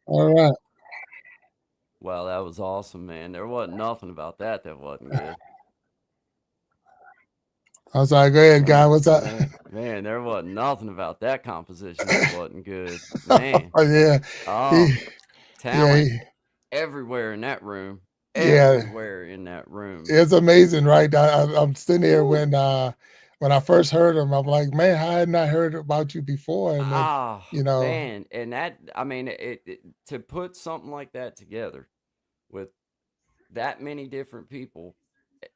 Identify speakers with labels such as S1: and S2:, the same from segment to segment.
S1: All right.
S2: Wow, that was awesome, man. There wasn't nothing about that that wasn't good.
S1: I'm sorry. Go ahead, guy. What's up?
S2: Man, there wasn't nothing about that composition that wasn't good. Man,
S1: Oh, yeah.
S2: oh,
S1: He, yeah.
S2: talent everywhere in that room.
S1: Yeah.
S2: Everywhere in that room.
S1: It's amazing, right? I'm sitting there
S2: Woo.
S1: when I first heard him. I'm like, man, how had I not heard about you before? And then,
S2: Ah,
S1: you know,
S2: man, and that I mean to put something like that together with that many different people,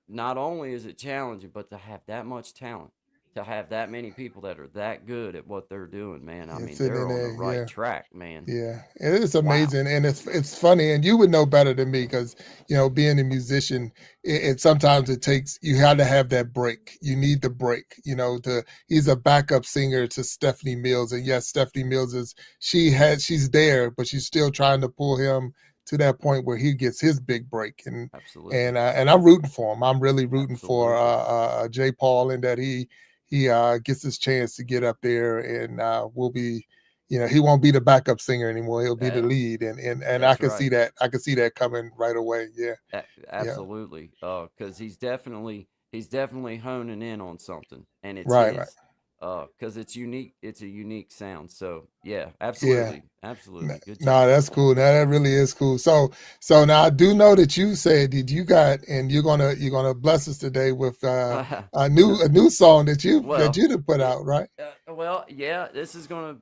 S2: not only is it challenging, but to have that much talent, to have that many people that are that good at what they're doing, man. I
S1: it's
S2: mean,
S1: sitting
S2: they're
S1: in
S2: on the
S1: there.
S2: right
S1: Yeah.
S2: track, man.
S1: Yeah, it is
S2: Wow.
S1: amazing, and it's funny, and you would know better than me because being a musician, it sometimes it takes you had to have that break. You need the break. He's a backup singer to Stephanie Mills, and yes, Stephanie Mills she's there, but she's still trying to pull him to that point where he gets his big break, and
S2: Absolutely.
S1: and I'm rooting for him. I'm really rooting for
S2: Absolutely.
S1: Jay Paul, and that he gets his chance to get up there, and will be he won't be the backup singer anymore. He'll be the
S2: That,
S1: lead, and I
S2: that's
S1: can see
S2: right.
S1: that. I can see that coming right away. Yeah, yeah,
S2: Absolutely. Because he's definitely honing in on something, and it's
S1: right, right.
S2: his. Because it's unique. It's a unique sound. So yeah,
S1: Yeah.
S2: absolutely, absolutely. Good
S1: No,
S2: job.
S1: that's cool. Now that really is cool. So now I do know that you said that you got, and you're gonna bless us today with a
S2: Uh,
S1: new song that
S2: well,
S1: you put
S2: it.
S1: out, right?
S2: Well, yeah. This is gonna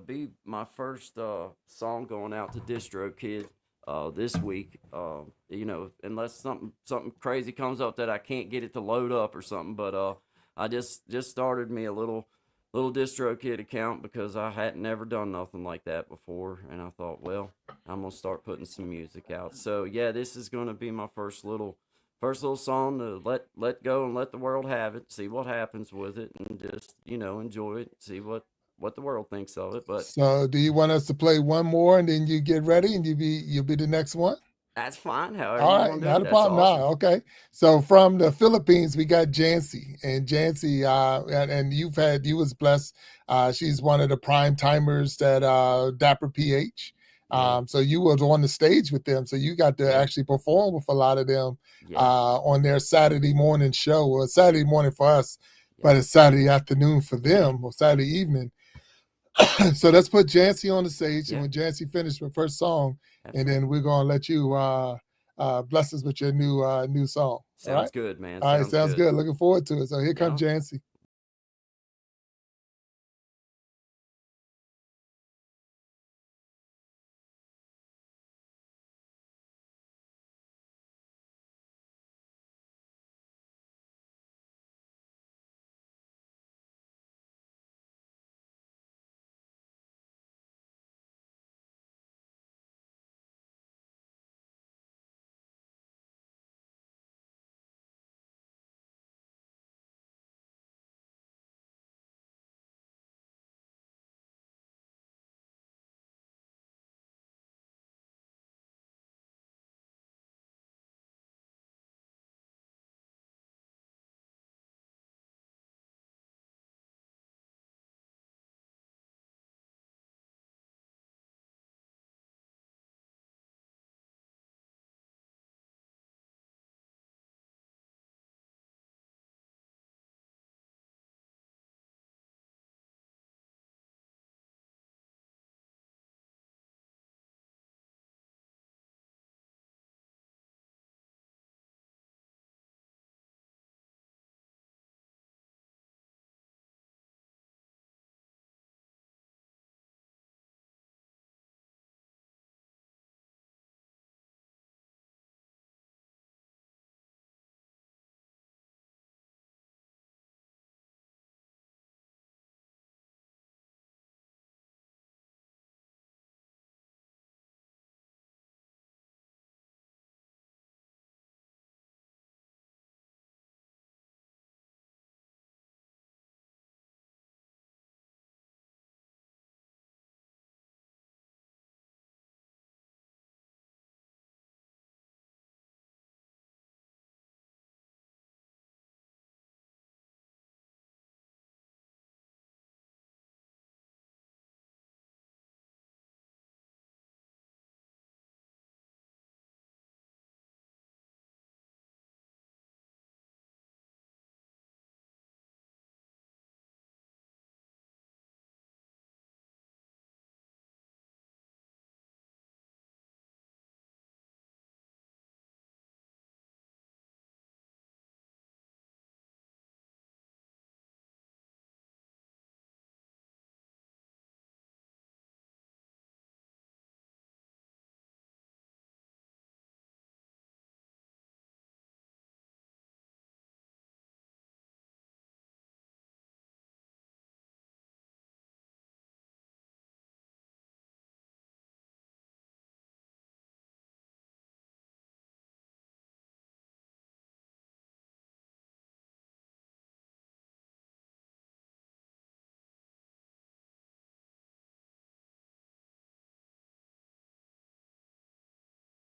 S2: be my first song going out to Distro Kid this week. Unless something crazy comes up that I can't get it to load up or something. But I just started me a little Distro Kid account because I hadn't never done nothing like that before, and I thought, well, I'm gonna start putting some music out. So yeah, this is gonna be my first little song to let go and let the world have it. See what happens with it, and just enjoy it. See what the world thinks of it. But
S1: So do you want us to play one more and then you get ready and you'll be the next one?
S2: that's fine. However
S1: All
S2: you
S1: right,
S2: want to do
S1: not
S2: it.
S1: a
S2: That's
S1: problem. No,
S2: awesome.
S1: okay. So from the Philippines, we got Jancy, and Jancy, and you was blessed. She's one of the prime timers that Dapper PH.
S2: Yeah,
S1: So you was on the stage with them, so you got to
S2: yeah,
S1: actually perform with a lot of them
S2: yeah,
S1: on their Saturday morning show, or Saturday morning for us,
S2: yeah,
S1: but it's Saturday afternoon for them, or Saturday evening. So let's put Jancy on the stage, and
S2: yeah.
S1: when Jancy finished with first song, and
S2: Absolutely.
S1: then we're gonna let you bless us with your new song. All
S2: Sounds
S1: right.
S2: good, man.
S1: All right.
S2: Sounds
S1: Sounds
S2: good.
S1: good. Looking forward to it. So here comes
S2: Yeah.
S1: Jancy.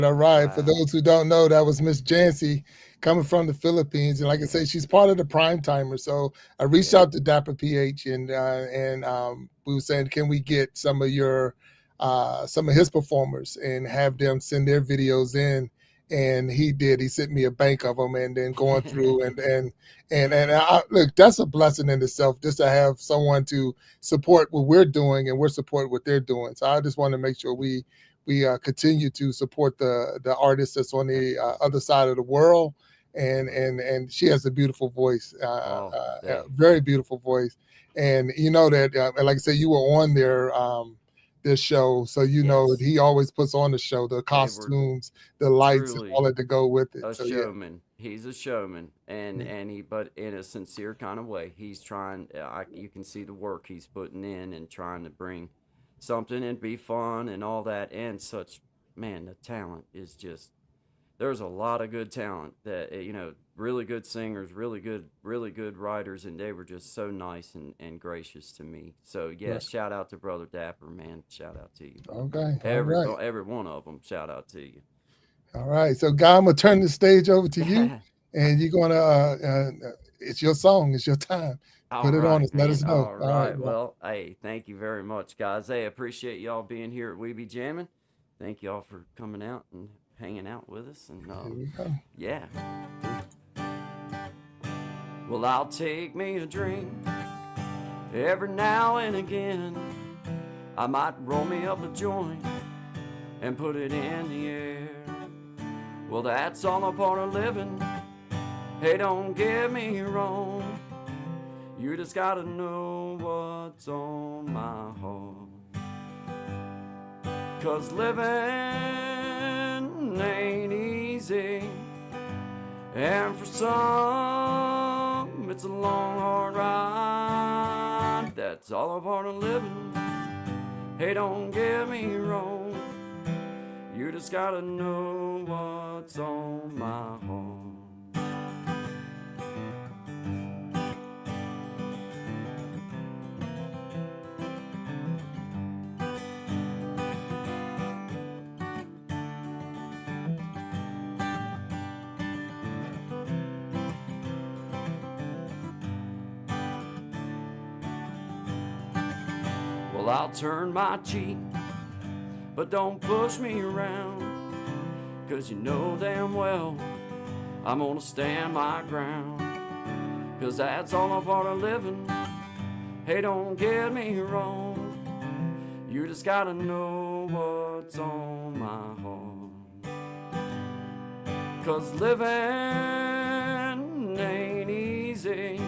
S1: All right. For
S2: Wow.
S1: those who don't know, that was Miss Jancy coming from the Philippines, and like I say, she's part of the prime timer. So I reached
S2: Yeah.
S1: out to Dapper PH, and we were saying, can we get some of his performers and have them send their videos in? And he did. He sent me a bank of them, and then going through look, that's a blessing in itself, just to have someone to support what we're doing, and we're supporting what they're doing. So I just want to make sure we continue to support the artist that's on the other side of the world, and she has a beautiful voice,
S2: Oh,
S1: a
S2: they
S1: very beautiful voice, and you know that, like I said, you were on their show, so you know that
S2: yes,
S1: he always puts on the show, the
S2: they were
S1: costumes, the lights, and all
S2: truly
S1: that to go with it.
S2: a
S1: So yeah,
S2: showman. He's a showman,
S1: yeah,
S2: and he, but in a sincere kind of way. He's trying. You can see the work he's putting in and trying to bring something and be fun and all that. And such, man, the talent is just. There's a lot of good talent that really good singers, really good writers, and they were just so nice and gracious to me. So yeah,
S1: right.
S2: shout out to Brother Dapper, man. Shout out to you.
S1: Okay, all right.
S2: Every one of them. Shout out to you.
S1: All right. So, Guy, I'm going to turn the stage over to you, and you're going to, it's your song, it's your time.
S2: All
S1: Put it on
S2: right,
S1: us. Let
S2: man.
S1: us know.
S2: All
S1: All right.
S2: right. Well, hey, thank you very much, guys. Hey, appreciate y'all being here at We Be Jammin'. Thank y'all for coming out and hanging out with us. And
S1: Here we go.
S2: yeah. Well, I'll take me a drink every now and again. I might roll me up a joint and put it in the air. Well, that's all a part of living. Hey, don't get me wrong. You just gotta know what's on my heart. 'Cause living ain't easy, and for some it's a long hard ride. That's all a part of living. Hey, don't get me wrong. You just gotta know what's on my heart. Well, I'll turn my cheek, but don't push me around. 'Cause you know damn well I'm gonna stand my ground. 'Cause that's all a part of living. Hey, don't get me wrong. You just gotta know what's on my heart. 'Cause living ain't easy,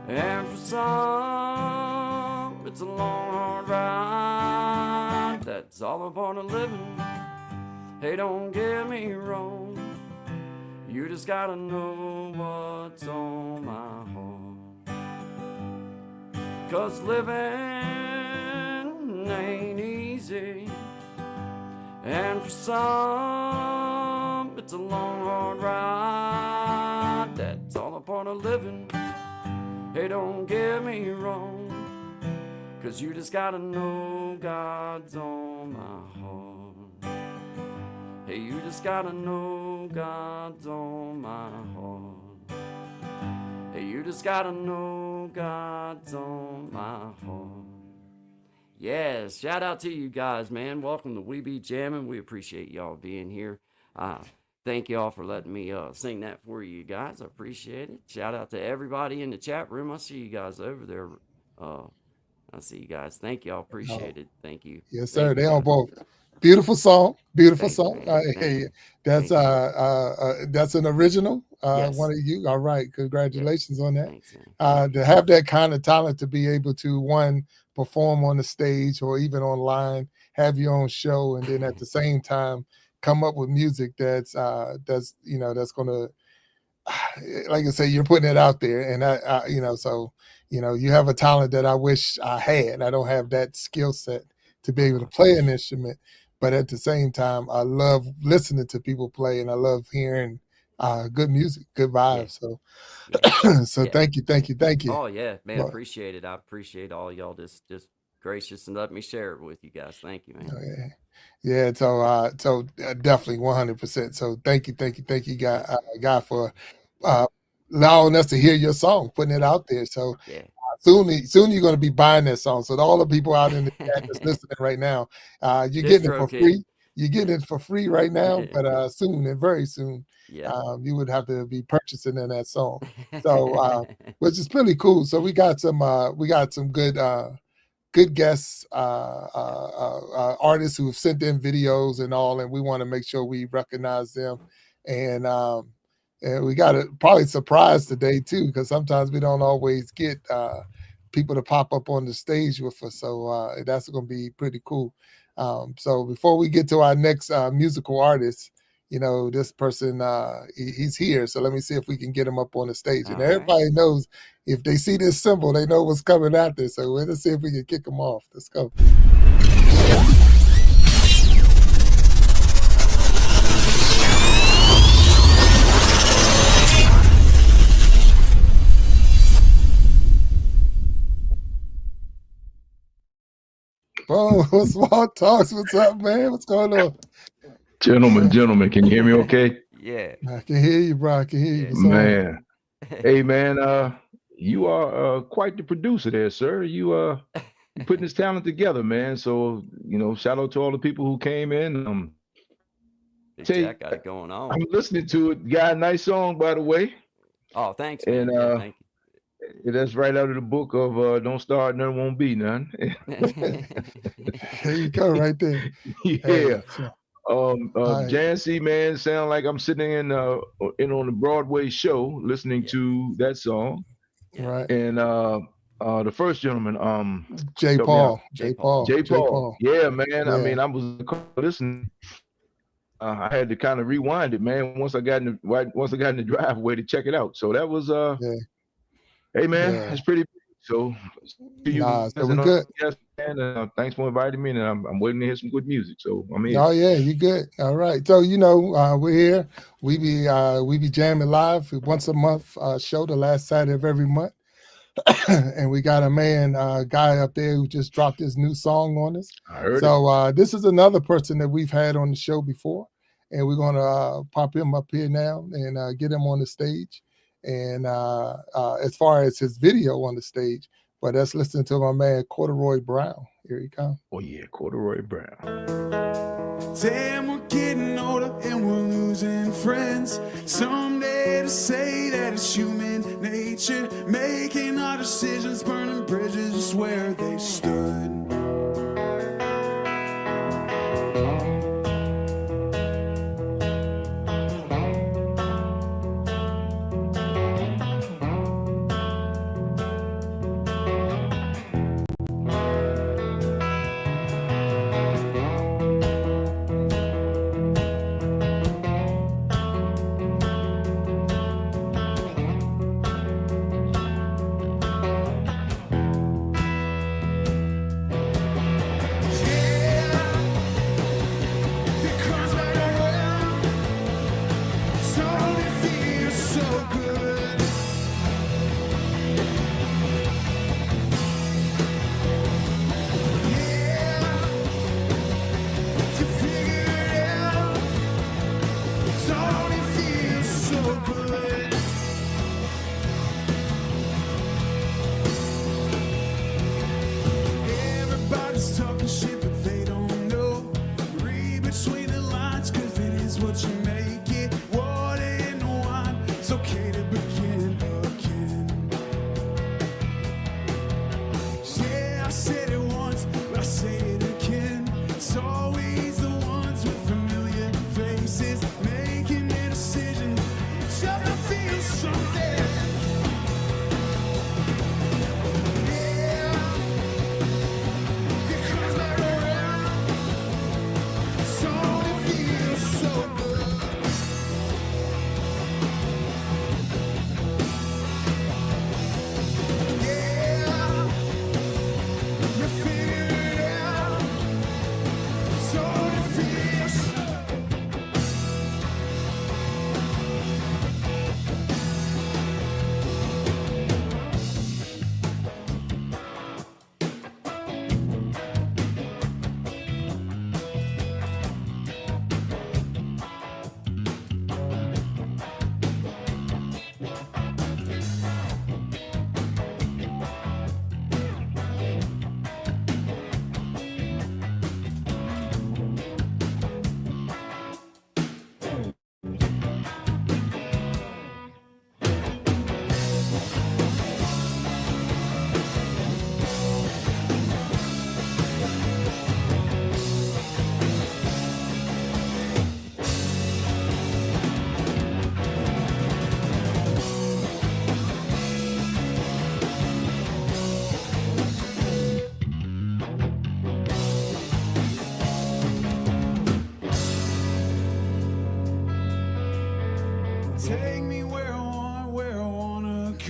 S2: and for some it's a long hard ride. That's all a part of living. Hey, don't get me wrong. You just gotta know what's on my heart. 'Cause living ain't easy, and for some it's a long hard ride. That's all a part of living. Hey, don't get me wrong. 'Cause you just gotta know God's on my heart. Hey, you just gotta know God's on my heart. Hey, you just gotta know God's on my heart. Yes, shout out to you guys, man. Welcome to We Be Jammin'. We appreciate y'all being here. Thank y'all for letting me sing that for you guys. I appreciate it. Shout out to everybody in the chat room. I see you guys over there. Uh, I see you guys. Thank y'all.
S1: Oh,
S2: Appreciate it. Thank you.
S1: yes, sir.
S2: Thank you,
S1: They on
S2: guys.
S1: both. Beautiful song. Beautiful
S2: Thank you,
S1: song.
S2: man. Thank
S1: Hey,
S2: you. Thank you.
S1: that's an original. One
S2: Yes.
S1: of you. All right.
S2: Yes.
S1: Congratulations on that.
S2: Thanks, man. Thank you.
S1: To have that kind of talent, to be able to one perform on the stage or even online, have your own show, and then at the same time come up with music that's that's gonna, like I say, you're putting it out there, and so you have a talent that I wish I had. I don't have that skill set to be able
S2: Oh,
S1: to
S2: I
S1: play an
S2: appreciate
S1: instrument, but at the same time, I love listening to people play, and I love hearing good music, good
S2: yeah.
S1: vibes. So,
S2: Yeah.
S1: so
S2: Yeah.
S1: thank you, thank you, thank you.
S2: Oh yeah, man,
S1: Well,
S2: appreciate it. I appreciate all y'all just gracious and let me share it with you guys. Thank you, man.
S1: Yeah. Yeah, definitely 100%. So thank you, guy, for uh, allowing us to hear your song, putting it out there. So
S2: Yeah.
S1: soon you're going to be buying that song. So to all the people out in the chat that's listening right now, you're getting it
S2: Distro
S1: for
S2: Kid.
S1: free. You're getting it for free right now, but soon and very soon,
S2: Yep.
S1: you would have to be purchasing in that song. So, which is pretty cool. So we got some good guests, artists who have sent in videos and all, and we want to make sure we recognize them. And we got a probably surprise today too, because sometimes we don't always get people to pop up on the stage with us. So that's going to be pretty cool. So before we get to our next musical artist, this person, he's here. So let me see if we can get him up on the stage. And
S2: All right.
S1: everybody knows if they see this symbol, they know what's coming after. So let's see if we can kick him off. Let's go. Boom, Small Talks. What's up, man? What's going on?
S3: Gentlemen, can you hear me okay?
S2: Yeah.
S1: I can hear you, bro. I can hear you.
S2: Yeah.
S1: What's on?
S3: Man. Hey, man, you are quite the producer there, sir. You putting this talent together, man. So, shout out to all the people who came in.
S2: Big
S3: Tell you,
S2: Jack got it going on.
S3: I'm listening to it. Got a nice song, by the way.
S2: Oh, thanks, man.
S3: And
S2: Yeah, thank
S3: that's right out of the book of Don't Start, None Won't Be None.
S2: you.
S1: There you go, right there.
S3: Yeah.
S1: Hey, so, right.
S3: Jancy, man, sound like I'm sitting in on the Broadway show listening
S2: Yeah.
S3: to that song.
S2: Yeah.
S1: Right.
S3: And the first gentleman,
S1: J.
S3: help me out.
S1: Paul.
S2: J. Paul.
S3: J. Paul. Yeah, man. I
S1: Yeah.
S3: mean, I was listening. I had to kind of rewind it, man. Once I got in the driveway to check it out. So that was
S1: Yeah.
S3: hey, man,
S1: Yeah.
S3: that's pretty big. So to you
S1: Nah,
S3: guys
S1: so we
S3: and
S1: good.
S3: yes, man, thanks for inviting me, and I'm waiting to hear some good music. So I'm here.
S1: Oh yeah, you good. All right. So we're here. We be jamming live once a month show the last Saturday of every month. And we got a guy up there who just dropped his new song on us.
S3: I heard it.
S1: So this is another person that we've had on the show before, and we're gonna pop him up here now and get him on the stage. And as far as his video on the stage, but let's listen to my man Corduroy Brown. Here he comes.
S3: Oh yeah, Corduroy Brown.
S4: Damn, we're getting older and we're losing friends. Someday to say that it's human nature, making our decisions, burning bridges just where they stood.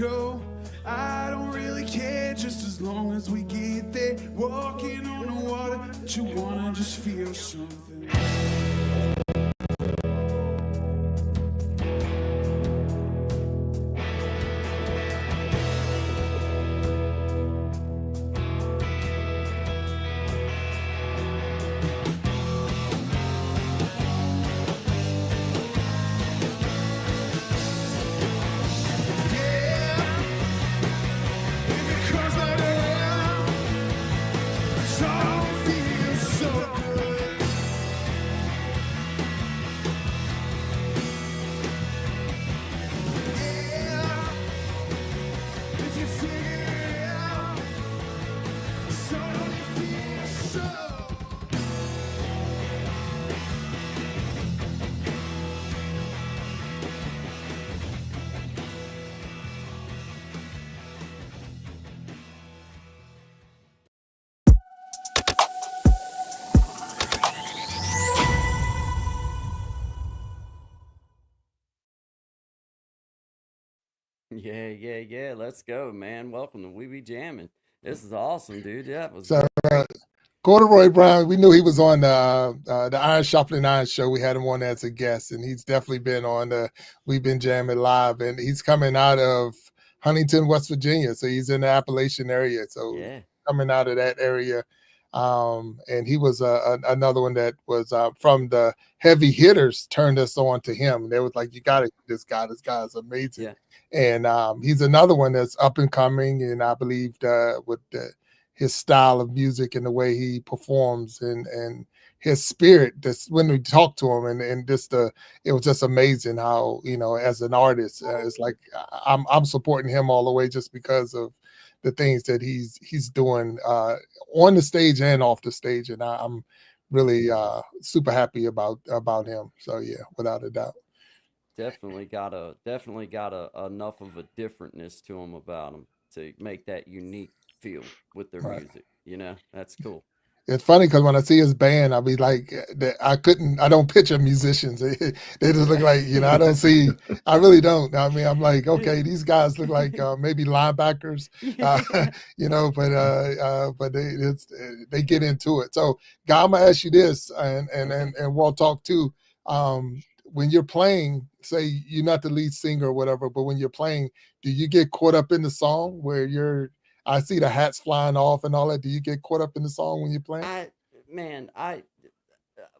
S4: go. I don't really care, just as long as we get there. Walking on the water, but you wanna just feel something.
S2: Yeah. Let's go, man. Welcome to We Be Jammin'. This is awesome, dude. That was
S1: So
S2: great.
S1: Corduroy Brown, we knew he was on the Iron Sharpening Iron show. We had him on as a guest, and he's definitely been on the We've Been Jamming Live, and he's coming out of Huntington, West Virginia. So he's in the Appalachian area. So
S2: Yeah.
S1: coming out of that area. And he was another one that was from the heavy hitters turned us on to him. They was like, you got to this guy. This guy is amazing.
S2: Yeah.
S1: And he's another one that's up and coming. And I believe with his style of music and the way he performs and his spirit, that's when we talk to him and just it was just amazing how, as an artist, it's like I'm supporting him all the way just because of the things that he's doing on the stage and off the stage, and I'm really super happy about him. So yeah, without a doubt.
S2: Definitely got a enough of a differentness to him about him to make that unique feel with their
S1: Right.
S2: music. That's cool.
S1: It's funny because when I see his band, I'll be like, I don't picture musicians. They just look like, I really don't. I mean, I'm like, okay, these guys look like maybe linebackers, but they get into it. So, Guy, I'm gonna ask you this, and we'll talk too. When you're playing, say you're not the lead singer or whatever, but when you're playing, do you get caught up in the song where I see the hats flying off and all that? Do you get caught up in the song when you're playing?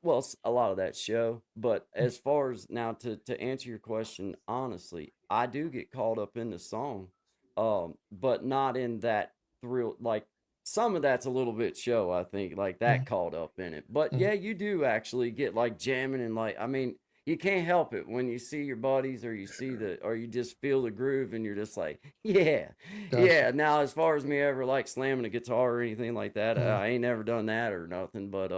S2: Well, a lot of that show, but as far as now to answer your question honestly, I do get caught up in the song, but not in that thrill. Like some of that's a little bit show, I think, like that caught up in it. But yeah, you do actually get like jamming and like, I mean, you can't help it when you see your buddies or or you just feel the groove and you're just like, yeah.
S1: Gotcha.
S2: Yeah. Now, as far as me ever like slamming a guitar or anything like that, I ain't never done that or nothing, but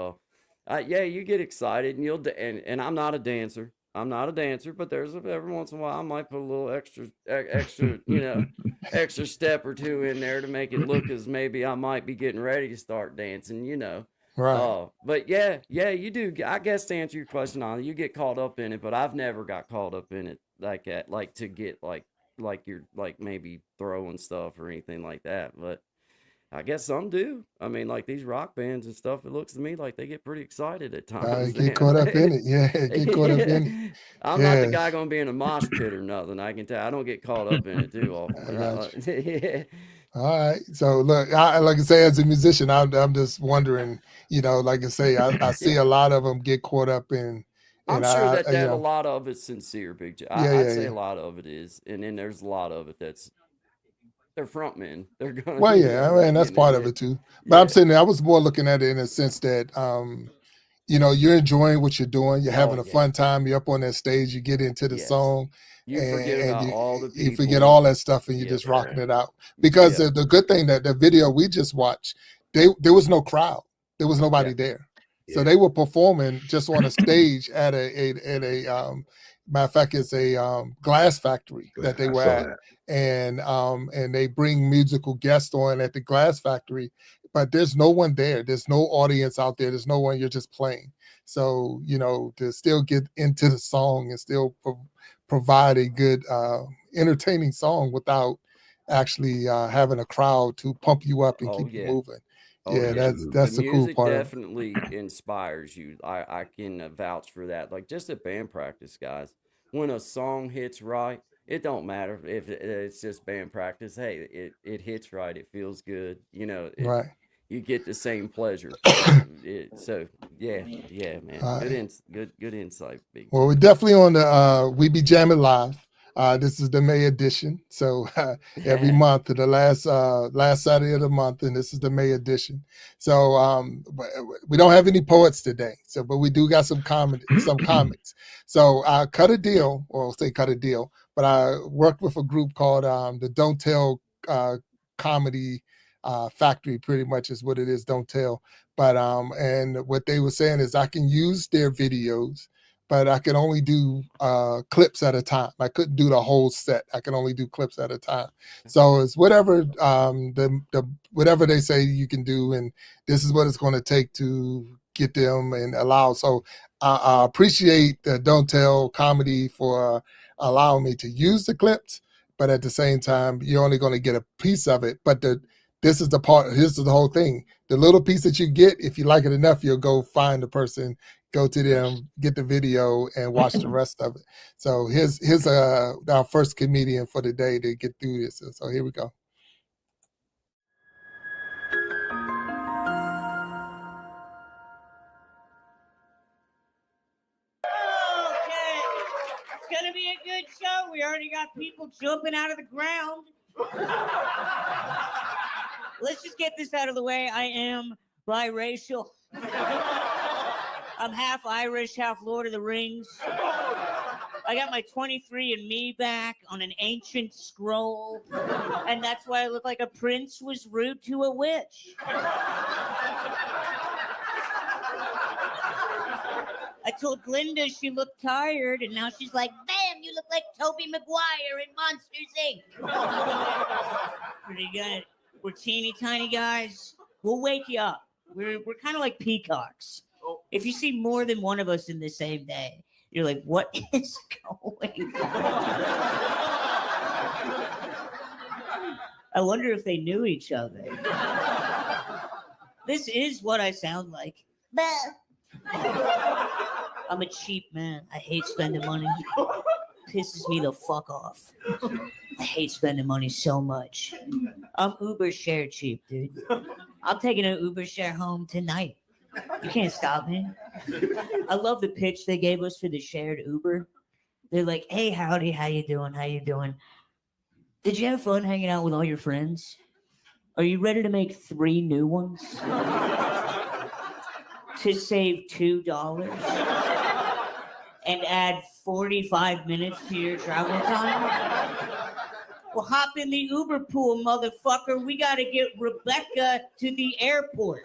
S2: yeah, you get excited and and I'm not a dancer. I'm not a dancer, but there's every once in a while I might put a little extra, extra step or two in there to make it look as maybe I might be getting ready to start dancing.
S1: Right.
S2: But yeah, you do. I guess to answer your question on you get caught up in it, but I've never got caught up in it like that, like to get like you're like maybe throwing stuff or anything like that. But I guess some do. I mean, like these rock bands and stuff, it looks to me like they get pretty excited at times.
S1: Get caught up in it. Yeah, get caught up in it.
S2: I'm not the guy going to be in a mosh pit or nothing. I can tell. I don't get caught up in it too often.
S1: Yeah. All right. So look, like I say, as a musician, I'm just wondering, like I say, I see a lot of them get caught up in.
S2: I'm sure that a lot of it's sincere, Big J. I'd say a lot of it is, and then there's a lot of it that's they're frontmen. They're gonna.
S1: Well, yeah, I mean that's part of it too. But I'm saying I was more looking at it in a sense that you're enjoying what you're doing. You're having a fun time. You're up on that stage. You get into the song.
S2: You forget about all the people.
S1: You forget all that stuff, and you're just rocking it out. Because the good thing that the video we just watched, there was no crowd. There was nobody there. So they were performing just on a stage at a matter of fact, it's a glass factory that they were at. And they bring musical guests on at the glass factory, but there's no one there. There's no audience out there. There's no one. You're just playing. So, to still get into the song and still provide a good, entertaining song without actually having a crowd to pump you up and
S2: Oh
S1: keep you
S2: yeah.
S1: moving.
S2: Oh
S1: Yeah,
S2: yeah.
S3: Absolutely.
S1: that's
S2: The
S1: the cool
S2: music
S1: part of it.
S2: definitely inspires you. I can vouch for that. Like just at band practice, guys. When a song hits right, it don't matter if it's just band practice. Hey, it hits right. It feels good. You know,
S1: Right.
S2: you get the same pleasure. So yeah, yeah, man.
S1: All
S2: Good
S1: right.
S2: good insight, Big
S1: Well, we're
S2: Jim.
S1: definitely on the We Be Jammin' Live. This is the May edition. So every month, the last Saturday of the month, and this is the May edition. So we don't have any poets today. So, but we do got some comics. So I cut a deal, or I'll say cut a deal, but I worked with a group called the Don't Tell Comedy Factory. Pretty much is what it is. Don't Tell. But and what they were saying is I can use their videos, but I can only do clips at a time. I couldn't do the whole set. I can only do clips at a time. So it's whatever the whatever they say you can do, and this is what it's going to take to get them and allow. So I appreciate the Don't Tell Comedy for allowing me to use the clips, but at the same time, you're only going to get a piece of it. But this is the part. This is the whole thing. The little piece that you get, if you like it enough, you'll go find the person, go to them, get the video, and watch the rest of it. So here's our first comedian for the day to get through this. So here we go.
S5: Okay, it's gonna be a good show. We already got people jumping out of the ground. Let's just get this out of the way. I am biracial. I'm half Irish, half Lord of the Rings. I got my 23andMe back on an ancient scroll, and that's why I look like a prince was rude to a witch. I told Glinda she looked tired, and now she's like, bam, you look like Tobey Maguire in Monsters, Inc. Pretty good. We're teeny tiny guys. We'll wake you up. We're kind of like peacocks. If you see more than one of us in the same day, you're like, what is going on? I wonder if they knew each other. This is what I sound like. I'm a cheap man. I hate spending money. Pisses me the fuck off. I hate spending money so much. I'm Uber share cheap, dude. I'm taking an Uber share home tonight. You can't stop me. I love the pitch they gave us for the shared Uber. They're like, hey, howdy, how you doing? How you doing? Did you have fun hanging out with all your friends? Are you ready to make 3 new ones? To save $2 and add 45 minutes to your travel time? Well, hop in the Uber pool, motherfucker. We got to get Rebecca to the airport.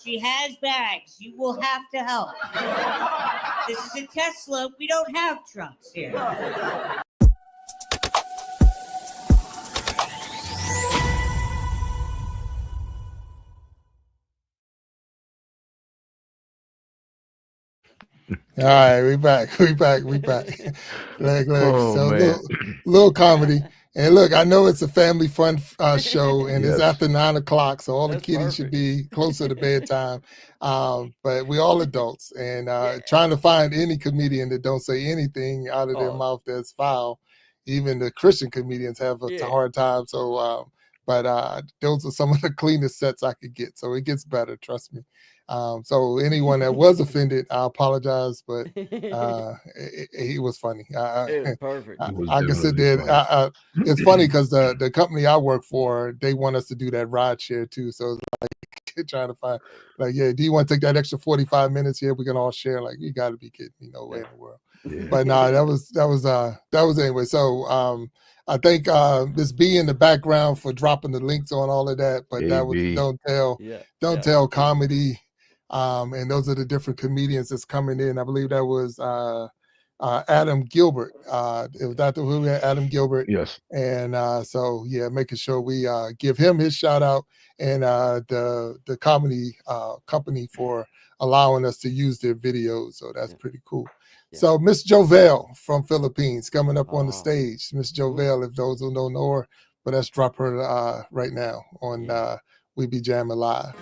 S5: She has bags. You will have to help. This is a Tesla. We don't have trucks here.
S1: All right, we back. Look.
S3: Oh
S1: So
S3: man.
S1: little comedy. And look, I know it's a family fun show, and it's
S3: Yes.
S1: after 9 o'clock, so all the
S2: That's
S1: kiddies should
S2: perfect.
S1: be closer to bedtime. But we all adults, and
S2: Yeah.
S1: trying to find any comedian that don't say anything out of their
S2: Oh,
S1: mouth that's foul. Even the Christian comedians have a
S2: yeah.
S1: hard time. So, but those are some of the cleanest sets I could get. So it gets better, trust me. So anyone that was offended, I apologize, but he was funny.
S2: It was perfect.
S3: It was
S1: I can sit
S3: definitely
S1: there.
S3: funny.
S1: It's funny because the company I work for, they want us to do that ride share too. So it's like trying to find, like, yeah, do you want to take that extra 45 minutes here? We can all share. Like, you got to be kidding me. No way in the world.
S3: Yeah.
S1: But no, that was anyway. So I think this B in the background for dropping the links on all of that. But that was
S3: AB.
S1: Don't
S2: Yeah.
S1: Tell Comedy. And those are the different comedians that's coming in. I believe that was Adam Gilbert. It was Dr. Who had Adam Gilbert.
S3: Yes.
S1: And so yeah, making sure we give him his shout out, and the comedy company for allowing us to use their videos. So that's
S2: Yeah.
S1: pretty cool. So Miss Jovelle from Philippines coming up on the
S2: Oh.
S1: stage. Miss Jovelle, if those who don't know her, but let's drop her right now on We Be Jammin' Live.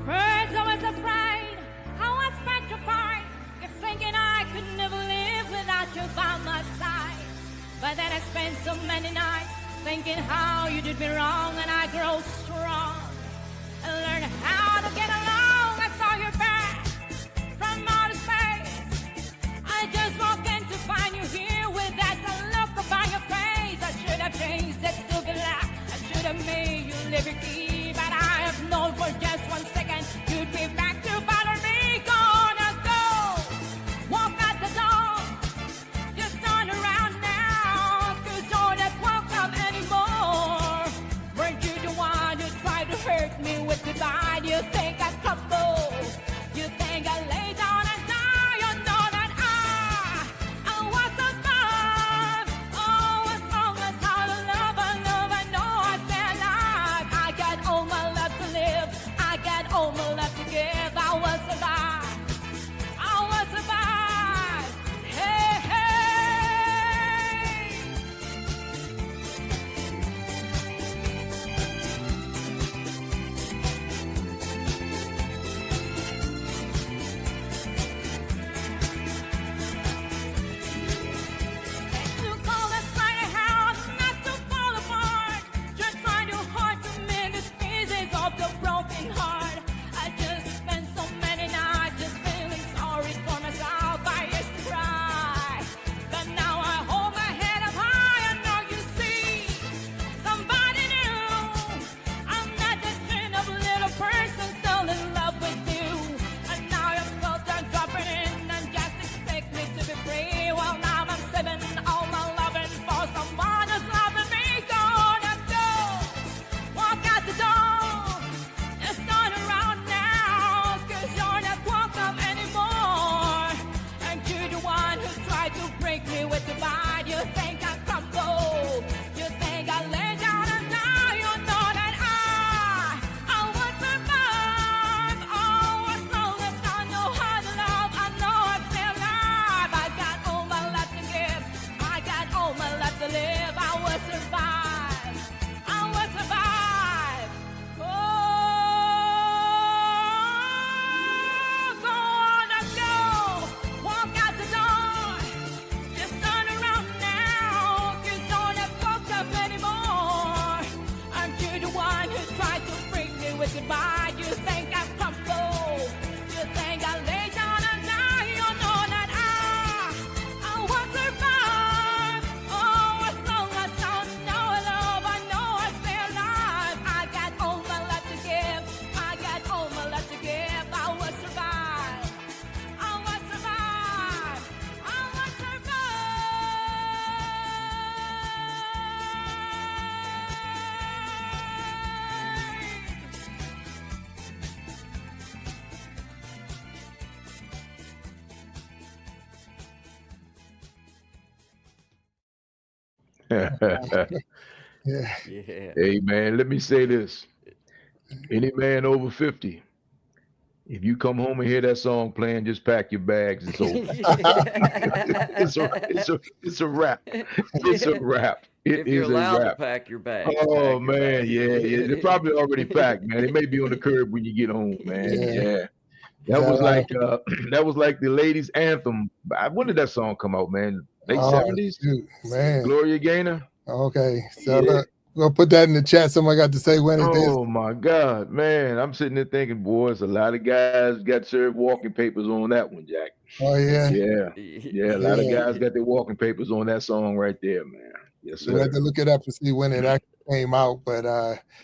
S6: First I was afraid, I was petrified. You're thinking I could never live without you by my side. But then I spent so many nights thinking how you did me wrong, and I grow strong and learn how to get along. I saw your back from outer space. I just walked in to find you here with that look upon your face. I should have changed that stupid lie. I should have made you liberty, but I have known for just 1 second you'd be back to bother me. Gonna go, walk out the door, just turn around now, 'cause you're not welcome anymore. Weren't you the one who tried to hurt me with goodbye? You think I crumble? You think I lay down and die? You know that I was survive. Oh, as long as I love, I know I stay alive. I got all my life to live, I got all my life to give. I will survive, I will survive. Hey, hey. To call us by a house, not to fall apart. Just trying too hard to mend the pieces of the broken heart. I just spent so many nights just feeling sorry for myself. I used to cry, but now I hold my head up high. I know you see somebody new. I'm not that kind of little person still in love with you. And now you're still done dropping in and just expect me to be free. Well, now I'm saving all my loving for someone who's loving me. Gonna go, walk out the door, just turn around now, 'cause you're not welcome anymore. And you're the one who tried to break me with the bite. You think I crumble, you think I lay down and die. You know that I will survive. Oh, as long as I know how to love, I know I'm still alive. I got all my life to give, I got all my life to live. I will survive, I will survive. Oh, go on and go, walk out the door, just turn around now, 'cause you're not fucked up anymore. Aren't you the one who tried to break me with goodbye? You think I crumble, you think I lay down and die. You know that I will survive. Oh, as long as I know love, I know I stay alive. I got all my life to give, I got all my life to give. I will survive, I will survive, I will
S1: Yeah.
S2: Yeah.
S3: Hey man, let me say this. Any man over 50, if you come home and hear that song playing, just pack your bags. It's over. It's a wrap. It's a wrap.
S2: If
S3: It
S2: you're
S3: is a
S2: allowed to
S3: wrap.
S2: pack your bags.
S3: Oh
S2: pack your
S3: man,
S2: bags.
S3: yeah. They're probably already packed, man. They may be on the curb when you get home, man.
S1: Yeah.
S3: Yeah. That was like the ladies' anthem. When did that song come out, man? Late
S1: Oh,
S3: 70s?
S1: shoot, man.
S3: Gloria Gaynor?
S1: Okay, so
S3: Yeah.
S1: look, we'll put that in the chat. Somebody got to say when it is.
S3: Oh my God, man. I'm sitting there thinking, boys, a lot of guys got served walking papers on that one, Jack.
S1: Oh yeah,
S3: Yeah. A lot of guys got their walking papers on that song right there, man. Yes,
S1: we had
S3: sir.
S1: to look it up to see when it actually came out. But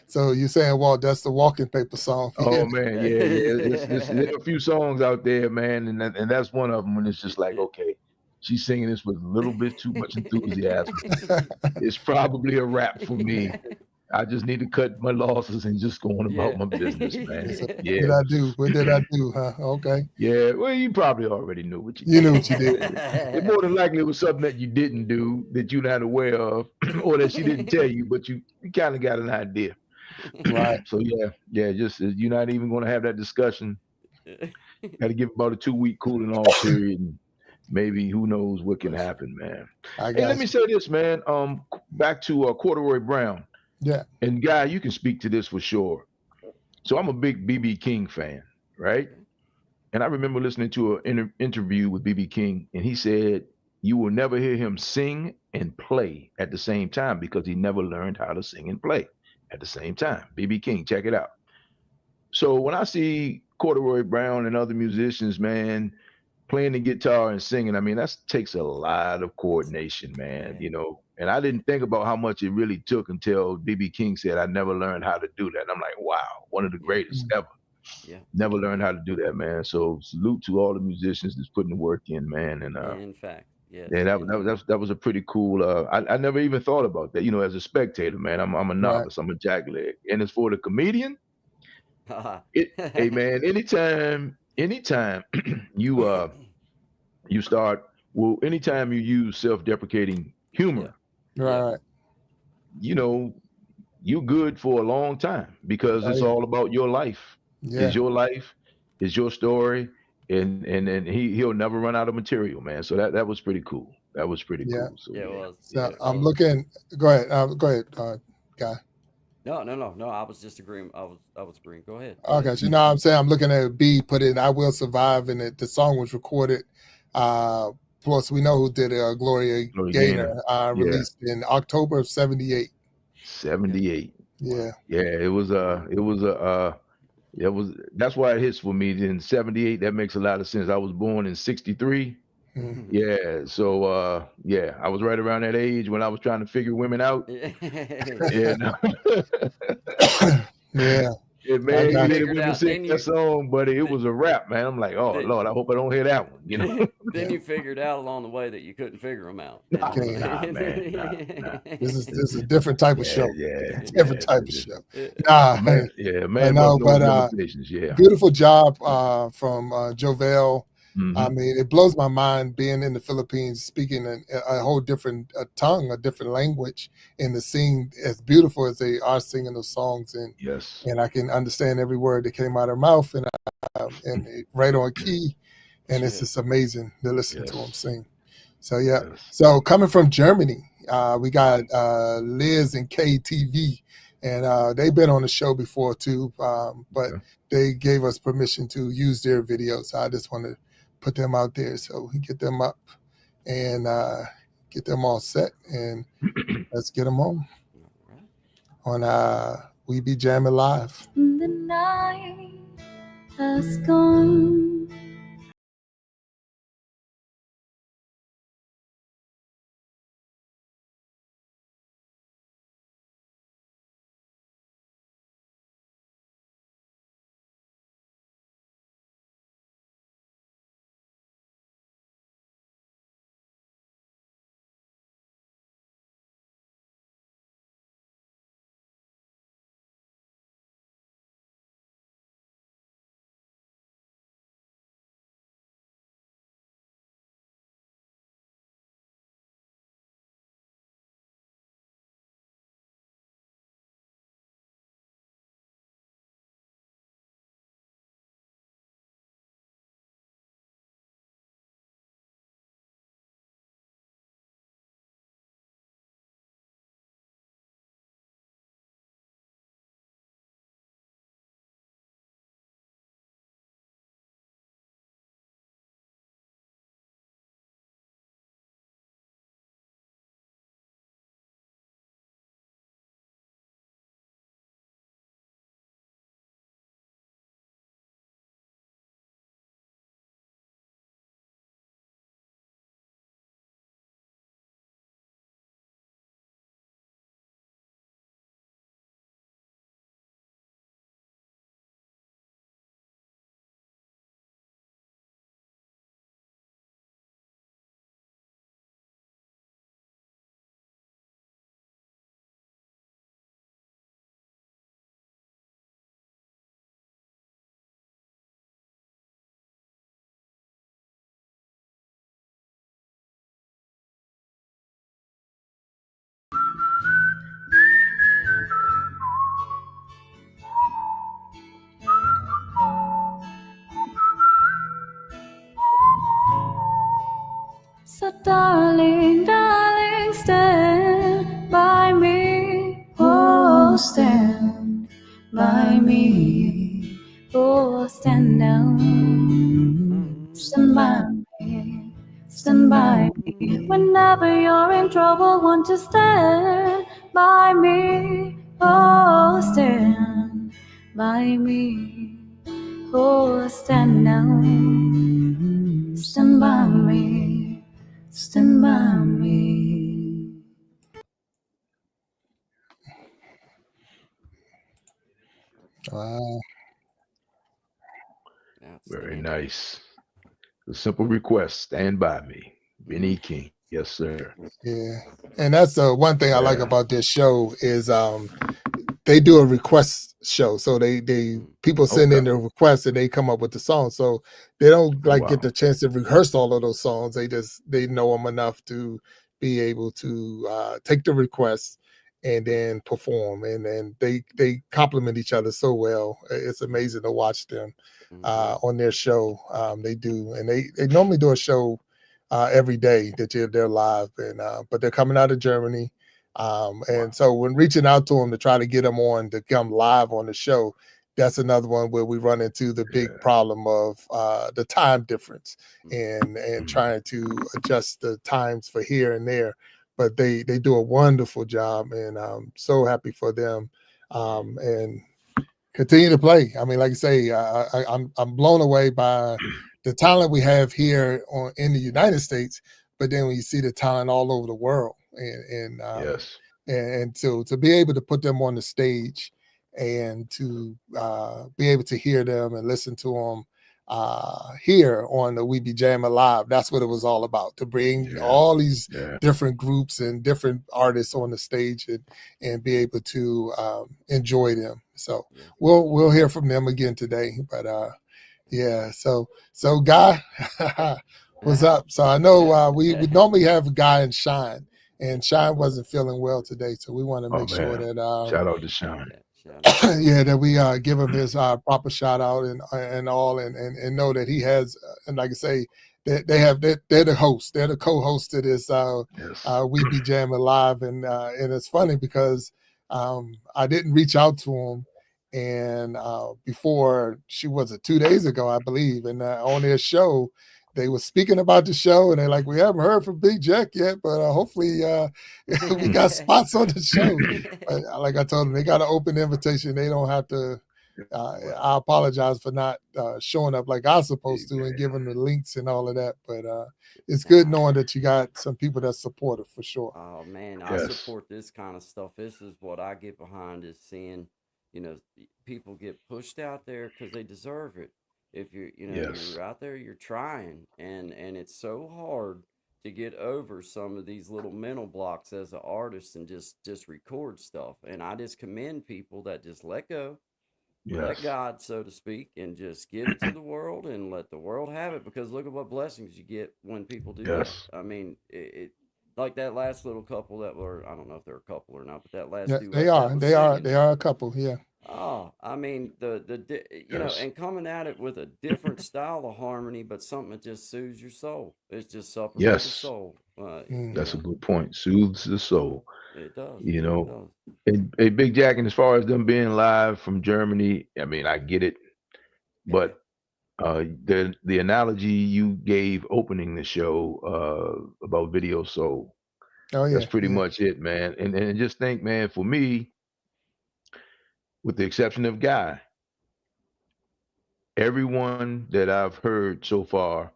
S1: so you're saying, Walt, that's the walking paper song?
S3: Oh man, yeah. There's a few songs out there, man, and that's one of them. When it's just like, okay, she's singing this with a little bit too much enthusiasm. It's probably a wrap for me. I just need to cut my losses and just go on about my business, man.
S1: So what
S3: Yeah.
S1: did I do? What did I do? Huh? Okay,
S3: Yeah, well, you probably already knew what
S1: you knew what you did.
S3: It more than likely it was something that you didn't do that you're not aware of, or that she didn't tell you, but you kind of got an idea.
S1: Right.
S3: So yeah, just you're not even going to have that discussion. Got to give about a 2-week cooling off period and maybe who knows what can
S2: Bless you.
S3: happen, man.
S1: I
S3: Hey, let
S1: got
S3: me
S1: you.
S3: say this, man. Back to Corduroy Brown,
S1: Yeah.
S3: and Guy, you can speak to this for sure. So I'm a big BB King fan, right?
S2: Okay.
S3: And I remember listening to an interview with BB King, and he said you will never hear him sing and play at the same time because he never learned how to sing and play at the same time. BB King, check it out. So when I see Corduroy Brown and other musicians, man, playing the guitar and singing, I mean, that takes a lot of coordination, man,
S2: Yeah.
S3: you know. And I didn't think about how much it really took until BB King said, I never learned how to do that. And I'm like, wow, one of the
S2: Yeah.
S3: greatest
S1: Mm.
S3: ever.
S2: Yeah.
S3: Never learned
S2: Yeah.
S3: how to do that, man. So salute to all the musicians that's putting the work in, man. And
S2: In fact, yes,
S3: yeah,
S2: indeed.
S3: that was a pretty cool. I never even thought about that. You know, as a spectator, man, I'm a
S1: Right.
S3: novice. I'm a jackleg, and as for the comedian, it, hey man, anytime you start, well, anytime you use self-deprecating
S2: Yeah.
S3: humor,
S2: Yeah.
S1: Right.
S3: you know, you're good for a long time because
S1: Oh
S3: it's
S1: yeah.
S3: all about your life. Is
S1: Yeah.
S3: your life, is your story, and he'll never run out of material, man. So that was pretty cool. That was pretty
S1: Yeah.
S3: cool. So
S2: Yeah. It
S3: yeah.
S2: was. Yeah.
S1: So
S2: It
S1: I'm
S2: was.
S1: looking. Go ahead. Go ahead, guy.
S2: No. No. No. No. I was just agreeing. I was agreeing. Go ahead. Go ahead.
S1: Okay, so you know what I'm saying? I'm looking at B put in I Will Survive, and the song was recorded. Uh, plus, we know who did it, Gloria
S3: Glory Gaynor.
S1: Gaynor,
S3: Yeah.
S1: released in October of '78.
S3: 78.
S1: Yeah.
S2: Wow.
S3: Yeah,
S2: Wow.
S3: it was that's why it hits for me. In 78, that makes a lot of sense. I was born in 63.
S1: Mm.
S3: Yeah, so yeah, I was right around that age when I was trying to figure women out.
S2: Yeah.
S3: And
S1: Yeah,
S3: and
S1: I
S3: man,
S2: Then you
S3: you
S1: got
S3: hear
S1: you.
S3: the
S2: figured
S3: women
S2: out.
S3: sing
S2: Then
S3: that
S2: you.
S3: song, but it
S2: Then,
S3: was a rap, man. I'm like, oh
S2: then,
S3: Lord, I hope I don't hear that one. You know?
S2: then you figured out along the way that you couldn't figure them out.
S3: Nah,
S2: And
S1: Okay,
S3: nah, man, nah.
S1: this is a different type of
S3: Yeah,
S1: show.
S3: yeah,
S1: Different
S3: yeah.
S1: type of show. Nah,
S3: A
S1: I
S3: man must
S1: know,
S3: know his
S1: but
S3: limitations. Yeah.
S1: beautiful job from Jovel. I
S3: Hmm.
S1: mean, it blows my mind being in the Philippines, speaking a whole different tongue, a different language, and to sing as beautiful as they are singing those songs,
S3: Yes.
S1: and I can understand every word that came out of her mouth, and right on key, and it's
S2: yeah.
S1: just amazing to listen to them
S3: Yes.
S1: sing. So yeah,
S3: Yes.
S1: so coming from Germany, we got
S3: Right.
S1: Liz and KTV, and they've been on the show before too, but
S3: Okay.
S1: they gave us permission to use their videos. So I just want to put them out there so we get them up and get them all set, and let's get them
S2: All right.
S1: on We Be Jammin' Live.
S6: The night has gone. Darling, darling, stand by me. Oh, stand by me. Oh, stand down. Stand by me. Stand by me. Whenever you're in trouble, want to stand by me. Oh, stand by me. Oh, stand down. Stand by me. Stand by me.
S1: Wow.
S3: Very
S2: Outstanding.
S3: nice. A simple request. Stand by me. Benny King. Yes, sir.
S1: Yeah. And that's one thing I like
S3: Yeah.
S1: about this show is they do a request show. So they people send in
S3: Okay.
S1: their requests and they come up with the song. So they don't
S3: Oh,
S1: like get
S3: wow.
S1: the chance to rehearse all of those songs. They know them enough to be able to take the requests and then perform. And then they complement each other so well. It's amazing to watch them on their show. They do, and they normally do a show every day that they're live, and but they're coming out of Germany. And so when reaching out to them to try to get them on to come live on the show, that's another one where we run into the big
S3: Yeah.
S1: problem of the time difference and
S3: Mhm.
S1: trying to adjust the times for here and there. But they do a wonderful job, and I'm so happy for them. And continue to play. I mean, like I say, I'm blown away by the talent we have here in the United States, but then when you see the talent all over the world,
S3: Yes.
S1: and to be able to put them on the stage and to be able to hear them and listen to them here on the We Be Jammin' Live, that's what it was all about, to bring
S3: Yeah.
S1: all these
S3: Yeah.
S1: different groups and different artists on the stage and be able to enjoy them. So
S2: Yeah.
S1: we'll hear from them again today. But yeah, so Guy, what's up? So I know we normally have Guy and Shine, and Shine wasn't feeling well today, so we want to
S3: Oh,
S1: make sure
S3: man.
S1: that
S3: Shout out to Sean.
S2: Yeah. Shout out.
S1: yeah, that we give him his proper shout out and all, and know that he has, and like I say, they're the host, they're the co-host to this
S3: Yes.
S1: We Be Jammin' Live, and it's funny because I didn't reach out to him, and before she was it 2 days ago, I believe, and on their show. They were speaking about the show, and they're like, "We haven't heard from Big Jack yet, but hopefully we got spots on the show." But like I told them, they got an open invitation. They don't have to. I apologize for not showing up like I was supposed to and giving the links and all of that. But it's good knowing that you got some people that support it for sure.
S2: Oh man, I
S3: Yes.
S2: support this kind of stuff. This is what I get behind, is seeing, people get pushed out there because they deserve it. If
S3: Yes.
S2: you're out there, you're trying, and it's so hard to get over some of these little mental blocks as an artist and just record stuff. And I just commend people that just let go, let
S3: Yes.
S2: God, so to speak, and just give it to the world and let the world have it. Because look at what blessings you get when people do that.
S3: Yes.
S2: I mean, it like that last little couple that were, I don't know if they're a couple or not, but that last
S1: Yeah,
S2: duet
S1: they
S2: that
S1: are.
S2: was
S1: They are.
S2: singing.
S1: They are a couple. Yeah.
S2: Oh, I mean
S3: Yes.
S2: and coming at it with a different style of harmony, but something that just soothes your soul. It's just something for the
S3: Yes.
S2: soul.
S3: That's a good point. Soothes the soul.
S2: It does.
S3: You
S2: It
S3: know,
S2: does.
S3: and hey, Big Jack, and as far as them being live from Germany, I mean, I get it,
S2: Yeah.
S3: but the analogy you gave opening the show about Video Soul,
S1: Oh
S3: that's
S1: yeah.
S3: pretty
S1: Yeah.
S3: much it, man. And just think, man, for me, with the exception of Guy, everyone that I've heard so far,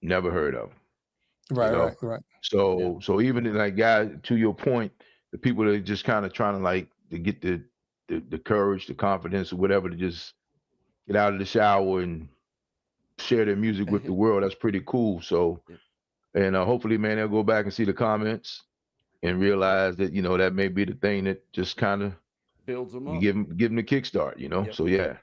S3: never heard of. You
S1: Right.
S3: know,
S1: Right. Right.
S2: Yeah.
S3: so even in, like, Guy, to your point, the people that are just kind of trying to, like, to get the courage, the confidence, or whatever, to just get out of the shower and share their music with the world. That's pretty cool. So,
S2: Yeah.
S3: and hopefully, man, they'll go back and see the comments and realize that, that may be the thing that just kind of
S2: Builds them
S3: you
S2: up.
S3: give them the kickstart.
S2: Yep.
S3: So yeah,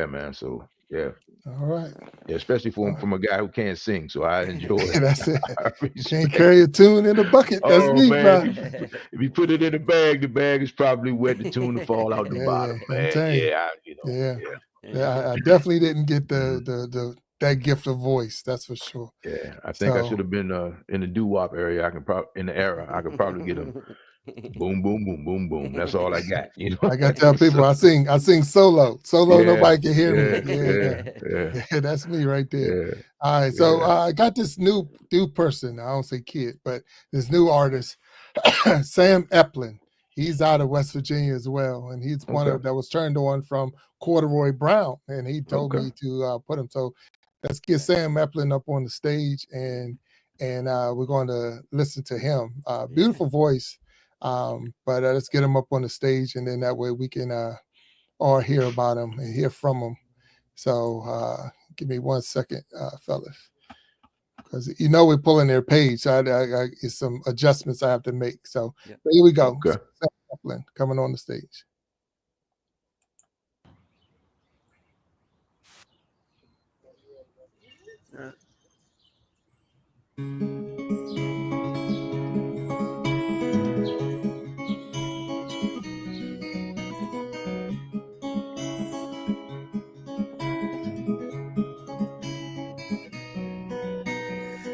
S3: man. So yeah,
S1: All right.
S3: especially from a guy who can't sing. So I enjoy.
S1: That's it.
S3: I
S1: Can't
S3: respect
S1: carry
S3: it.
S1: a tune in a bucket. That's
S3: Oh
S1: me,
S3: man,
S1: bro.
S3: if you put it in the bag is probably wet. The tune to fall out the
S1: Yeah. Yeah.
S3: bottom,
S1: I'm
S3: man.
S1: telling you.
S3: Yeah,
S1: Yeah.
S3: yeah.
S1: Yeah, I definitely didn't get the that gift of voice. That's for sure.
S3: Yeah, I think I
S1: So
S3: should have been in the doo-wop area. I can probably in the era. I could probably get a boom, boom, boom, boom, boom. That's all I got. You know
S1: I
S3: what
S1: got to
S3: I
S1: tell
S3: mean?
S1: people I sing solo.
S3: Yeah,
S1: Nobody can hear me.
S3: yeah, yeah,
S1: Yeah, that's me right there.
S3: yeah,
S1: All right, so
S3: yeah.
S1: I got this new person. I don't say kid, but this new artist, Sam Eplin. He's out of West Virginia as well, and he's one
S3: Okay,
S1: of that was turned on from Corduroy Brown, and he told
S3: okay.
S1: me to put him. So let's get Sam Eplin up on the stage, and we're going to listen to him. Beautiful voice, but let's get him up on the stage, and then that way we can all hear about him and hear from him. So give me 1 second, fellas, because we're pulling their page. So it's some adjustments I have to make. So
S2: Yep.
S1: here we go.
S3: Okay.
S1: Sam Eplin coming on the stage.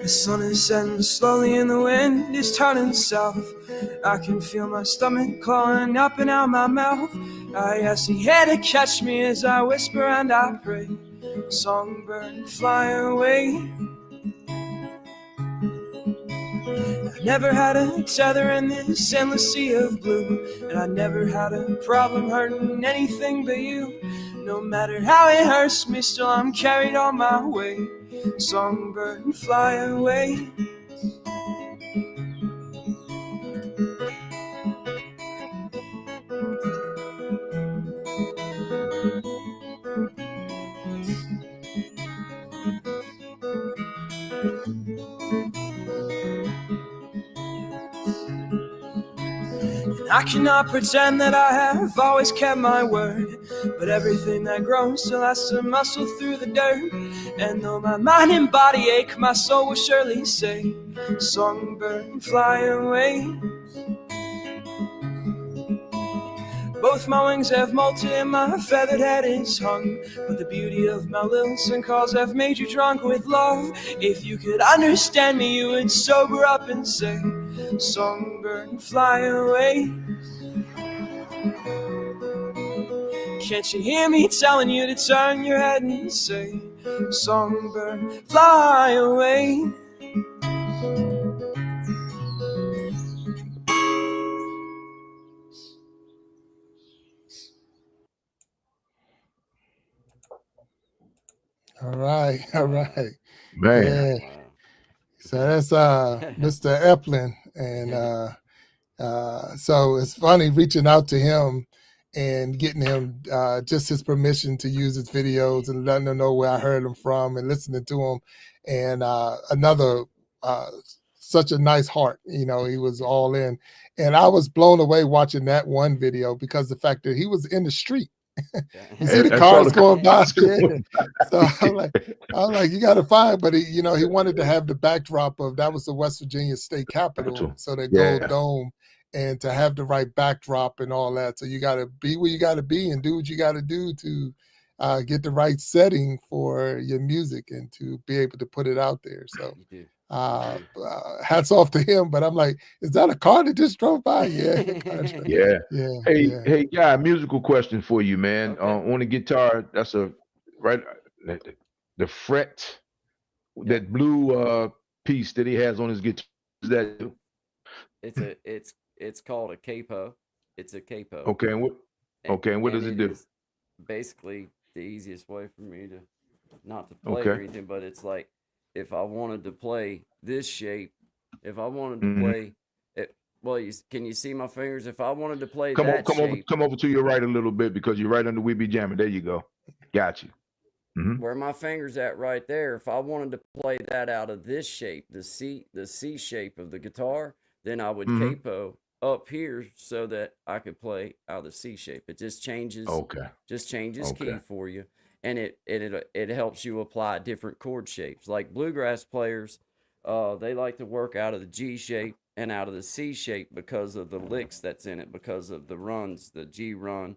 S7: The sun is setting slowly and the wind is turning south. I can feel my stomach clawing up and out my mouth. I ask the air to catch me as I whisper and I pray. Songbird, fly away. I never had a tether in this endless sea of blue, and I never had a problem hurting anything but you. No matter how it hurts me, still I'm carried on my way. Songbird, fly away. I cannot pretend that I have always kept my word, but everything that grows still has to muscle through the dirt. And though my mind and body ache, my soul will surely say, songbird, fly away. Both my wings have molted and my feathered head is hung, but the beauty of my Lilson calls have made you drunk with love. If you could understand me, you would sober up and say, songbird, fly away. Can't you hear me telling you to turn your head and say, songbird, fly away.
S1: All right, all right.
S3: Man,
S1: Yeah.
S2: Wow.
S1: So that's Mr. Eplin, and so it's funny reaching out to him and getting him just his permission to use his videos and letting him know where I heard him from and listening to him. And another such a nice heart, he was all in, and I was blown away watching that one video because the fact that he was in the street. You see the
S3: I saw
S1: cars going by.
S3: cars
S1: Yeah.
S3: going by.
S1: So I'm like, you got to find. But he wanted to have the backdrop of that was the West Virginia State Capitol, so that gold
S3: Yeah.
S1: dome, and to have the right backdrop and all that. So you got to be where you got to be and do what you got to do to get the right setting for your music and to be able to put it out there. So
S2: You do.
S1: hats off to him. But I'm like, is that a car that just drove by? Yeah.
S3: Yeah.
S1: Yeah.
S3: Hey,
S1: Yeah.
S3: hey, guy, musical question for you, man.
S2: Okay.
S3: On the guitar, that's right. The fret, that blue piece that he has on his guitar. Is that
S2: It's called a capo. It's a capo.
S3: okay? And what does it do?
S2: Is basically the easiest way for me to not to play
S3: Okay.
S2: or anything, but it's like if I wanted to play this shape, if I wanted to
S3: Mhm.
S2: play it, well, can you see my fingers? If I wanted to play
S3: Come
S2: that shape,
S3: over to your right a little bit because you're right under We Be Jammin'. There you go. Got you.
S2: where my fingers at right there, if I wanted to play that out of this shape, the C shape of the guitar, then I would capo up here so that I could play out of the C shape. It just changes
S3: Okay.
S2: key for you, and it helps you apply different chord shapes. Like bluegrass players, they like to work out of the G shape and out of the C shape because of the licks that's in it, because of the runs, the G run,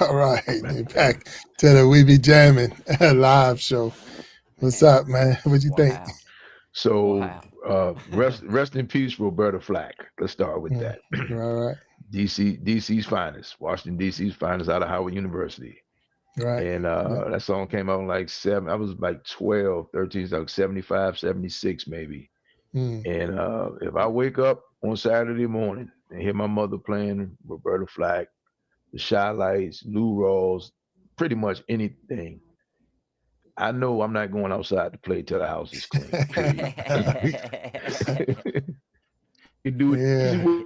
S1: All right, you're back to the We Be Jammin' live show. What's up, man? What you think?
S2: Wow.
S3: So
S2: Wow.
S3: rest in peace, Roberta Flack. Let's start with that.
S1: Right,
S3: DC's finest, Washington DC's finest out of Howard University.
S1: right.
S3: And that song came out in like I was like 12, 13, like 75, 76 maybe.
S1: Mm.
S3: And if I wake up on Saturday morning and hear my mother playing Roberta Flack, the Shy Lights, Lou Rawls, pretty much anything, I know I'm not going outside to play till the house is clean. You do it easy
S1: Yeah.
S3: way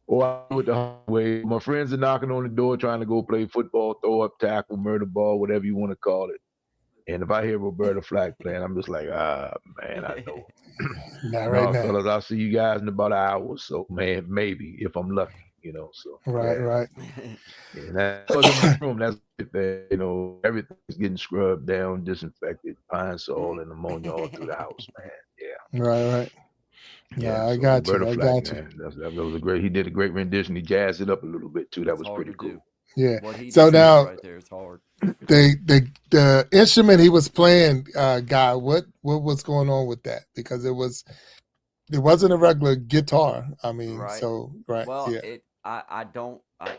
S3: or I do it the hard way. My friends are knocking on the door trying to go play football, throw up, tackle, murder ball, whatever you want to call it. And if I hear Roberta Flack playing, I'm just like, man, I know.
S1: Not right
S3: No,
S1: now.
S3: fellas, I'll see you guys in about an hour or so, man, maybe if I'm lucky, So
S1: Right,
S3: yeah.
S1: right.
S3: And that's in my room. That's it, everything's getting scrubbed down, disinfected, pine sol and ammonia all through the house, man. Yeah.
S1: Right.
S3: Yeah,
S1: Yeah, I
S3: so
S1: got you.
S3: Roberta
S1: I
S3: Flack,
S1: got you.
S3: man, that was a great. He did a great rendition. He jazzed it up a little bit too. That was
S2: hard
S3: pretty
S2: to
S3: cool.
S2: do.
S1: Yeah.
S2: What he
S1: So
S2: just did
S1: now
S2: right there is hard.
S1: the instrument he was playing, guy, what was going on with that? Because it wasn't a regular guitar. I mean,
S2: Right.
S1: so right.
S2: Well,
S1: Yeah.
S2: I don't, I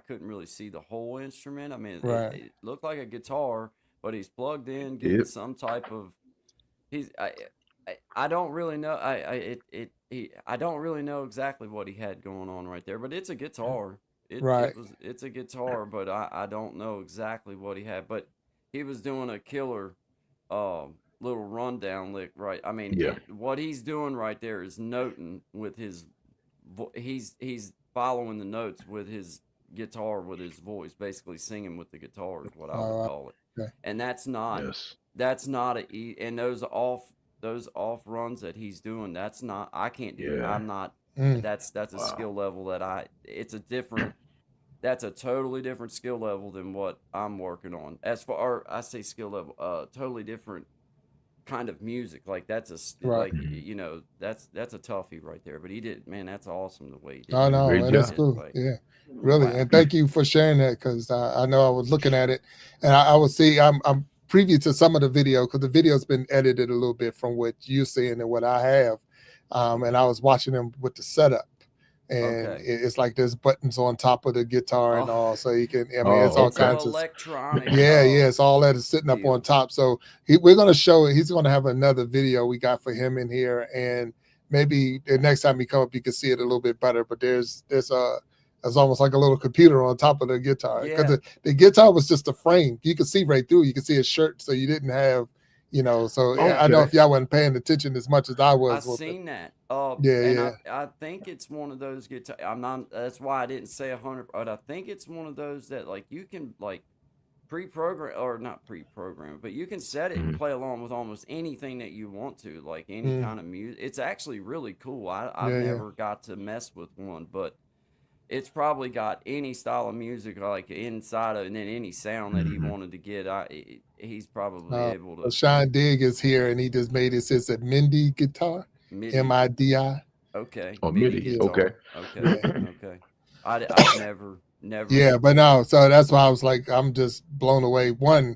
S2: couldn't really see the whole instrument. I mean,
S1: Right.
S2: it looked like a guitar, but he's plugged in, getting
S3: Yep.
S2: some type of, I don't really know. I don't really know exactly what he had going on right there, but it's a guitar.
S1: Right.
S2: It's a guitar, but I don't know exactly what he had. But he was doing a killer, little rundown lick, right? I mean,
S3: Yeah.
S2: what he's doing right there is noting with his, he's following the notes with his guitar, with his voice, basically singing with the guitar is what I would call it.
S1: Okay.
S2: And that's not and those off runs that he's doing, that's not, I can't do it.
S3: Yeah.
S2: I'm not.
S1: Mm.
S2: That's a skill level that that's a totally different skill level than what I'm working on. As far, I say skill level, totally different kind of music. Like that's
S1: Right.
S2: like, that's a toughie right there. But he did, man, that's awesome the way he did.
S1: Oh no,
S3: Great
S1: man, that's
S3: job.
S1: cool.
S2: Like,
S1: Yeah, really,
S2: wow.
S1: and thank you for sharing that because I know I was looking at it, and I would see I'm preview to some of the video because the video's been edited a little bit from what you're seeing and what I have, and I was watching them with the setup, and
S2: Okay.
S1: it's like there's buttons on top of the guitar and all, so you can. I mean,
S3: Oh,
S1: it's all
S2: It's
S3: okay.
S1: kinds of.
S2: electronic.
S1: Yeah, it's all that is sitting up on
S2: deal.
S1: top. So we're going to show it. He's going to have another video we got for him in here, and maybe the next time he come up, you can see it a little bit better. But there's almost like a little computer on top of the guitar because
S2: Yeah.
S1: the guitar was just a frame. You could see right through. You could see his shirt, so you didn't have, So I know
S3: Okay.
S1: if y'all wasn't paying attention as much as I was.
S2: I've
S1: with it.
S2: seen that.
S1: Yeah,
S2: and
S1: yeah.
S2: I think it's one of those guitar. I'm not. That's why I didn't say 100. But I think it's one of those that like you can like pre-program or not pre-program, but you can set it and play along with almost anything that you want to, like any kind of music. It's actually really cool. I've
S1: Yeah, yeah.
S2: never got to mess with one, but it's probably got any style of music like inside of, and then any sound that he wanted to get. He's probably able to.
S1: Sean Digg is here, and he just made it. Says a MIDI guitar,
S2: MIDI.
S1: MIDI.
S2: Okay.
S3: Oh, MIDI.
S2: guitar.
S3: Okay.
S2: Okay. I've never.
S1: Yeah, but no, so that's why I was like, I'm just blown away. One,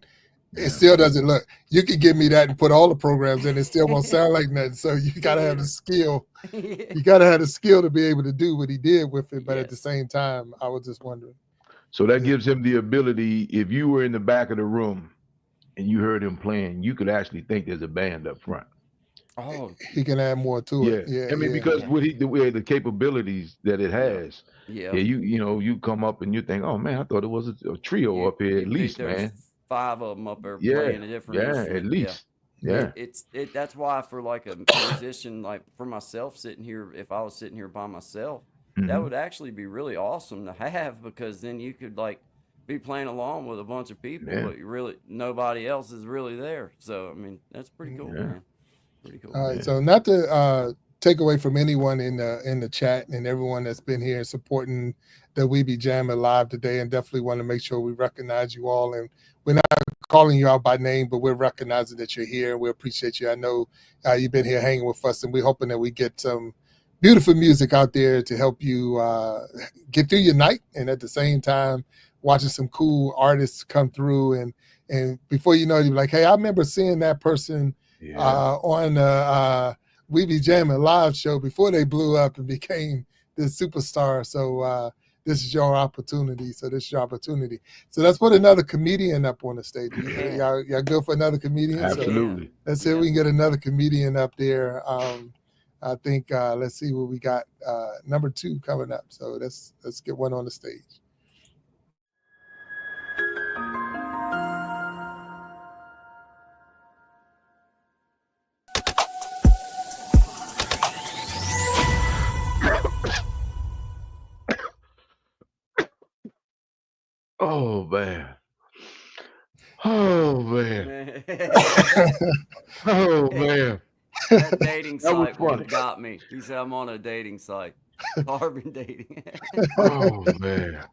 S1: it still doesn't look. You could give me that and put all the programs in, it still won't sound like nothing. So you gotta have the skill. You gotta have the skill to be able to do what he did with it. But at the same time, I was just wondering.
S3: So that gives him the ability. If you were in the back of the room and you heard him playing, you could actually think there's a band up front.
S2: Oh,
S1: He can add more to it. Yeah,
S3: I mean, because the capabilities that it has.
S2: yeah.
S3: You come up and you think, oh man, I thought it was a trio up here
S2: You
S3: at
S2: think
S3: least,
S2: there's
S3: man.
S2: 5 of them up there
S3: Yeah,
S2: playing a different instrument.
S3: at least. Yeah.
S2: That's why for like a musician, like for myself sitting here, if I was sitting here by myself, that would actually be really awesome to have, because then you could like be playing along with a bunch of people, but nobody else is really there. So I mean, that's pretty cool, man. Pretty cool.
S1: All right, so not to take away from anyone in the chat and everyone that's been here supporting the We Be Jammin' live today, and definitely want to make sure we recognize you all. And we're not calling you out by name, but we're recognizing that you're here. We appreciate you. I know you've been here hanging with us, and we're hoping that we get some beautiful music out there to help you get through your night, and at the same time, watching some cool artists come through, and before you know it, you're like, hey, I remember seeing that person on We Be Jammin' live show before they blew up and became this superstar. So this is your opportunity. So let's put another comedian up on the stage. Y'all good for another comedian?
S3: Absolutely.
S1: So let's see if we can get another comedian up there. I think let's see what we got. Number 2 coming up. So let's get one on the stage.
S3: Oh man. Oh man. Oh man.
S2: That dating
S3: That was
S2: site would
S3: funny.
S2: have got me. He said, I'm on a dating site. Carbon dating.
S3: Oh man.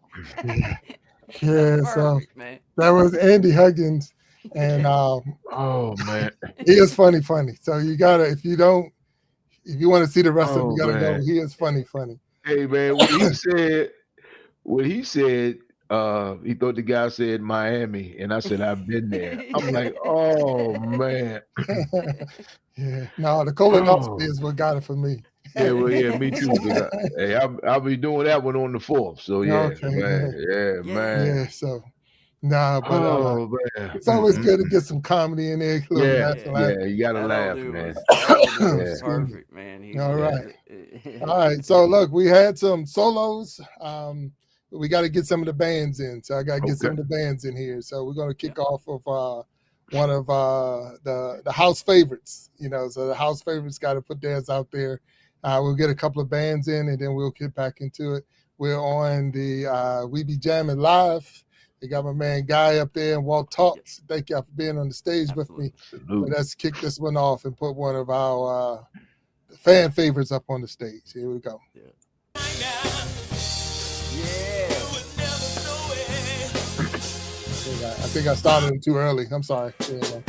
S1: Yeah,
S2: That's
S1: so
S2: perfect, man.
S1: that was Andy Huggins, and
S3: Oh man.
S1: he is funny. So you gotta, if you want to see the rest of it, you gotta
S3: man.
S1: go. He is funny.
S3: Hey man, when he said he thought the guy said Miami, and I said I've been there. I'm like, oh man.
S1: Yeah, no, the colonoscopy is what got it for me.
S3: Yeah, well, yeah, me too. Hey, I'll be doing that one on the 4th. So yeah,
S1: Okay,
S3: man, man.
S1: Yeah, so nah, but
S3: Oh man,
S1: it's always good to get some comedy in there.
S3: Yeah, you gotta
S2: That
S3: laugh,
S2: old dude
S3: man.
S2: was, that old dude was
S1: Yeah.
S2: perfect, man.
S1: All right. So look, we had some solos. We got to get some of the bands in. So I got to get some of the bands in here. So we're going to kick off of one of the house favorites. So the house favorites got to put theirs out there. We'll get a couple of bands in, and then we'll get back into it. We're on the We Be Jammin' live. They got my man Guy up there and Walt Talks. Thank y'all for being on the stage with me. So let's kick this one off and put one of our fan favorites up on the stage. Here we go. I think I started it too early. I'm sorry. Yeah.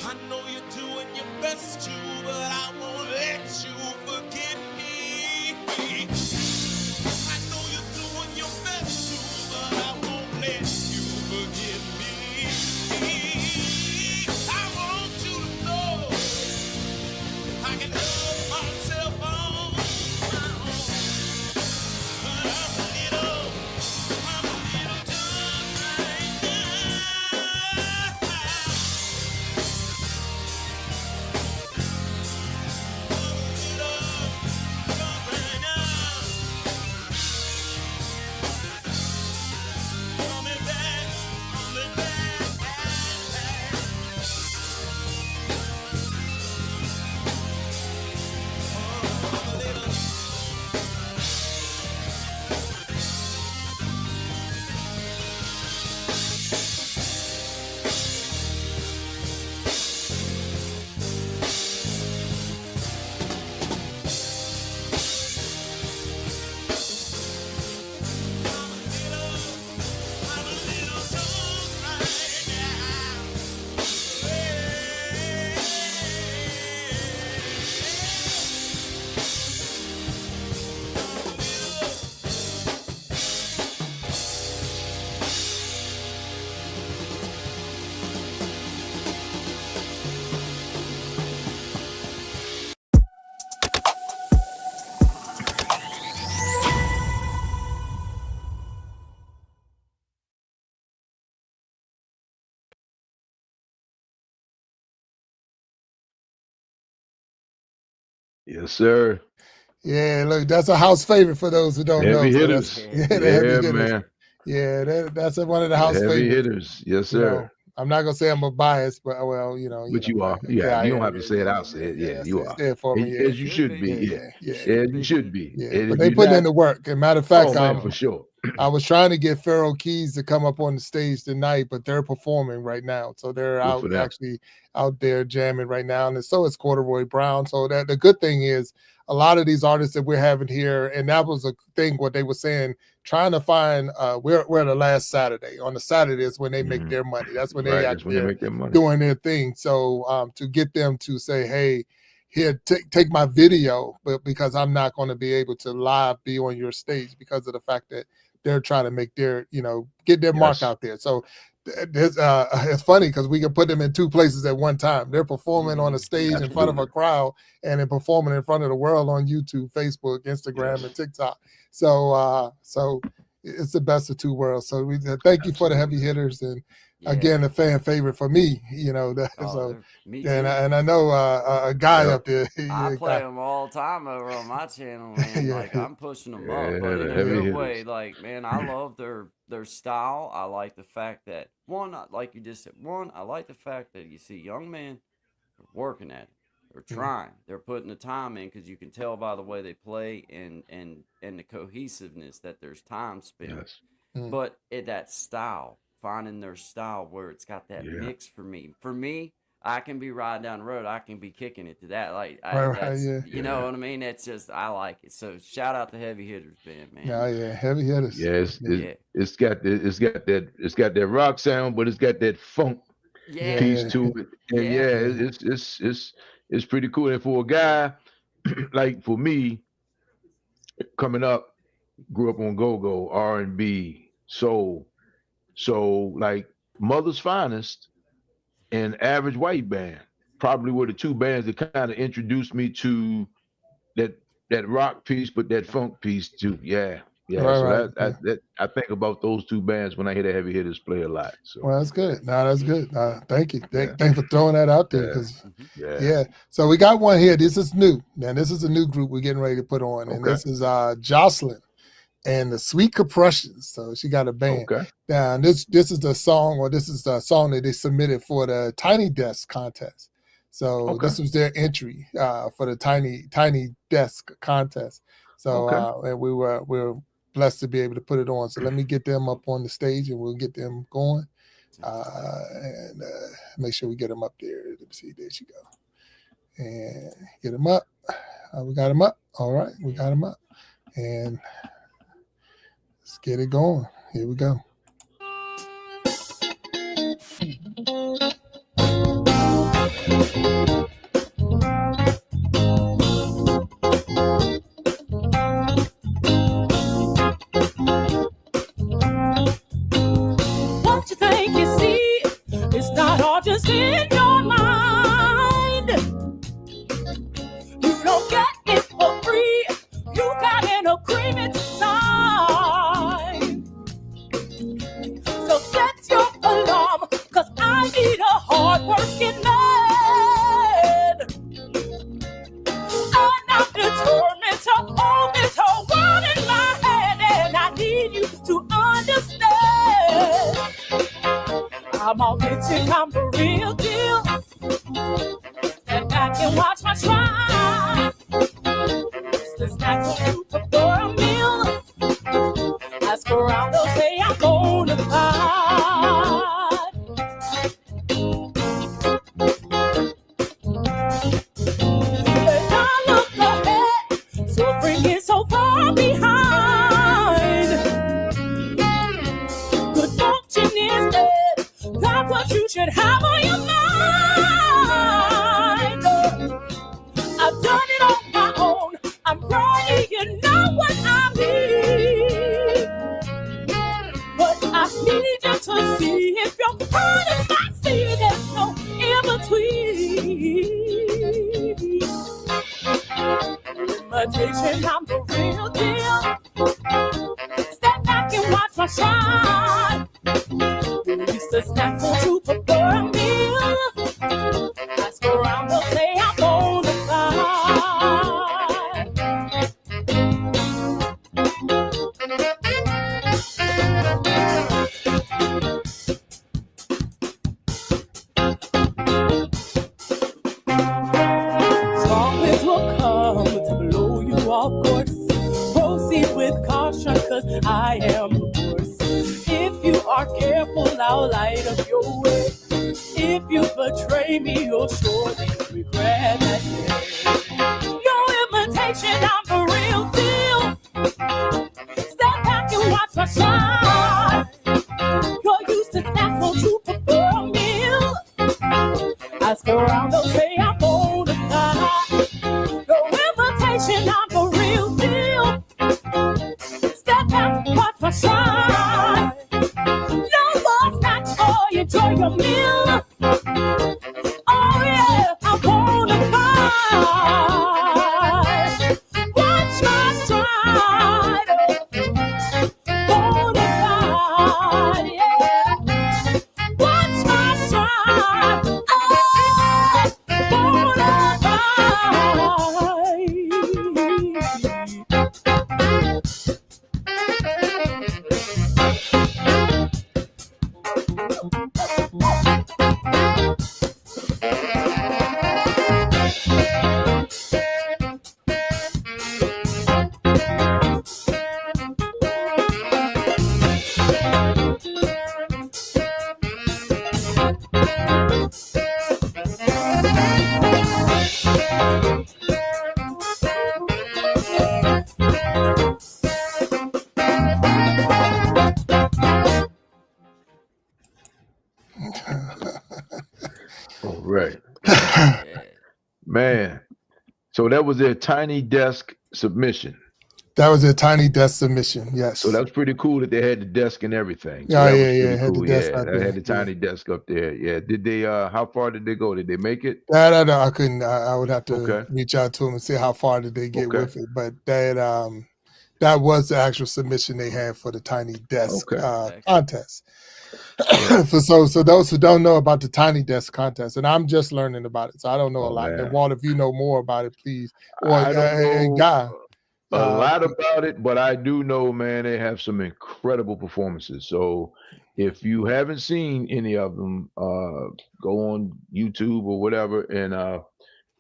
S4: I know you're doing your best to, but I won't let you forget me. I know you're doing your best to, but I won't let you forget me. I want you to know I can love myself on my own, but I'm a little done right now.
S3: Yes, sir.
S1: Yeah, look, that's a house favorite for those who don't know.
S3: Heavy
S1: So that's
S3: hitters.
S2: Yeah.
S1: the heavy
S3: Yeah,
S1: hitters.
S3: man.
S1: Yeah, that's one of the
S3: The
S1: house
S3: heavy
S1: favorites.
S3: hitters. Yes,
S1: You
S3: sir.
S1: know, I'm not gonna say I'm a bias, but well,
S3: But you are. Yeah,
S1: yeah,
S3: you don't
S1: yeah,
S3: have to say it. I'll say it. Yeah,
S1: yeah.
S3: you are.
S1: Say it for me, yeah,
S3: As you
S2: Should
S3: should
S2: be.
S3: be.
S1: yeah,
S3: Yeah.
S1: yeah, yeah,
S2: Should
S3: As you
S2: be.
S3: should be.
S1: yeah.
S3: And
S1: But
S3: if
S1: they
S3: you're
S1: putting in
S3: not,
S1: the work. As a matter of
S3: oh
S1: fact,
S3: man, for sure.
S1: I was trying to get Pharaoh Keys to come up on the stage tonight, but they're performing right now, so they're
S3: Good for them.
S1: actually out there jamming right now, and so is Corduroy Brown. So that the good thing is a lot of these artists that we're having here, and that was a thing what they were saying, trying to find we're the last Saturday. On the Saturday is when they make their money. That's when they
S3: Right. That's when
S1: actually
S3: they
S1: are
S3: make their money.
S1: doing their thing. So to get them to say, hey, here, take my video, but because I'm not going to be able to live be on your stage because of the fact that they're trying to make their, get their mark
S3: Yes.
S1: out there. So it's funny because we can put them in two places at one time. They're performing on a stage in front of a
S3: Absolutely.
S1: crowd and then performing in front of the world on YouTube, Facebook, Instagram,
S3: Yes.
S1: and TikTok. So it's the best of two worlds. So we thank you for the heavy
S3: Absolutely.
S1: hitters, and
S2: Yeah.
S1: again, a fan favorite for me. So
S2: Me too.
S1: and I know a guy
S3: Yep.
S1: up there.
S2: I
S1: yeah,
S2: play
S1: guy.
S2: them all the time over on my channel, man.
S1: Yeah,
S2: Like I'm pushing them
S3: Yeah,
S2: up, but
S3: the
S2: in a
S3: heavy
S2: good way.
S3: hitters.
S2: Like, man, I love their style. I like the fact that like you just said, I like the fact that you see young men working at it. They're trying. They're putting the time in because you can tell by the way they play and the cohesiveness that there's time spent.
S3: Yes.
S2: But that style, finding their style where it's got that
S3: Yeah.
S2: mix for me. For me, I can be riding down the road. I can be kicking it to that. Like
S1: right,
S2: that's
S1: yeah.
S2: you know what I mean. It's just I like it. So shout out to Heavy Hitters band, man.
S1: Yeah, heavy hitters.
S3: Yeah,
S2: Yeah.
S3: it's got that rock sound, but it's got that funk
S2: Yeah.
S3: piece to it. And
S2: Yeah.
S3: it's pretty cool. And for a guy like for me, coming up, grew up on go-go, R&B, soul. So like Mother's Finest and Average White Band probably were the two bands that kind of introduced me to that rock piece, but that funk piece too. Yeah. Yeah,
S1: Right,
S3: so
S1: right. Yeah.
S3: that I think about those two bands when I hear the Heavy Hitters play a lot. So
S1: Well, that's good. No, that's good. Thank you.
S3: Yeah.
S1: Thanks for throwing that out there
S3: Yeah.
S1: because
S3: yeah.
S1: yeah. So we got one here. This is new. Now this is a new group we're getting ready to put on, and
S3: Okay.
S1: this is Jocelyn and the Sweet Compressions. So she got a band.
S3: Okay.
S1: Now this is the song, or this is the song that they submitted for the Tiny Desk contest. So
S3: Okay.
S1: this was their entry for the Tiny Desk contest. So and we were blessed to be able to put it on. So let me get them up on the stage and we'll get them going. And make sure we get them up there. Let me see. There she go. And get them up. We got them up. All right. We got them up. And let's get it going. Here we go.
S6: What you think you see is not all just in your mind. You don't get it for free. You got an agreement to sign. So set your alarm, cause I need a hard-working man. And I'm determined to hold this whole world in my hand, and I need you to understand. I'm authentic, I'm the real deal. Step back and watch my stride. It's the snack for you before a meal. Ask around, they'll say I'm bona fide. As I look ahead, so bring it so far behind. Good fortune is dead. That's what you should have on your mind. I've done it on my own. I'm ready, you know what I need. But I need you to see if you're part of my sea, there's no in between. Imitation, I'm the real deal. Step back and watch my shine. Release the snack for you before a meal. Ask around, they'll say I'm bona fide. Strong winds will come to blow you off course. Proceed with caution, cause I am the force. If you are careful, I'll light up your way. If you betray me, you'll surely regret that day. No imitation, I'm the real deal. Step back and watch my shine. You're used to snacks, won't you prefer a meal? Ask around, they'll say I'm bona fide. No imitation, I'm the real deal. Step back, watch my shine. No more snacks, boy, enjoy your meal. Oh yeah, I'm bona fide. Watch my stride. Bona fide, yeah. Watch my stride. Oh, bona
S3: All right.
S2: Yeah.
S3: Man. So that was their Tiny Desk submission.
S1: That was a Tiny Desk submission. Yes.
S3: So that's pretty cool that they had the desk and everything. So
S1: Yeah,
S3: that was
S1: yeah,
S3: pretty
S1: yeah, had the
S3: cool.
S1: desk
S3: Yeah,
S1: out
S3: they
S1: there,
S3: had the
S1: yeah.
S3: tiny desk up there. Yeah. Did they how far did they go? Did they make it?
S1: I couldn't. I would have to
S3: Okay.
S1: reach out to them and see how far did they get
S3: Okay.
S1: with it. But that That was the actual submission they had for the Tiny Desk
S3: Okay.
S1: contest.
S3: Yeah.
S1: So those who don't know about the Tiny Desk contest, and I'm just learning about it, so I don't know a
S3: Oh
S1: lot. And
S3: man,
S1: Walt, if you know more about it, please, or
S3: I don't
S1: and
S3: know
S1: Guy,
S3: a lot
S1: please.
S3: about it, but I do know, man, they have some incredible performances. So if you haven't seen any of them, go on YouTube or whatever and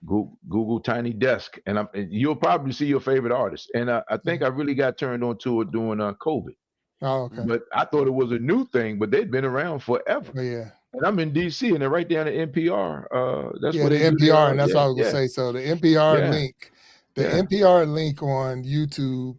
S3: Google Tiny Desk, and you'll probably see your favorite artist. And I think I really got turned on to it during COVID.
S1: Oh, okay.
S3: But I thought it was a new thing, but they've been around forever.
S1: Oh, yeah.
S3: And I'm in DC, and they're right down at NPR. That's
S1: Yeah,
S3: where
S1: the
S3: they do
S1: NPR,
S3: their
S1: and that's
S3: yeah,
S1: what I was gonna
S3: yeah,
S1: say. So the NPR
S3: yeah,
S1: link, the
S3: yeah,
S1: NPR link on YouTube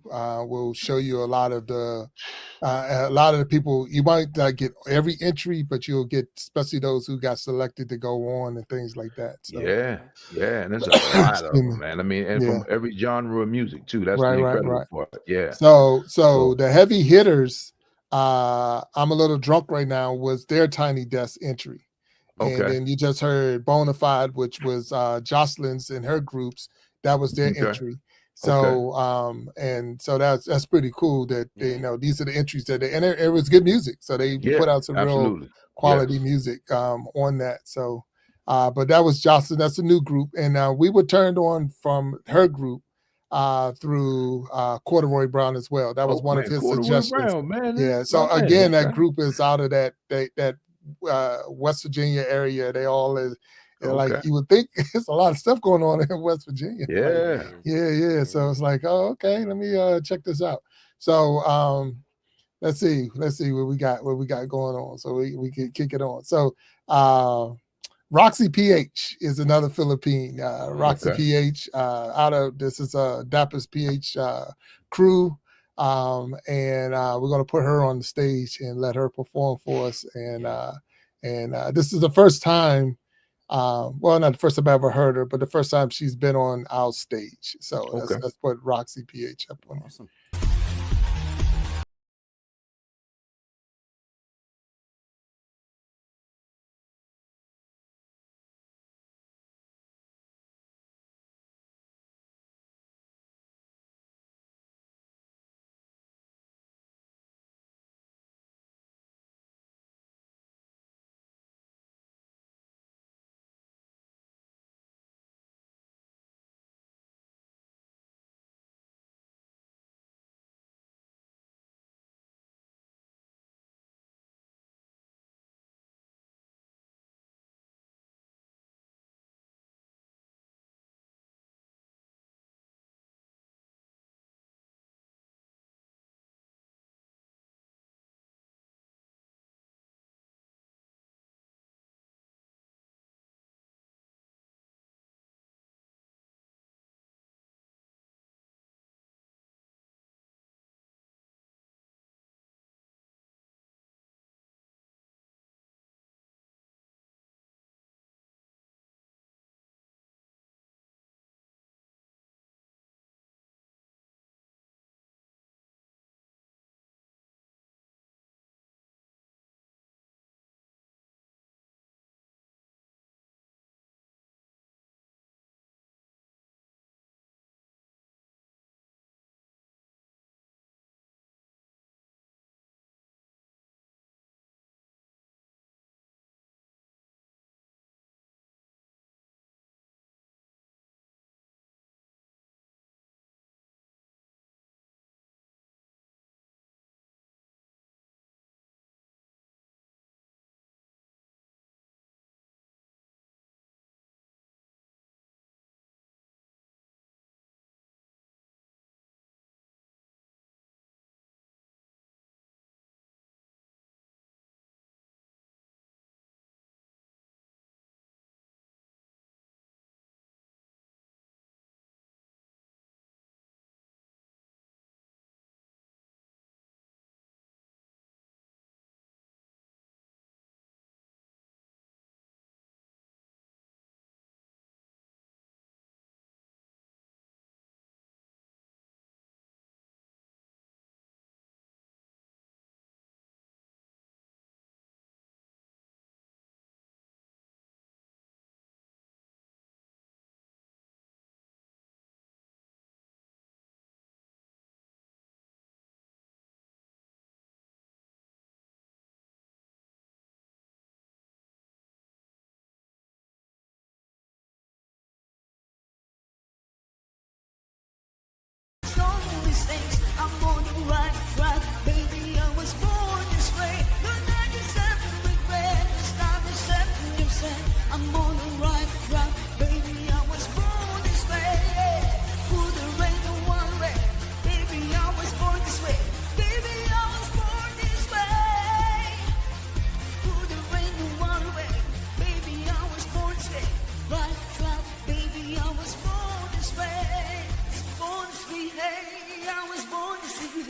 S1: will show you a lot of the people. You might not get every entry, but you'll get especially those who got selected to go on and things like that. So,
S3: yeah, yeah. And there's a lot of
S1: excuse me.
S3: them, man. I mean, and
S1: Yeah,
S3: from every genre of music too. That's the
S1: right, right,
S3: incredible
S1: right.
S3: part. Yeah.
S1: So
S3: So
S1: the heavy hitters, I'm a little drunk right now, was their Tiny Desk entry. And
S3: okay,
S1: then you just heard Bonafide, which was Jocelyn's and her groups. That was their
S3: okay,
S1: entry.
S3: okay.
S1: So and so that's pretty cool that
S2: Yeah.
S1: these are the entries that and it was good music. So they
S3: Yeah,
S1: put out some real
S3: absolutely.
S1: quality
S3: Yes.
S1: music on that. So but that was Jocelyn, that's a new group. And we were turned on from her group through Corduroy Brown as well. That was
S3: Oh
S1: one of
S3: man,
S1: his
S3: Corduroy
S1: suggestions.
S3: Brown, man.
S1: Yeah.
S3: That's my
S1: So
S3: man.
S1: again, that
S3: Okay.
S1: group is out of that West Virginia area. They all is like
S3: Okay.
S1: you would think there's a lot of stuff going on in West Virginia. Like,
S2: It
S3: Yeah.
S2: is.
S1: yeah. So it's like, oh, okay, let me check this out. So let's see what we got going on. So we can kick it on. So Roxy PH is another Philippine. Roxy
S3: Okay.
S1: PH out of this is Dapper's PH crew. And we're going to put her on the stage and let her perform for us. And this is the first time, well, not the first time I ever heard her, but the first time she's been on our stage. So
S3: Okay.
S1: let's put Roxy PH up on here.
S2: Awesome.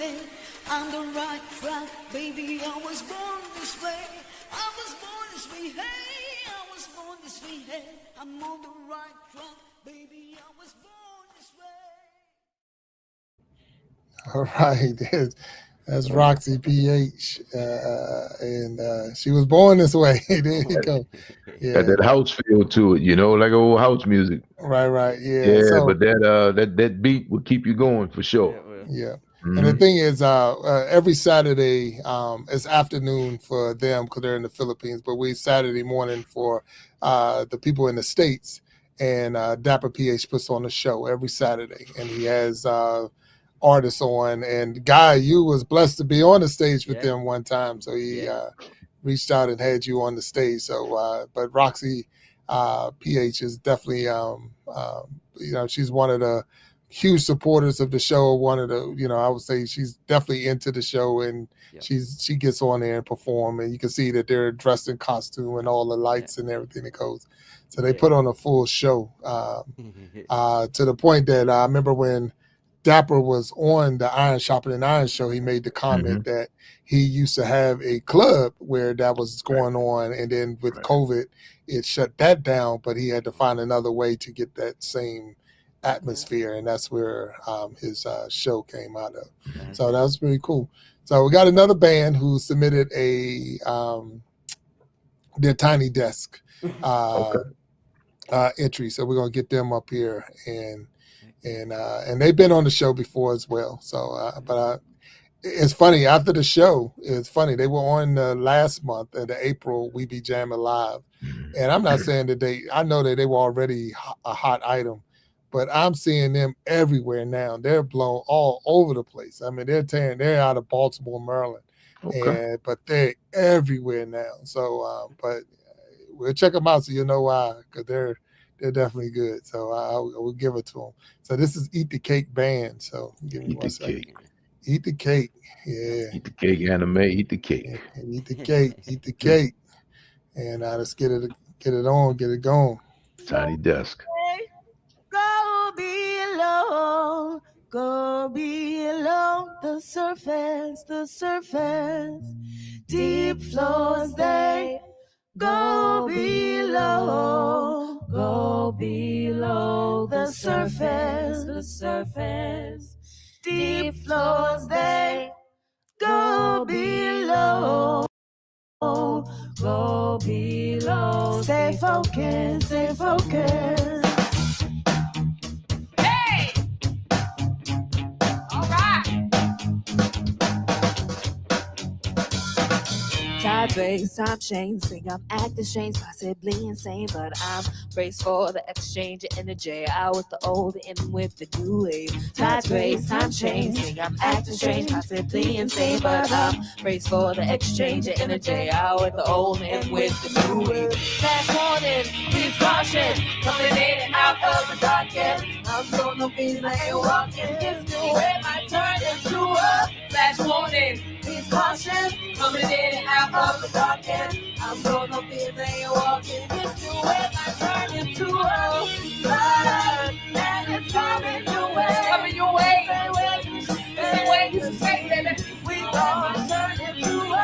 S8: say I'm the right track, baby. I was born this way. I was born this way. Hey, I was born this way. Hey, I'm on the right track, baby. I was born this way.
S1: All right, that's Roxy PH, and she was born this way. There you go. Yeah,
S3: Got that house feel to it, like old house music.
S1: right. Yeah.
S3: Yeah,
S1: So
S3: but that beat will keep you going for sure.
S1: yeah.
S3: Mhm.
S1: And the thing is, every Saturday, it's afternoon for them because they're in the Philippines, but we Saturday morning for the people in the States. And Dapper PH puts on a show every Saturday, and he has artists on. And Guy, you was blessed to be on the stage with them one time, so he reached out and had you on the stage. So, but Roxy PH is definitely, she's one of the huge supporters of the show. One of the, I would say she's definitely into the show, and she gets on there and perform, and you can see that they're dressed in costume and all the lights and everything that goes. So they put on a full show to the point that I remember when Dapper was on the Iron Shopping and Iron show, he made the comment that he used to have a club where that was going on, and then with COVID, it shut that down, but he had to find another way to get that same atmosphere, and that's where his show came out of. So that was pretty cool. So we got another band who submitted their Tiny Desk entry, so we're gonna get them up here, and they've been on the show before as well. So, it's funny, after the show, it's funny, they were on last month in the April We Be Jammin' Live, and I'm not saying that I know that they were already a hot item, but I'm seeing them everywhere now. They're blown all over the place. I mean, they're out of Baltimore, Maryland, but they're everywhere now. So, but we'll check them out so you'll know why, because they're definitely good. So I will give it to them. So this is Eat the Cake Band. So give me one second. Eat the cake. Yeah.
S3: Eat the cake, anime. Eat the cake.
S1: Yeah, eat the cake. Eat the cake. And let's get it on. Get it going.
S3: Tiny Desk.
S9: Go below. Go below the surface. Deep floors they go below. Go below the surface. Deep floors they go below. Go below. Stay focused.
S6: Hey! All right.
S9: Sideways, time change. Think I'm acting strange, possibly insane, but I'm braced for the exchange in the J out with the old and with the new wave. Sideways, time change. Think I'm acting strange, possibly insane, but I'm braced for the exchange in the J out with the old and with the new wave. Fast warning, please caution, coming in and out of the dark end. I'm doing no things I ain't walking. This new way might turn into a flash warning. Please caution, coming in and out of the dark end. I'm doing no things I ain't walking. This new way might turn into a flood, and it's coming your way.
S6: It's coming your way.
S9: Say where you should stay.
S6: This is where you should stay, baby.
S9: We gonna turn into a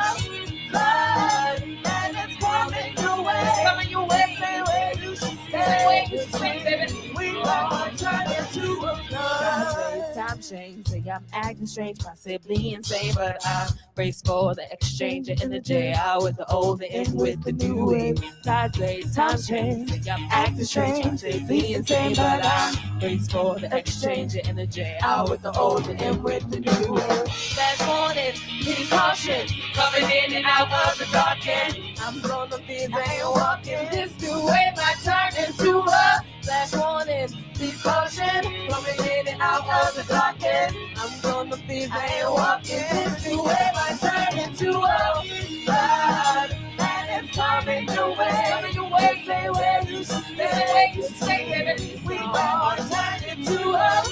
S9: flood, and it's coming your way.
S6: It's coming your way.
S9: Say where you should stay.
S6: This is where you should stay, baby.
S9: We gonna turn into a flood. Time change, say I'm acting strange, possibly insane, but I'm braced for the exchange in the J out with the old and with the new wave. Sideways, time change, say I'm acting strange, possibly insane, but I'm braced for the exchange in the J out with the old and with the new wave. Fast warning, please caution, coming in and out of the dark end. I'm blowing the beats, I ain't walking. This new way might turn into a flash warning, please caution, coming in and out of the dark end. I'm blowing the beats, I ain't walking. This new way might turn into a flood, and it's coming your way.
S6: It's coming your way.
S9: Say where you should stay.
S6: This is where you should stay, baby.
S9: We gonna turn into a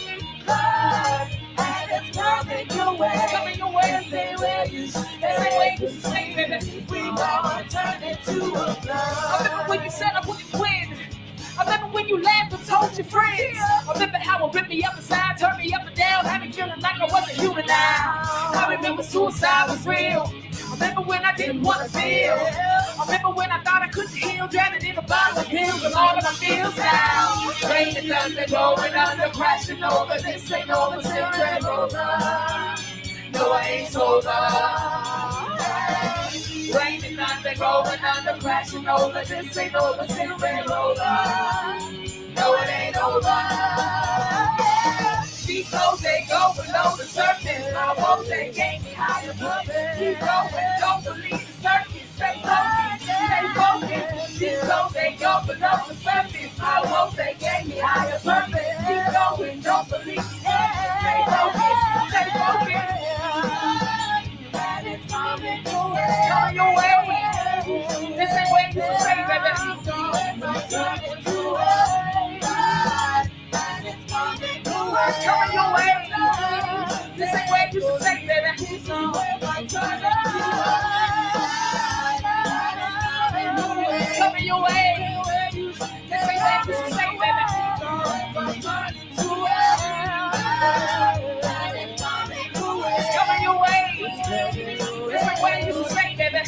S9: flood, and it's coming your way.
S6: It's coming your way.
S9: Say where you should stay.
S6: This is where you should stay, baby.
S9: We gonna turn into a
S6: I remember
S9: flood.
S6: when you said I wouldn't win.
S7: I remember when you laughed and told your friends. I remember how it ripped me up inside, turned me up and down, had me feeling like I wasn't human now. I remember suicide was real. I remember when I didn't want to feel. I remember when I thought I couldn't heal, drowning in a bottle of pills and all of my feels now. Rain and thunder going under, crashing over. This ain't over till it's over. No, I ain't sober. Rain and thunder going under, crashing over. This ain't over till it's over. No, it ain't over. Deep goes, they go below the surface. My wolves, they gave me higher purpose. Keep going, don't believe the circus. Stay focused, stay focused. Deep goes, they go below the surface. My wolves, they gave me higher purpose. Keep going, don't believe the circus. Stay focused, stay focused. It's coming your way. This ain't what you should say, baby. It's coming your way. This ain't what you should say, baby. It's coming your way. This ain't what you should say, baby. It's coming your way. This ain't what you should say, baby.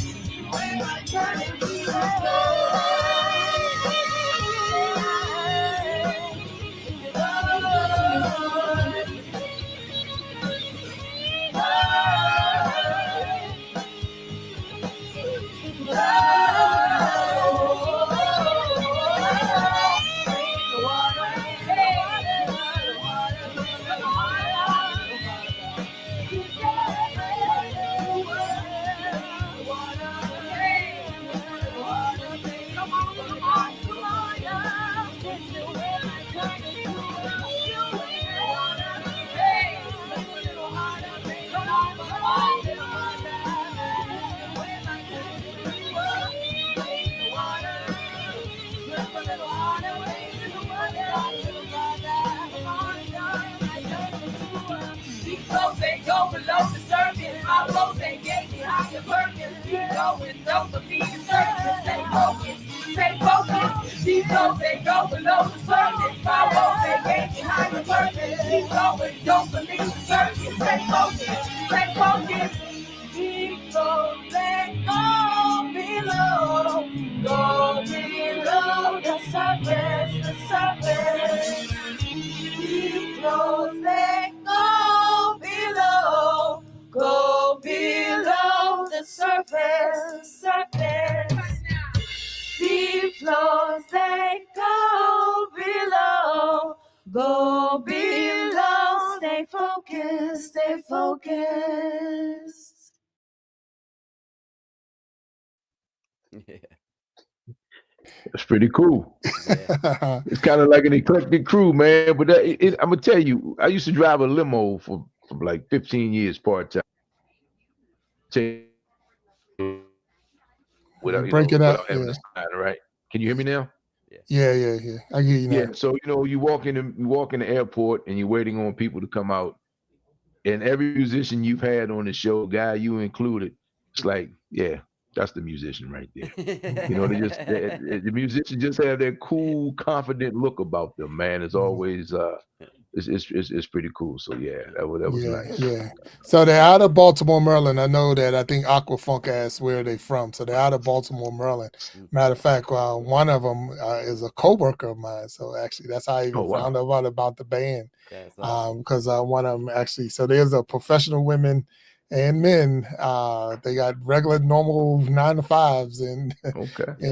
S7: They go below the surface. My roads, they gave me higher purpose. Keep going, don't believe the surface. Stay focused, stay focused. These roads, they go below the surface. My roads, they gave me higher purpose. Keep going, don't believe the surface. Stay focused, stay focused. Deep roads, they go below. Go below the surface, the surface. Deep roads, they go below. Go below the surface, surface. Deep floors, they go below. Go below. Stay focused, stay focused.
S2: Yeah.
S3: It's pretty cool.
S2: Yeah.
S3: It's kind of like an eclectic crew, man. But I'm gonna tell you, I used to drive a limo for like 15 years part time.
S1: Breaking up.
S3: Without having
S1: Yeah.
S3: a sign, right? Can you hear me now?
S1: Yeah. I hear you now.
S3: Yeah. So you walk in the airport and you're waiting on people to come out, and every musician you've had on the show, guy you included, it's like, yeah, that's the musician right there. The musicians just have that cool, confident look about them, man. It's always it's pretty cool. So yeah, that was nice.
S1: Yeah. So they're out of Baltimore, Maryland. I know that. I think Aquafunk asked where they from. So they're out of Baltimore, Maryland. Matter of fact, one of them is a coworker of mine. So actually, that's how I even found out about the band. Because one of them actually. So there's a professional women and men. They got regular, normal 9-to-5s, and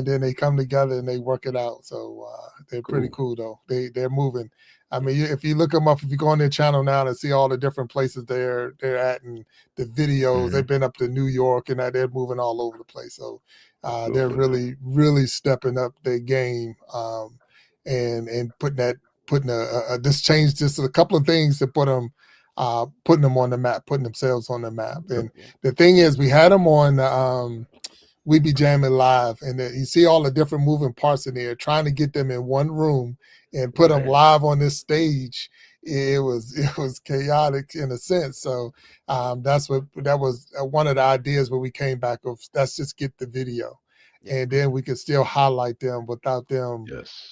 S1: then they come together and they work it out. So they're pretty cool though. They're moving. I mean, if you look them up, if you go on their channel now to see all the different places they're at and the videos, they've been up to New York and they're moving all over the place. So they're really, really stepping up their game and putting this changed just a couple of things to putting them on the map, putting themselves on the map. And the thing is, we had them on We Be Jammin live, and you see all the different moving parts in there, trying to get them in one room and put them live on this stage. It was chaotic in a sense. So that was one of the ideas when we came back of, let's just get the video. and then we could still highlight them without them
S3: Yes.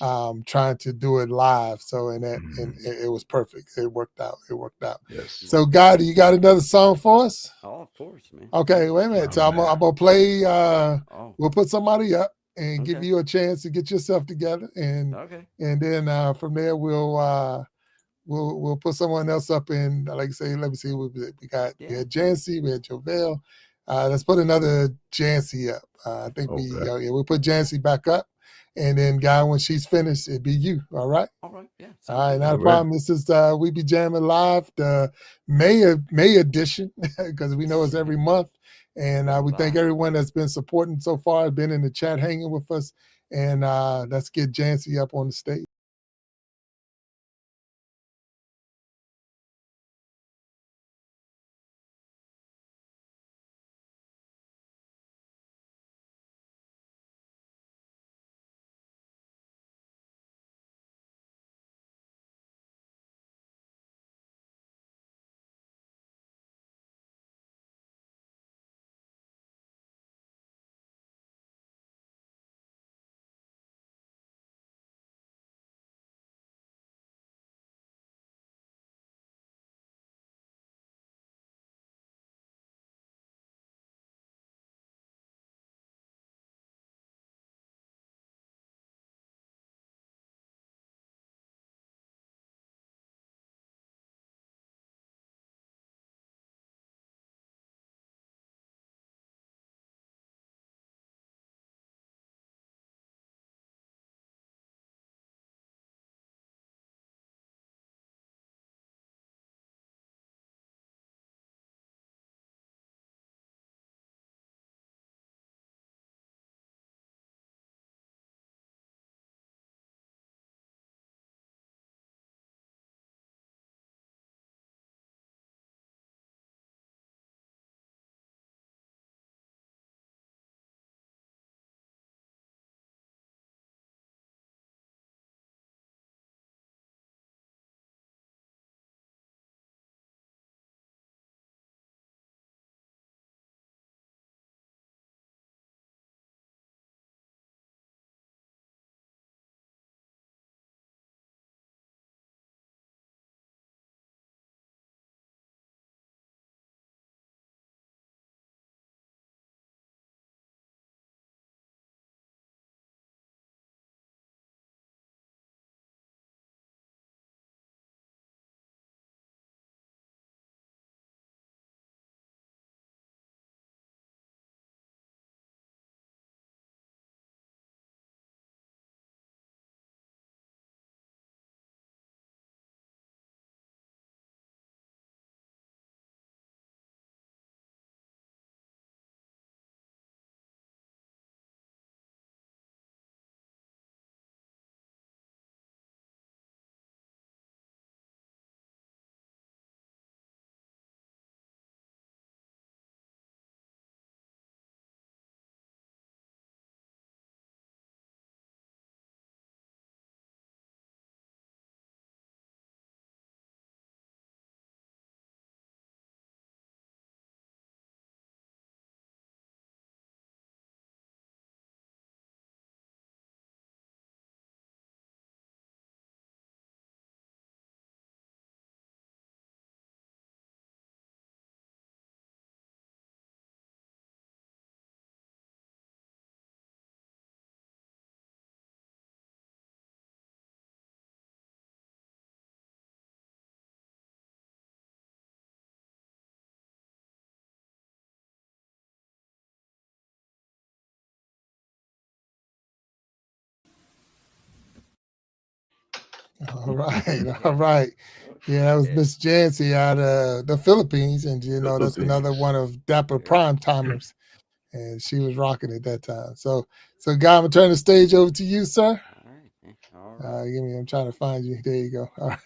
S1: trying to do it live. So and
S3: Mhm.
S1: it was perfect. It worked out. It worked out.
S3: Yes.
S1: So, God, you got another song for us?
S2: Oh, of course, man.
S1: Okay, wait a minute.
S3: Oh,
S1: So I'm
S3: man.
S1: gonna play.
S2: Oh,
S1: We'll put somebody up and give
S2: Okay.
S1: you a chance to get yourself together,
S2: okay.
S1: and then from there we'll put someone else up in. Like I say, let me see. We
S2: Yeah.
S1: had Jancy, we had Jovel. Let's put another Jancy up. I think
S3: Okay.
S1: we'll put Jancy back up, and then Guy, when she's finished, it'd be you. All right.
S2: All right. Yeah.
S1: All
S2: Sounds
S1: right,
S2: good.
S1: not a
S3: All right.
S1: problem. This is We Be Jamming Live, the May edition, because we know it's every month. And we thank
S2: Bye.
S1: everyone that's been supporting so far, been in the chat hanging with us. And let's get Jancy up on the stage. All right, all right. Yeah, that was
S2: Yeah.
S1: Miss Jancy out of the Philippines, and
S3: The
S1: that's another
S3: Philippines.
S1: one of Dapper
S2: Yeah.
S1: Prime timers, and she was rocking at that time. So, Guy, I'm gonna turn the stage over to you, sir.
S2: All right. Man. All right.
S1: I'm trying to find you. There you go. All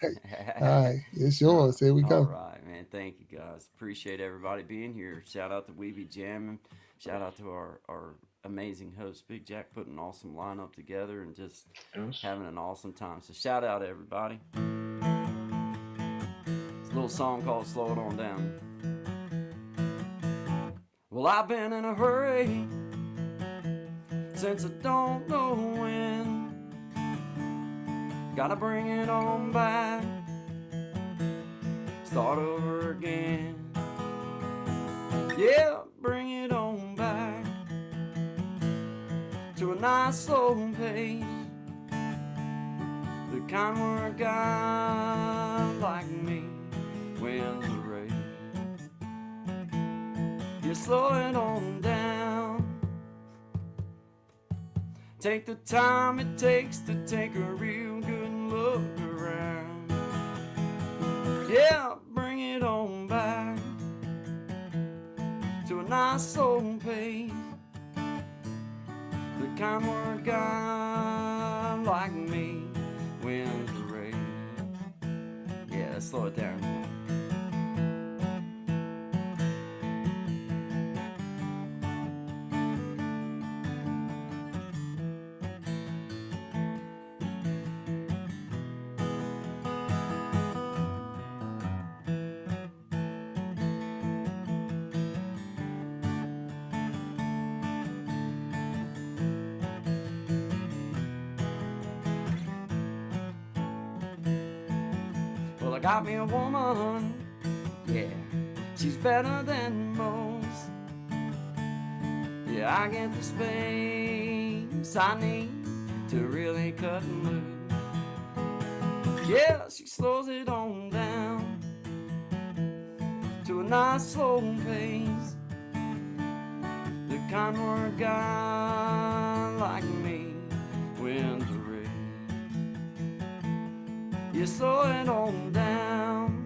S1: right, it's
S2: Uh,
S1: yours. Here we
S2: all
S1: go.
S2: right, man. Thank you, guys. Appreciate everybody being here. Shout out to We Be Jammin'. Shout out to our amazing host, Big Jack, putting an awesome lineup together and just
S3: Yes.
S2: having an awesome time. So shout out everybody. It's a little song called Slow It On Down. Well, I've been in a hurry since I don't know when. Gotta bring it on back, start over again. Yeah, bring it on back to a nice slow pace, the kind where a guy like me wins the race. You slow it on down, take the time it takes to take a real good look around. Yeah, bring it on back to a nice slow pace, the kind where a guy like me wins the race. Yeah, let's slow it down. Well, I got me a woman, yeah, she's better than most. Yeah, I get the space I need to really cut and loose. Yeah, she slows it on down to a nice slow pace, the kind where a guy like me wins the race. You slow it on down,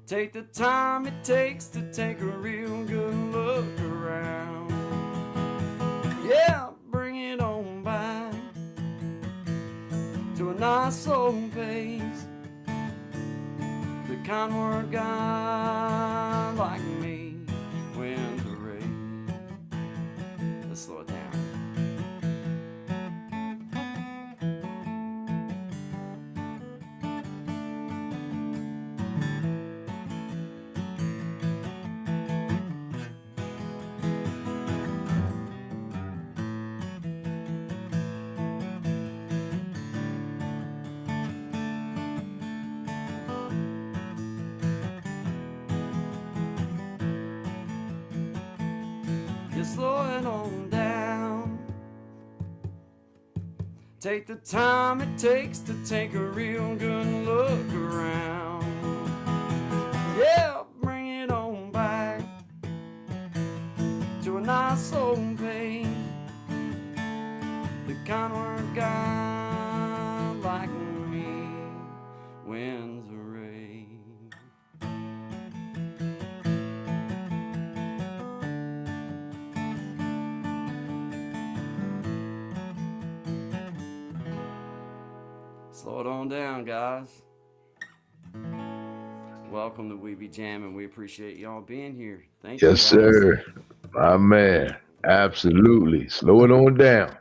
S2: take the time it takes to take a real good look around. Yeah, bring it on back to a nice slow pace, the kind where a guy like me wins the race. Let's slow it down. You slow it on down, take the time it takes to take a real good look around. Yeah, bring it on back to a nice slow pace, the kind where a guy like me wins a race. Slow it on down, guys. Welcome to We Be Jammin'. We appreciate y'all being here. Thank you,
S3: Yes,
S2: guys.
S3: sir. My man. Absolutely. Slow it on down.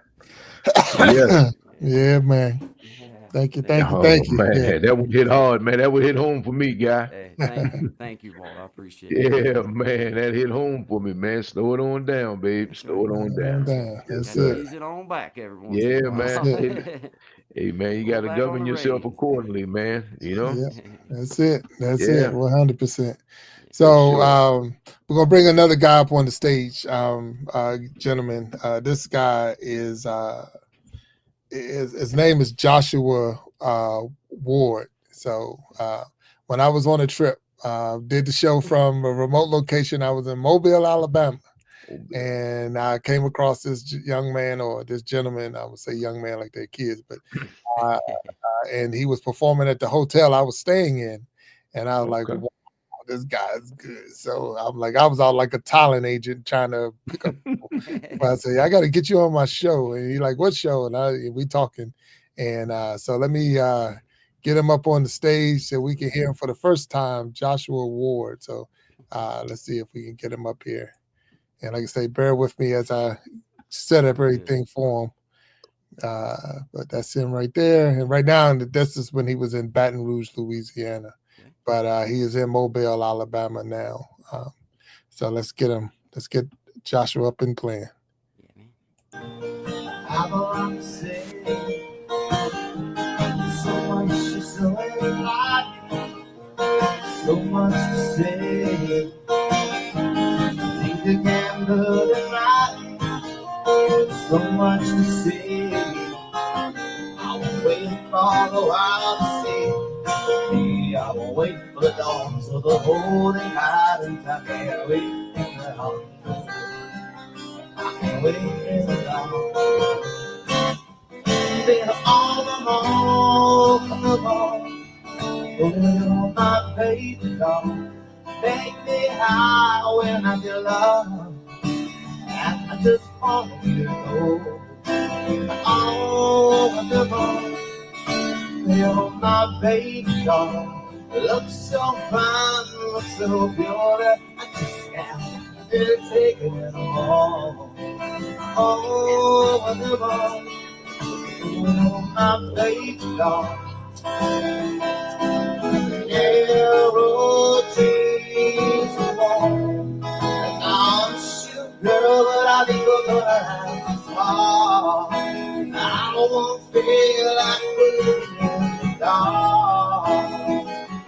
S3: Yes.
S1: Yeah, man.
S2: Yeah.
S1: Thank you,
S2: Thank
S1: thank you,
S3: Oh
S1: thank you.
S3: man,
S1: Yeah.
S3: that would hit hard, man. That would hit home for me, guy.
S2: Hey, thank you, Walt. I appreciate it.
S3: Yeah, man, that hit home for me, man. Slow it on down, babe.
S2: That's
S3: Slow
S2: right.
S3: it on
S1: Calm
S3: down.
S1: down.
S3: Yes,
S1: That's
S2: Gotta
S1: it.
S3: sir.
S2: ease it on back every once in
S3: Yeah,
S2: a
S1: That's
S3: man.
S2: while.
S1: it.
S3: Hey, man, you
S2: Pull
S3: got to
S2: back on
S3: govern
S2: the
S3: yourself
S2: reins.
S3: accordingly, man. You know?
S1: Yeah, that's it. That's it.
S3: Yeah,
S1: 100%.
S3: for
S1: So
S3: sure.
S1: we're gonna bring another guy up on the stage, gentlemen. This guy is his name is Joshua Ward. So when I was on a trip, did the show from a remote location. I was in Mobile, Alabama,
S3: Oh, man.
S1: and I came across this young man, or this gentleman. I would say young man like they're kids, but and he was performing at the hotel I was staying in, and I was like,
S3: Okay.
S1: wow, this guy's good. So I'm like, I was out like a talent agent trying to pick up people. But I say, I got to get you on my show. And he like, what show? And we talking. And so let me get him up on the stage so we can hear him for the first time, Joshua Ward. So let's see if we can get him up here. And like I say, bear with me as I set up everything for him. But that's him right there. And right now, this is when he was in Baton Rouge, Louisiana.
S2: Okay.
S1: But he is in Mobile, Alabama now. So let's get him. Let's get Joshua up and playing.
S10: I've a lot to say, so much to say, so much to say. Think you can put it right, so much to say. I'm waiting for the while to see. I'm waiting for the dawn, so the holding night and I can't wait in the house. I can't wait in the house. Been all along, oh my baby doll, make me high when I get lost, and I just want you to know, oh you're my baby doll, look so fine, look so pure, I just can't take it anymore. Oh my baby doll. Narrow trees warm, and I'm sure, girl, but I think we're gonna have this far. I won't feel like living in the dark.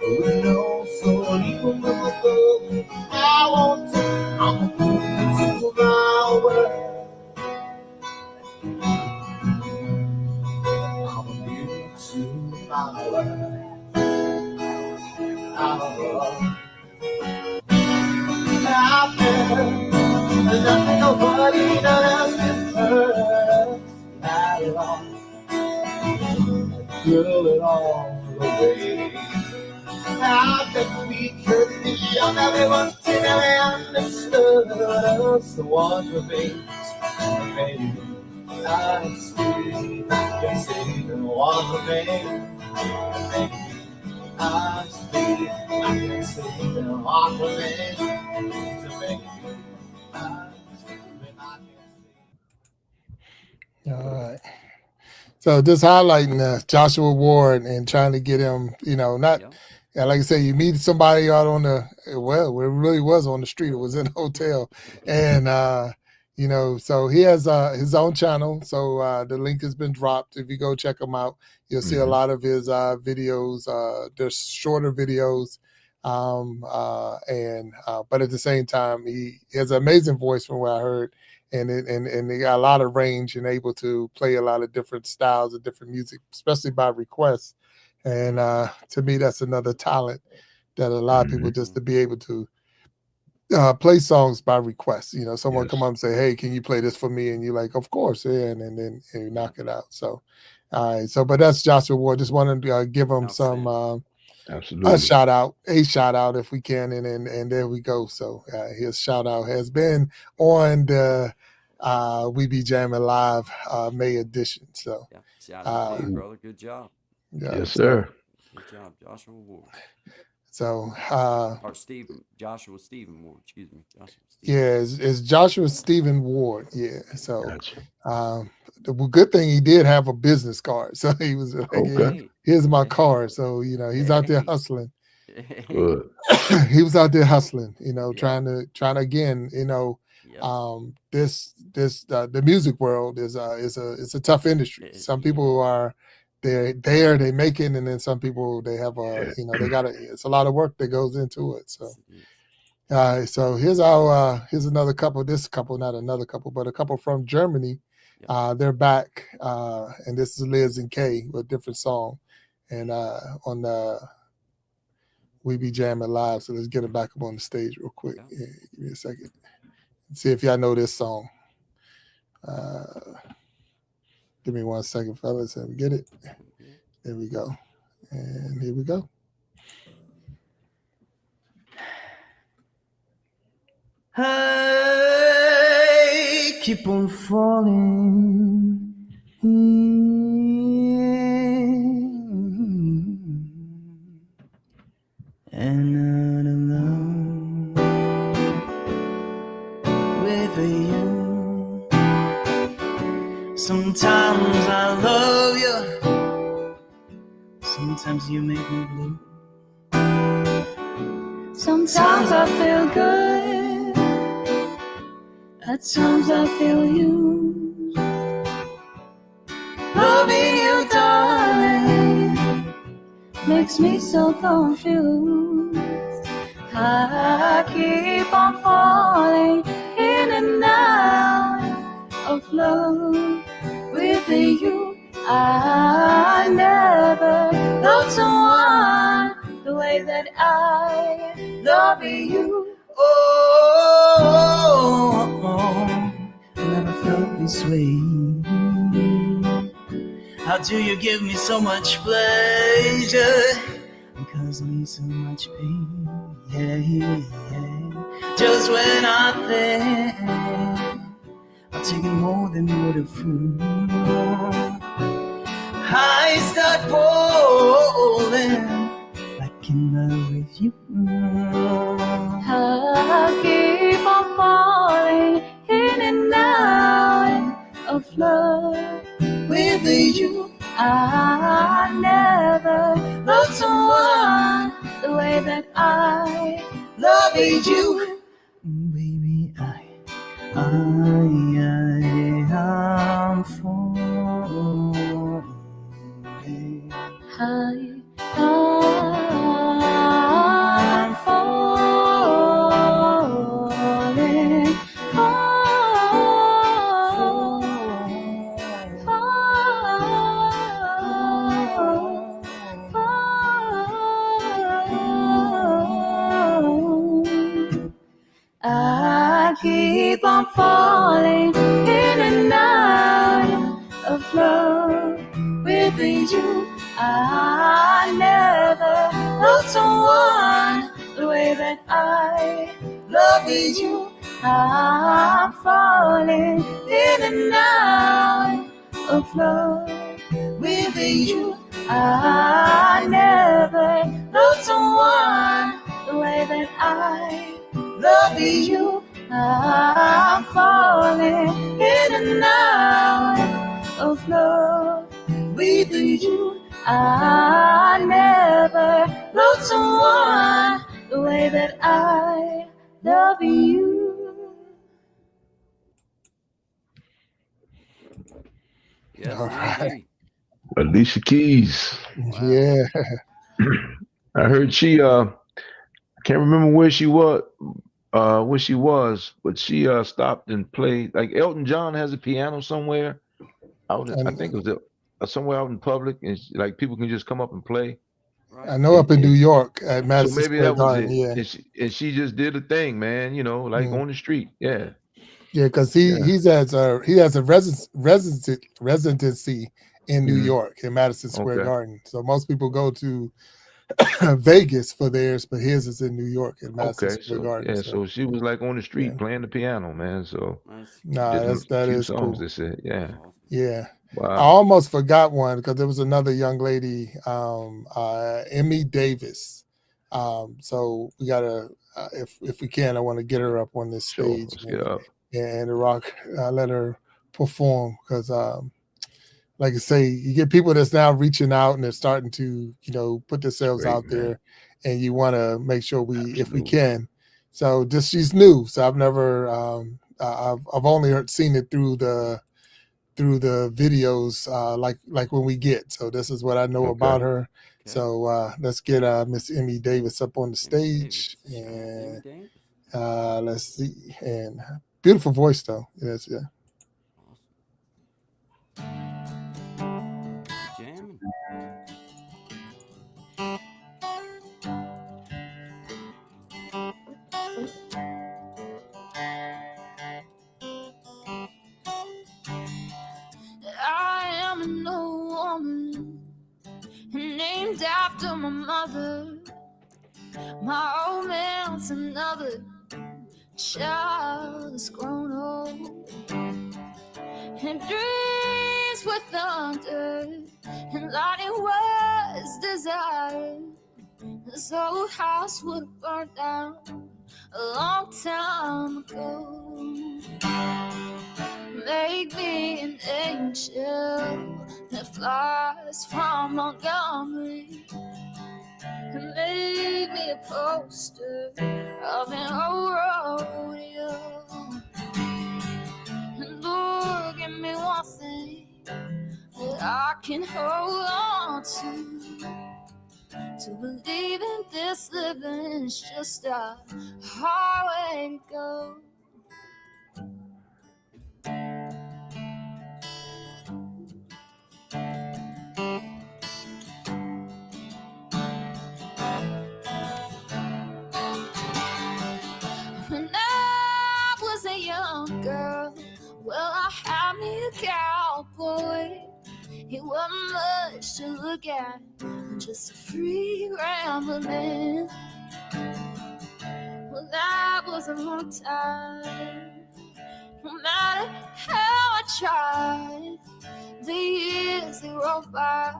S10: Oh no, so even when we go, I won't take. I'm gonna put it to my word. I'm gonna give it to my word. Out there, nothing nobody else can hurt. Not at all. Throw it all away. How can we could be young? Everyone till we understood us. The one remains, baby. I speak, I can say the one remains, baby. I speak, I can say the one remains, baby.
S1: All right. So just highlighting Joshua Ward and trying to get him, not, yeah, like I said, you meet somebody out on it really was on the street. It was in a hotel. And, so he has his own channel. So the link has been dropped. If you go check him out, you'll see a lot of his videos. They're shorter videos. But at the same time, he has an amazing voice from what I heard. And they got a lot of range and able to play a lot of different styles of different music, especially by request. And to me, that's another talent that a lot of people just to be able to play songs by request. Someone come up and say, "Hey, can you play this for me?" And you're like, "Of course, yeah," and then you knock it out. So, all right. So, but that's Joshua Ward. Just wanted to give him some
S3: absolutely
S1: a shout out if we can, and there we go. So his shout out has been on the We Be Jammin' Live May edition. So
S2: shout out to you, brother. Good job.
S1: Yeah,
S3: yes, sir.
S2: Good job, Joshua Ward.
S1: So
S2: or Joshua Stephen Ward, excuse me.
S1: It's Joshua Stephen Ward. Yeah. So the good thing he did have a business card. So he was like,
S3: okay.
S1: Here's my card. So he's out there hustling.
S3: Good.
S1: He was out there hustling, trying to again, the music world is a tough industry. Some people are they make it, and then some people they have it's a lot of work that goes into it. So so here's another couple, not another couple, but a couple from Germany. They're back, and this is Liz and Kay with a different song, and on the We Be Jammin' Live. So let's get them back up on the stage real quick. Yeah, give me a second. See if y'all know this song. Give me 1 second, fellas. Let me get it. There we go. And here we go.
S10: I keep on falling. And not alone with you. Sometimes I love you. Sometimes you make me blue. Sometimes I feel good. At times I feel used.
S8: loving you, darling, makes me so confused. I keep on falling in and out of love with you. I never loved someone the way that I love you. Oh, I never felt this way. How do you give me so much pleasure and cause me so much pain? Yeah. Just when I think I'm taking more than what a fool, I start falling back in love with you. I keep on falling in and out of love with you. I never loved someone the way that I love you. Baby, I'm falling. I'm falling. I keep on falling in and out of love with you. I never loved someone the way that I love you. I'm falling in and out of love with you. I never loved someone the way that I love you. I'm falling in and out of love with you. I never loved someone the way that I love you.
S2: Yes,
S1: All right.
S2: indeed.
S3: Alicia Keys.
S2: Wow.
S1: Yeah.
S3: I heard she I can't remember where she was, but she stopped and played. Like Elton John has a piano somewhere out. I
S1: And
S3: think it was somewhere out in public, and like people can just come up and play.
S2: Right.
S1: I know up in New York at
S3: So
S1: Madison
S3: maybe
S1: Square
S3: that was
S1: Garden.
S3: it.
S1: Yeah.
S3: And she just did a thing, man. You know, like on the street. Yeah.
S1: Yeah, because
S3: Yeah.
S1: he has a residency in New
S3: Mhm.
S1: York in Madison Square
S3: Okay.
S1: Garden. So most people go to Vegas for theirs, but his is in New York at Madison
S3: Okay.
S1: Square
S3: So
S1: Garden.
S3: yeah.
S1: So
S3: So she was like on the street
S1: yeah,
S3: playing the piano, man. So
S2: Nice.
S1: nah,
S3: did a
S1: that
S3: few
S1: is
S3: songs.
S1: cool.
S3: They said, yeah.
S2: That's awesome.
S1: Yeah, I
S3: Wow.
S1: almost forgot one because there was another young lady, Emmy Davis. So we gotta, if we can, I want to get her up on this
S3: Sure.
S1: stage
S3: Let's get up.
S1: and rock, let her perform because like I say, you get people that's now reaching out and they're starting to, put themselves
S3: Great,
S1: out
S3: man.
S1: there, and you want to make sure if we
S3: Absolutely.
S1: can. So she's new, so I've never, I've only seen it through the videos, like when we get. So this is what I know about
S3: Okay.
S1: her.
S2: Okay.
S1: So let's get Miss Emmy Davis up on the
S2: Emmy
S1: stage,
S2: Davis. Shout out to Emmy
S1: and
S2: Davis.
S1: let's see, and beautiful voice though. Yes, yeah.
S2: Awesome. Be jamming.
S8: I am an old woman named after my mother. My old man's another child that's grown old and dreams with thunder and lightning was desired. This old house would have burned down a long time ago. Make me an angel that flies from Montgomery, and make me a poster of an old rodeo. And Lord, give me one thing that
S9: I can hold on to believe in this living is just a hard way to go. When I was a young girl, well, I had me a cowboy. He wasn't much to look at, just a free rambling. Well, that was a long time. No matter how I tried, the years they rolled by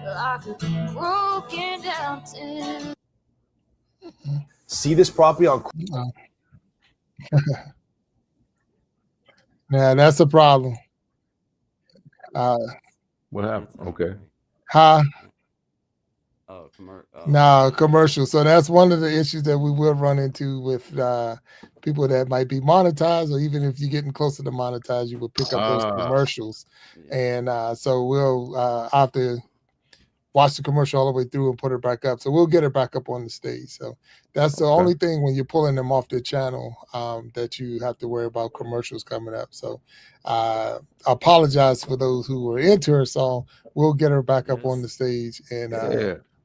S9: like a broken down tin.
S11: See this property on.
S1: Yeah, that's a problem.
S3: What happened? Okay.
S1: Huh?
S2: Oh,
S1: No, commercial. So that's one of the issues that we will run into with people that might be monetized, or even if you're getting closer to monetize, you will pick up those commercials. And so we'll have to watch the commercial all the way through and put her back up. So we'll get her back up on the stage. So that's the only thing when you're pulling them off the channel that you have to worry about commercials coming up. So I apologize for those who were into her song. We'll get her back up on the stage and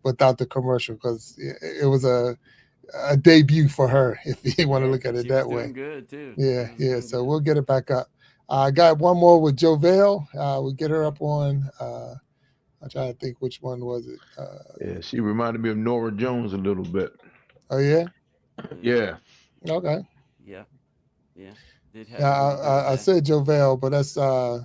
S1: without the commercial, because it was a debut for her, if you want to look at it that way.
S2: Good too.
S1: Yeah. So we'll get it back up. I got one more with JoVale. We'll get her up on. I'm trying to think which one was it.
S3: Yeah, she reminded me of Nora Jones a little bit.
S1: Oh yeah.
S3: Yeah.
S1: Okay.
S2: Yeah. Did have
S1: I said JoVale, but that's I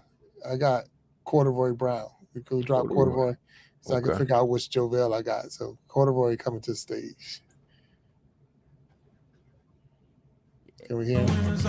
S1: got Corduroy Brown. We could drop Corduroy, so I can figure out which JoVale I got. So Corduroy coming to the stage. Can we hear him?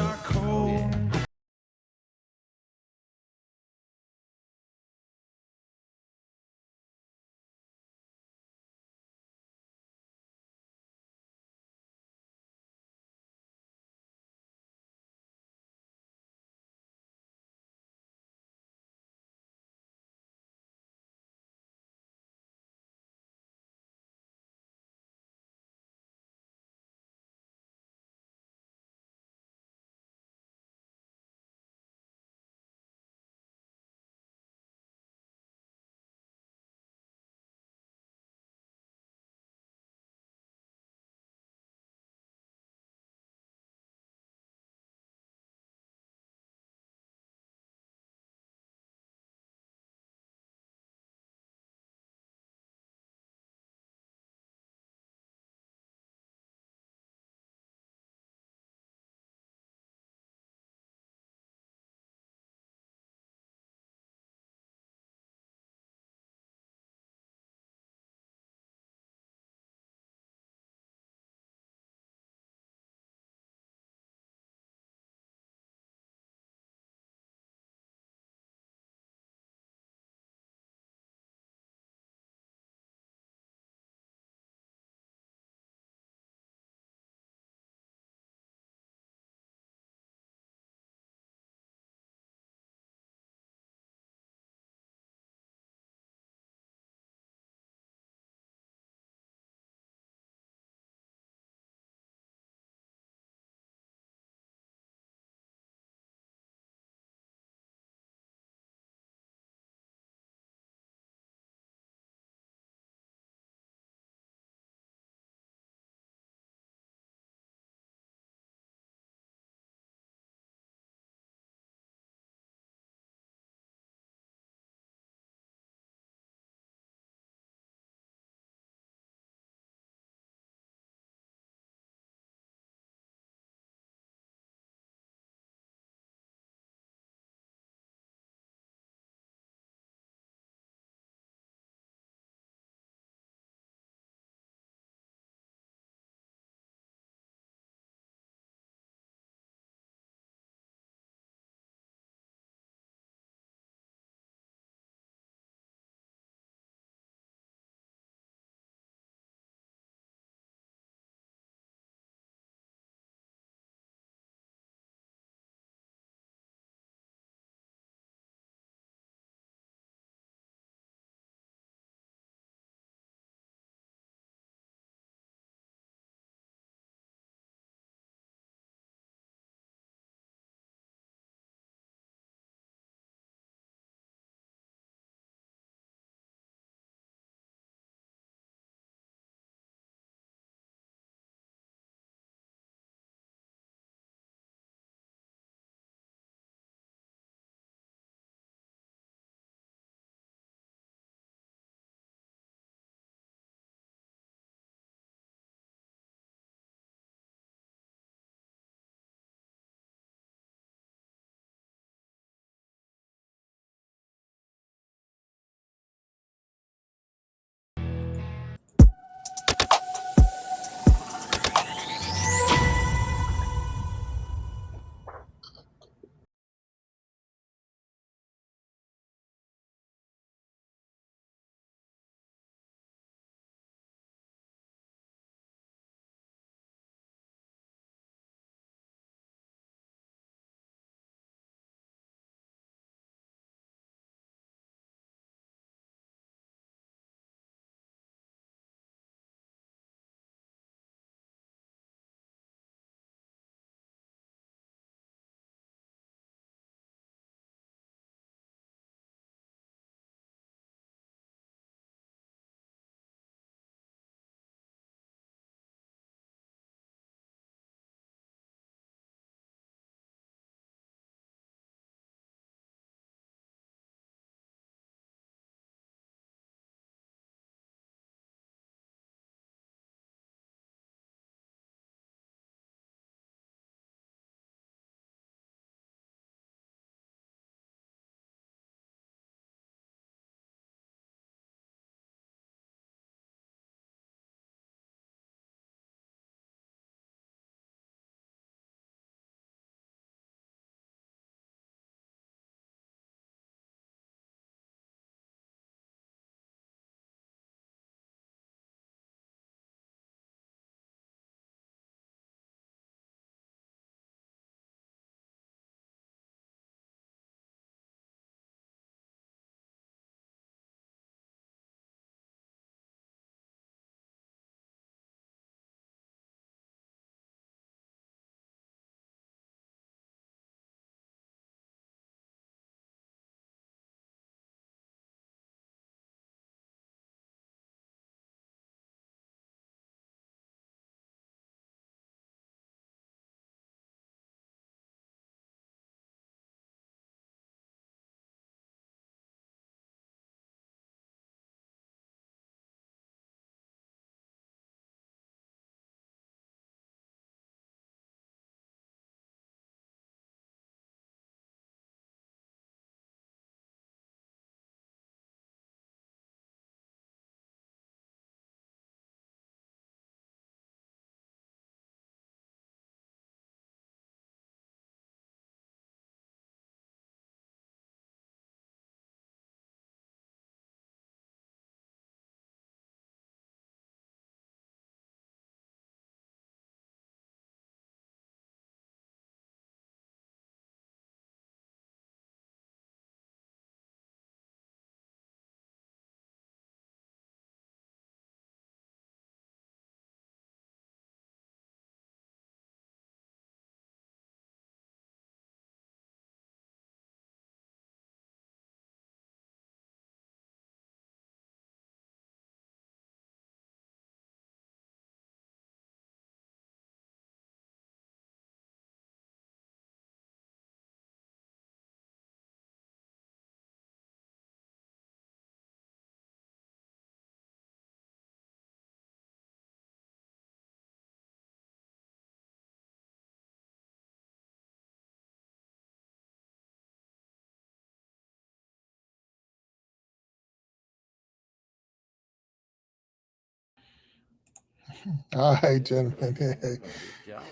S1: All right, gentlemen.
S2: Good job.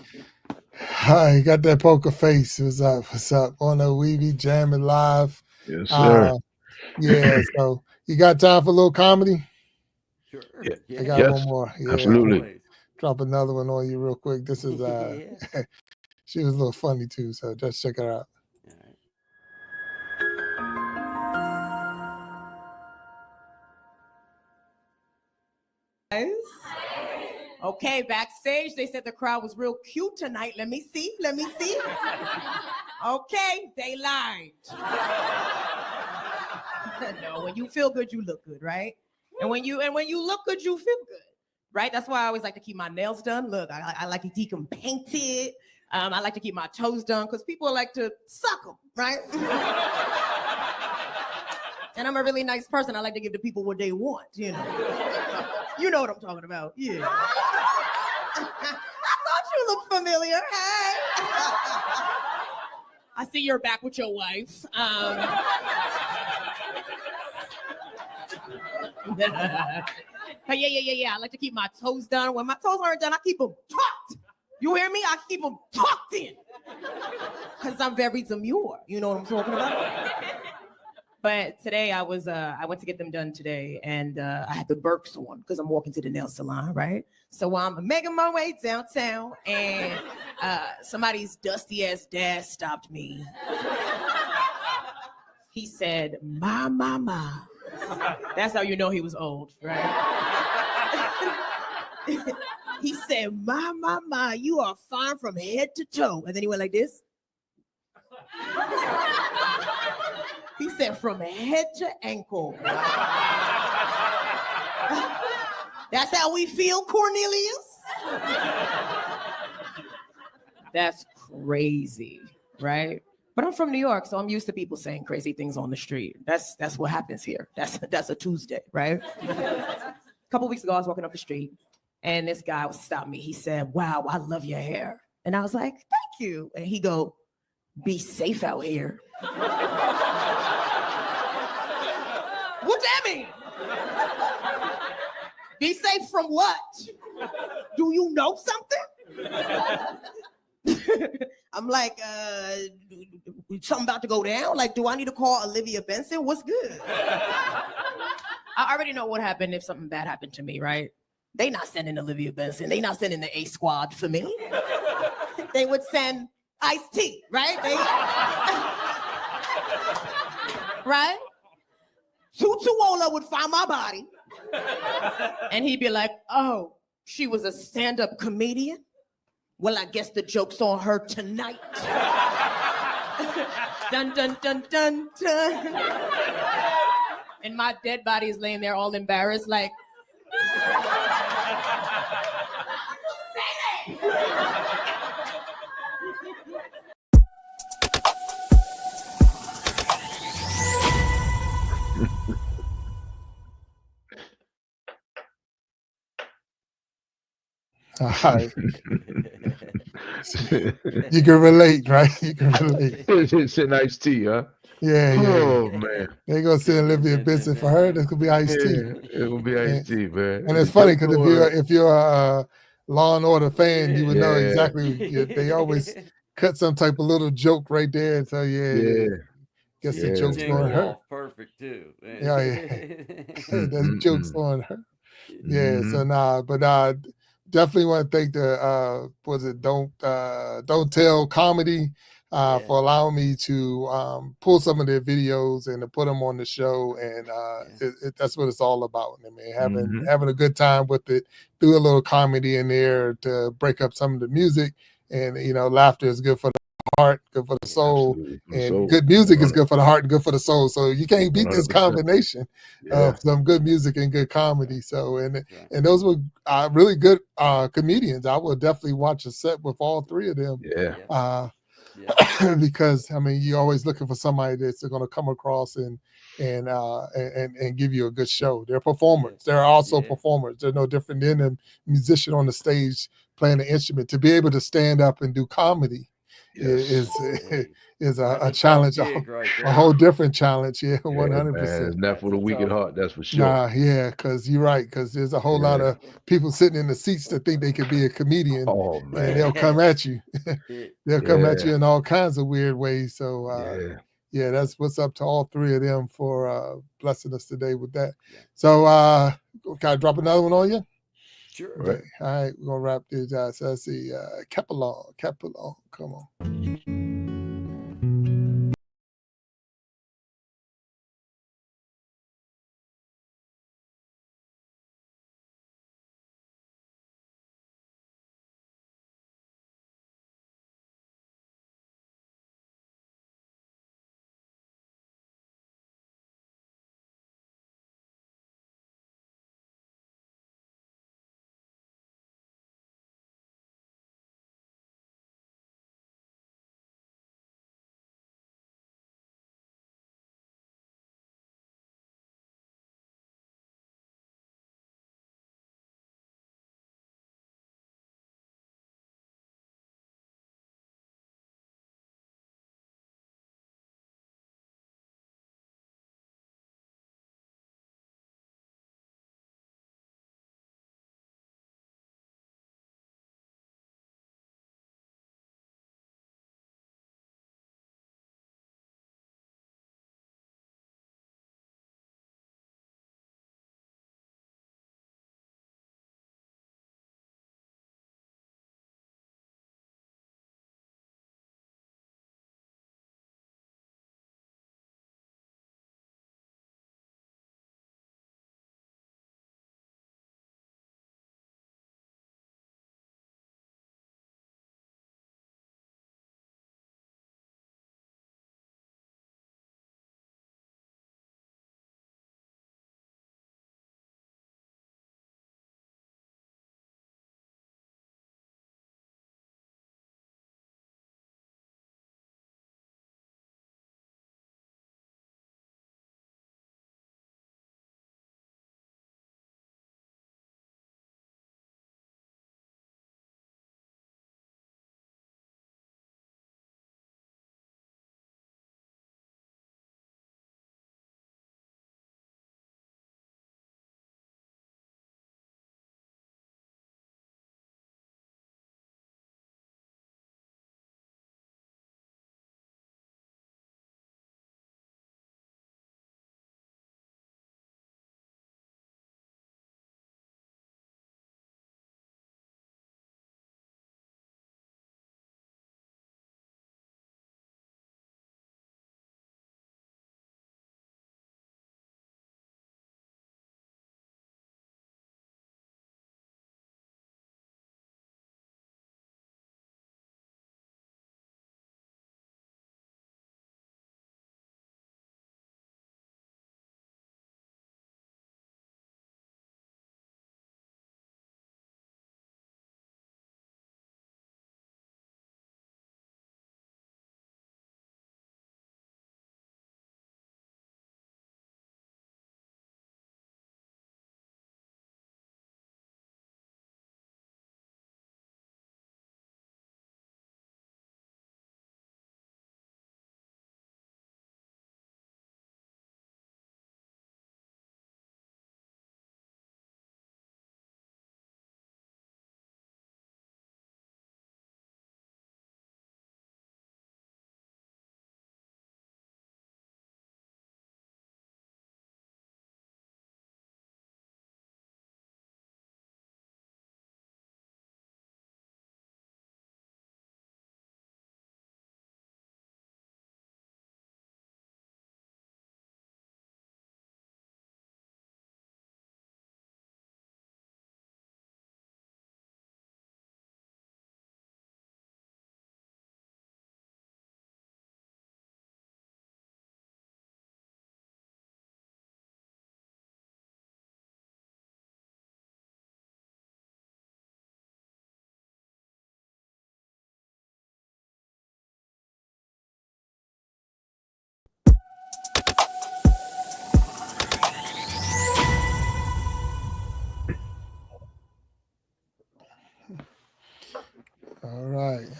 S1: Hi, got that poker face. What's up? What's up? On the We Be Jamming live.
S3: Yes, sir.
S1: Yeah, so you got time for a little comedy?
S2: Sure.
S3: Yeah.
S2: Yeah.
S1: I got
S3: Yes,
S1: one more. Yeah,
S3: absolutely.
S2: Always.
S1: drop another one on you real quick. This is
S2: Yeah.
S1: she was a little funny too, so just check her out.
S2: All right.
S9: Okay, backstage, they said the crowd was real cute tonight. Let me see. Let me see. Okay, they lied. No, when you feel good, you look good, right? And when you look good, you feel good, right? That's why I always like to keep my nails done. Look, I like to keep them painted. I like to keep my toes done because people like to suck them, right? And I'm a really nice person. I like to give the people what they want, you know. You know what I'm talking about, yeah. I thought you looked familiar. Hey. I see you're back with your wife. But yeah. I like to keep my toes done. When my toes aren't done, I keep them tucked. You hear me? I keep them tucked in. Because I'm very demure. You know what I'm talking about? But today I went to get them done today, and I had the Birks on because I'm walking to the nail salon, right? So I'm making my way downtown, and somebody's dusty ass dad stopped me. He said, "Ma." That's how you know he was old, right? He said, "Ma, you are fine from head to toe," and then he went like this. He said, "From head to ankle." That's how we feel, Cornelius? That's crazy, right? But I'm from New York, so I'm used to people saying crazy things on the street. That's what happens here. That's a Tuesday, right? A couple weeks ago, I was walking up the street, and this guy stopped me. He said, "Wow, I love your hair." And I was like, "Thank you." And he go, "Be safe out here." What that mean? Be safe from what? Do you know something? I'm like, something about to go down? Like, do I need to call Olivia Benson? What's good? I already know what happened if something bad happened to me, right? They not sending Olivia Benson. They not sending the A Squad for me. They would send Ice-T, right? Right? Tutuola would find my body. And he'd be like, "Oh, she was a stand-up comedian? Well, I guess the joke's on her tonight." Dun, dun, dun, dun, dun. And my dead body is laying there all embarrassed, like,
S1: All right. You can relate, right? You can relate.
S3: It's an iced tea, huh?
S1: Yeah.
S3: Oh man.
S1: They gonna send Olivia Benson for her. This could be Ice-T.
S3: Yeah, it will be iced tea, man.
S1: And it's funny because if you're a Law and Order fan, you would know
S3: Yeah.
S1: exactly. They always cut some type of little joke right there. So yeah. Guess the
S3: Yeah.
S1: joke's on
S2: Jingle
S1: her.
S2: off perfect too.
S1: Yeah. That joke's on her. Yeah. So
S3: Mhm.
S1: but definitely want to thank the Don't Tell Comedy for allowing me to pull some of their videos and to put them on the show, and that's what it's all about. I mean, having a good time with it, do a little comedy in there to break up some of the music, and laughter is good for the heart, good for the soul,
S3: Absolutely.
S1: and
S3: So,
S1: good music is
S3: 100.
S1: good for the heart and good for the soul. So you can't beat this
S3: 100%.
S1: combination
S3: Yeah.
S1: of some good music and good comedy. So and those were really good comedians. I would definitely watch a set with all three of them.
S3: Yeah.
S1: Because I mean, you're always looking for somebody that's going to come across and give you a good show. They're performers. They're also performers. They're no different than a musician on the stage playing an instrument. To be able to stand up and do comedy
S3: Yes.
S1: is
S2: That's
S1: a
S2: a tough
S1: challenge,
S2: gig right
S1: a
S2: there.
S1: whole different challenge. Yeah,
S3: Yeah, man.
S1: 100%.
S3: It's not for the
S2: That's a
S3: weak at
S2: tough one.
S3: heart, that's for sure.
S1: Nah, yeah, because you're right. Because there's a whole lot
S3: Yeah.
S1: of people sitting in the seats that think they could be a comedian,
S3: Oh
S1: and
S3: man.
S1: they'll come at you.
S2: It,
S1: They'll come at
S3: Yeah.
S1: you in all kinds of weird ways. So,
S3: Yeah.
S1: yeah, that's what's up to all three of them for blessing us today with that.
S2: Yeah.
S1: So, can I drop another one on you?
S2: sure.
S3: Right.
S1: Okay. All right, we're gonna wrap this. So let's see. Capelon, come on.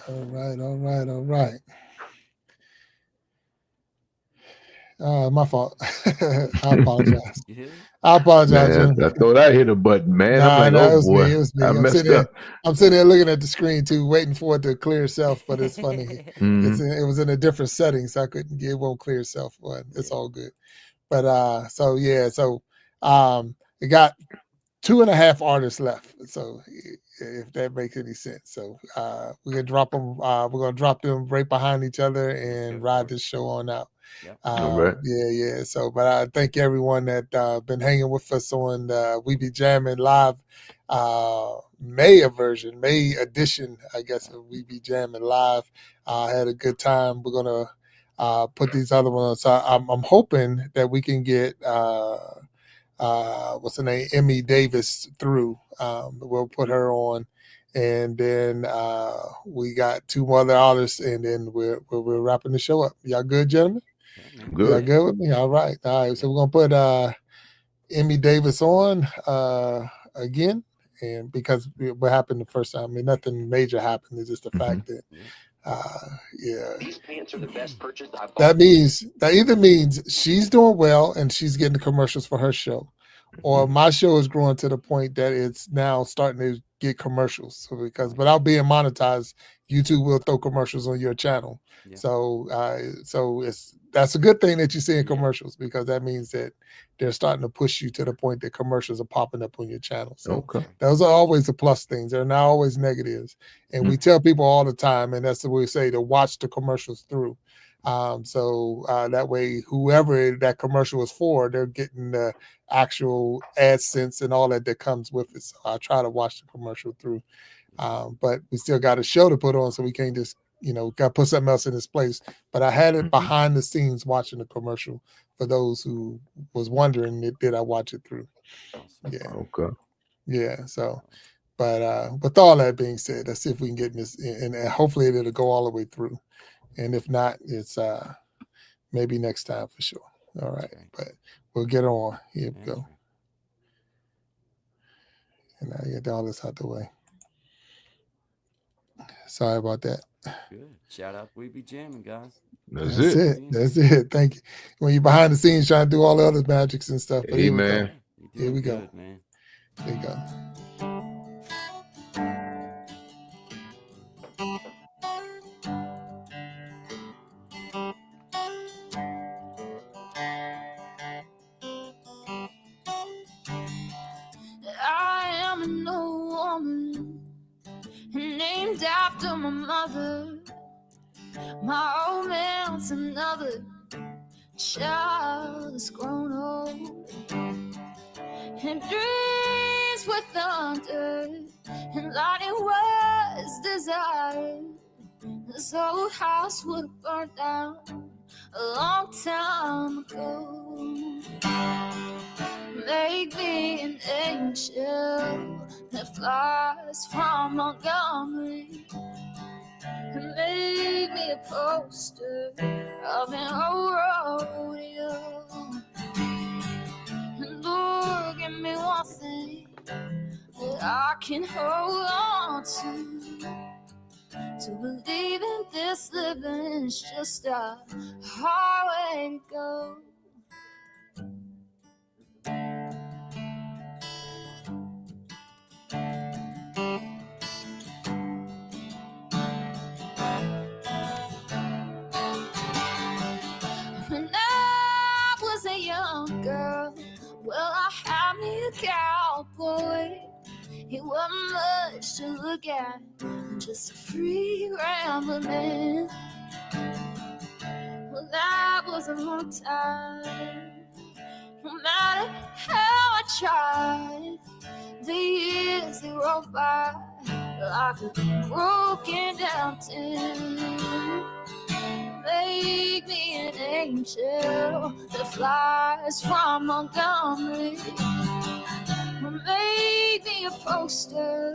S1: All right. My fault. I apologize.
S2: You
S1: I apologize,
S3: Man,
S1: gentlemen.
S3: I thought I hit a button, man. I'm
S1: Nah,
S3: like, oh
S1: it was me.
S3: boy,
S1: It was
S3: I
S1: me.
S3: messed up.
S1: I'm sitting there looking at the screen too, waiting for it to clear itself. But it's funny.
S3: Mhm.
S1: It was in a different setting, so I couldn't. It won't clear itself. But it's all good. But so yeah, so it got 2.5 artists left. So if that makes any sense, so we're gonna drop them. We're gonna drop them right behind each other and ride this show on out.
S2: Yep.
S3: All right.
S1: Yeah. So, but I thank everyone that been hanging with us on We Be Jammin' live. May edition, I guess, of We Be Jammin' live. Had a good time. We're gonna put these other ones. So I'm hoping that we can get what's her name, Emmy Davis through. We'll put her on, and then we got 2 other artists, and then we're wrapping the show up. Y'all good, gentlemen?
S2: Yeah, man.
S3: Good.
S1: Y'all good with me? All right. So we're gonna put Emmy Davis on again, and because what happened the first time, I mean, nothing major happened. It's just the fact that. These pants are the best purchase I've bought. That either means she's doing well and she's getting the commercials for her show, or my show is growing to the point that it's now starting to get commercials. So because without being monetized, YouTube will throw commercials on your channel.
S2: Yeah.
S1: So that's a good thing that you're seeing commercials, because that means that they're starting to push you to the point that commercials are popping up on your channel. So
S3: Okay.
S1: those are always the plus things. They're not always negatives. And we tell people all the time, and that's what we say, to watch the commercials through. So that way, whoever that commercial is for, they're getting the actual AdSense and all that comes with it. So I try to watch the commercial through. But we still got a show to put on, so we can't just, got to put something else in its place. But I had it behind the scenes watching the commercial for those who was wondering, did I watch it through?
S2: Awesome.
S1: Yeah.
S3: Okay.
S1: Yeah. So, but with all that being said, let's see if we can get this, and hopefully it'll go all the way through. And if not, it's maybe next time for sure. All right. But we'll get on. Here we go. And I get all this out the way. Sorry about that.
S2: Good. Shout out We Be Jammin', guys.
S3: That's it.
S1: That's it. Thank you. When you're behind the scenes trying to do all the other magics and stuff. But
S3: Hey,
S1: here we
S3: man.
S1: go. Here we go.
S2: Good, man.
S1: There you go.
S9: I am an old woman named after my mother. My old man's another child that's grown old and dreams with thunder and lightning was desired. This old house would have burned down a long time ago. Make me an angel that flies from Montgomery. Make me a poster of an old rodeo. And Lord, give me one thing that I can hold on to believe in this living is just a hard way to go. When I was a young girl, well, I had me a cowboy. He wasn't much to look at, just a free rambling man. Well, that was a long time. No matter how I tried, the years they rolled by like a broken down tin. Make me an angel that flies from Montgomery. Make me a poster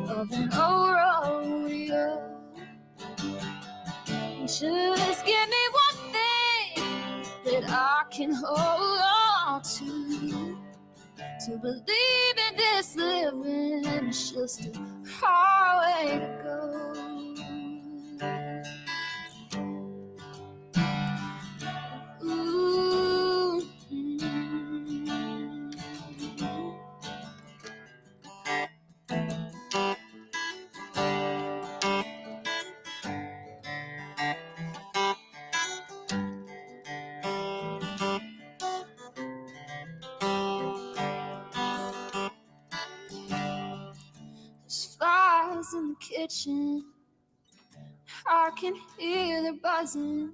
S9: of an old rodeo. Just give me one thing that I can hold on to believe in this living is just a hard way to go. can hear the buzzing.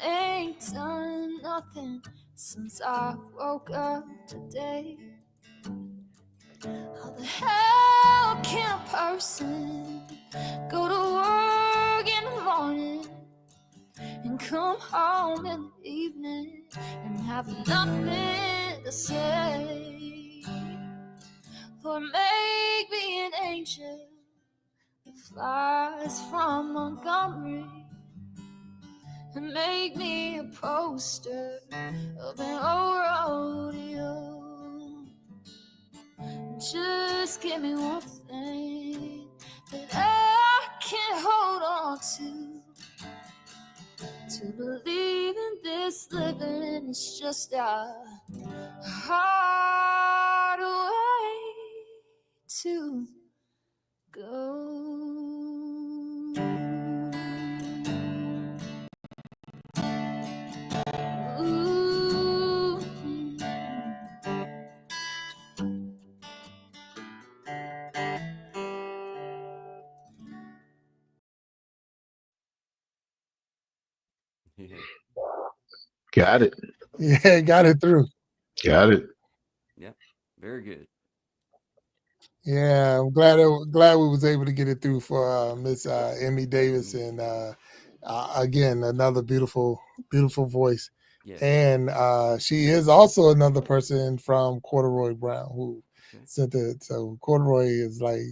S9: I ain't done nothing since I woke up today. How the hell can a person go to work in the morning and come home in the evening and have nothing to say? Lord, make me an angel that flies from Montgomery and make me a poster of an old rodeo. Just give me one thing that I can hold on to believe in this living is just a hard way to go. Ooh.
S2: Yeah.
S3: Got it.
S1: Yeah, got it through.
S3: Got it.
S2: Yeah. Very good.
S1: Yeah, I'm glad we was able to get it through for Miss Emmy Davis, and again another beautiful voice.
S2: Yes.
S1: And she is also another person from Corduroy Brown who sent it. So Corduroy is like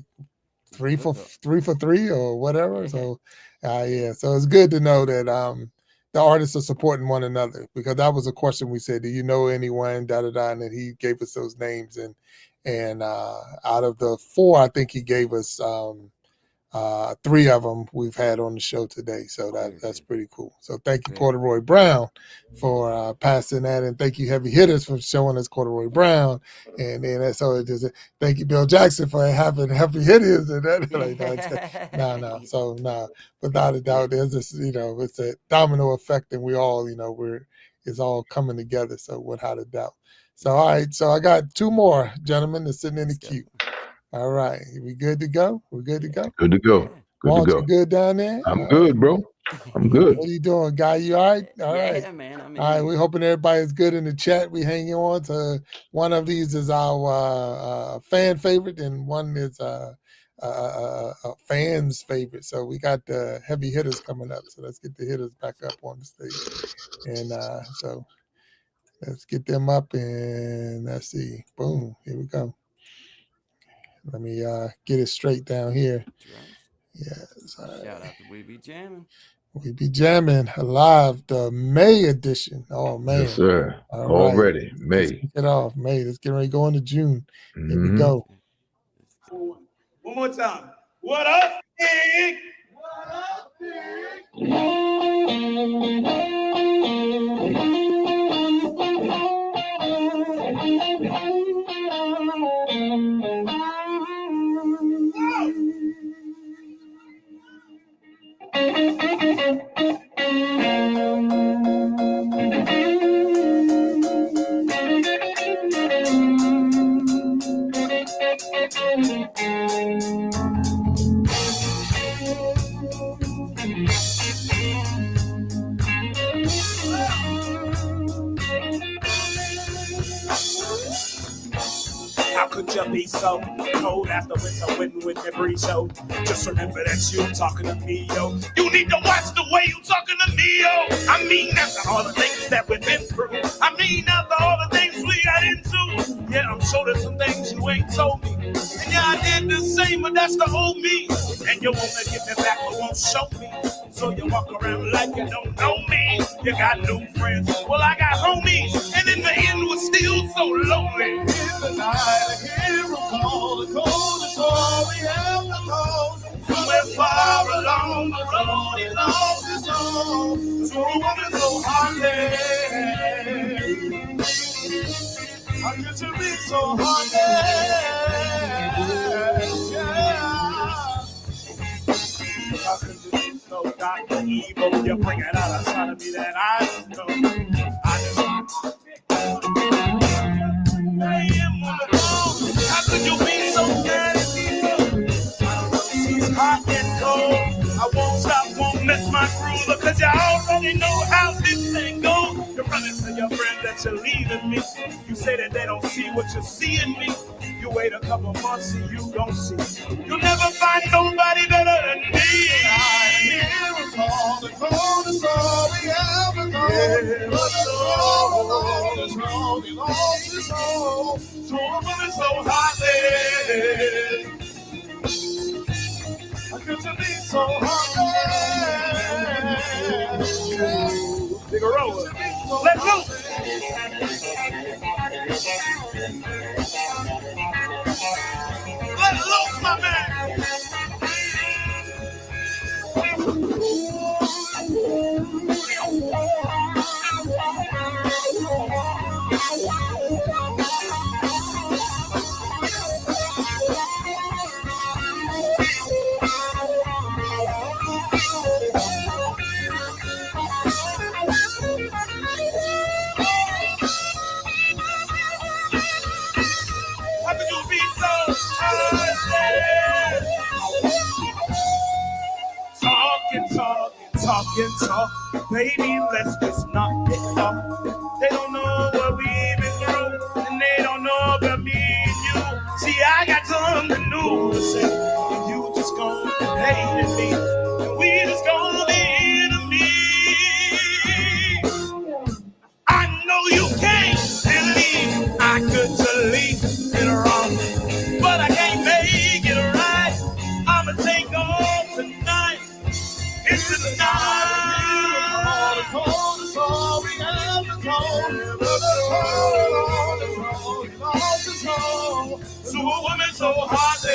S1: three for three or whatever.
S2: Yeah.
S1: So yeah, so it's good to know that the artists are supporting one another, because that was a question we said, do you know anyone, da da da, and then he gave us those names, and out of the 4, I think he gave us 3 of them we've had on the show today. So that's pretty cool. So thank you, Corduroy Brown, for passing that, and thank you, Heavy Hitters, for showing us Corduroy Brown, and then so it just thank you, Bill Jackson, for having Heavy Hitters, and that like no, so no, without a doubt, there's this, it's a domino effect, and we all, it's all coming together. So without a doubt. So all right, so I got 2 more gentlemen that's sitting in the queue. All right, we good to go? We're good to go?
S3: Good to go. Good
S1: Walt,
S3: to go.
S1: you good down there?
S3: I'm good, bro. I'm good.
S1: What are you doing, Guy? You all right? All right.
S2: Yeah, man. I mean,
S1: all right, we're hoping everybody's good in the chat. We hanging on to one of these is our fan favorite, and one is a fan's favorite. So we got the Heavy Hitters coming up. So let's get the hitters back up on the stage. And so let's get them up, and let's see. Boom. Here we go. Let me get it straight down here. Yes.
S2: Shout out to We Be Jammin.
S1: We Be Jammin' live, the May edition. Oh man.
S3: Yes, sir.
S1: All
S3: Already.
S1: right.
S3: May.
S1: Let's kick it off. May. Let's get ready to go into June. Here we go.
S4: One more time. What up, Big? What up,
S12: How could you be so cold after winter wind with the breeze, yo? Just remember that you talking to me, yo. You need to watch the way you talking to me, yo. I mean, after all the things that we've been through. I mean, after all the things we got into. Yeah, I'm sure there's some things you ain't told me. And yeah, I did the same, but that's the old me. And you wanna give me back, but won't show me. So you walk around like you don't know me. You got new friends, well I got homies. And in the end we're still so lonely. In the night I hear a call, the cold is all we have to call. Somewhere far along the road he lost his own. So a woman so heartless. How could you be so heartless? Yeah. How could you be so dark and evil? You bring it out outside of me that I know. I just I am on the phone. How could you be so mad at me? I don't know if she's hot and cold. I won't stop, won't miss my groove, because you already know how this thing goes. You're running to your friends that you're leaving me. You say that they don't see what you see in me. You wait a couple months and you don't see. You'll never find nobody better than me.
S10: It's all we ever know. It's all we lost is all.
S12: So a woman so heartless.
S10: I could you be so heartless?
S12: Big roller. Let's go. Let loose, my man. How could you be so heartless? Talk. Baby, let's just knock it off. They don't know what we've been through, and they don't know about me and you. See, I got something new to say, and you just gonna hate me, and we just gonna be enemies. I know you can't believe I could delete it wrong, but I can't make it right. I'ma take off tonight. It's the night.
S10: It's all we ever told.
S12: To a woman so heartless.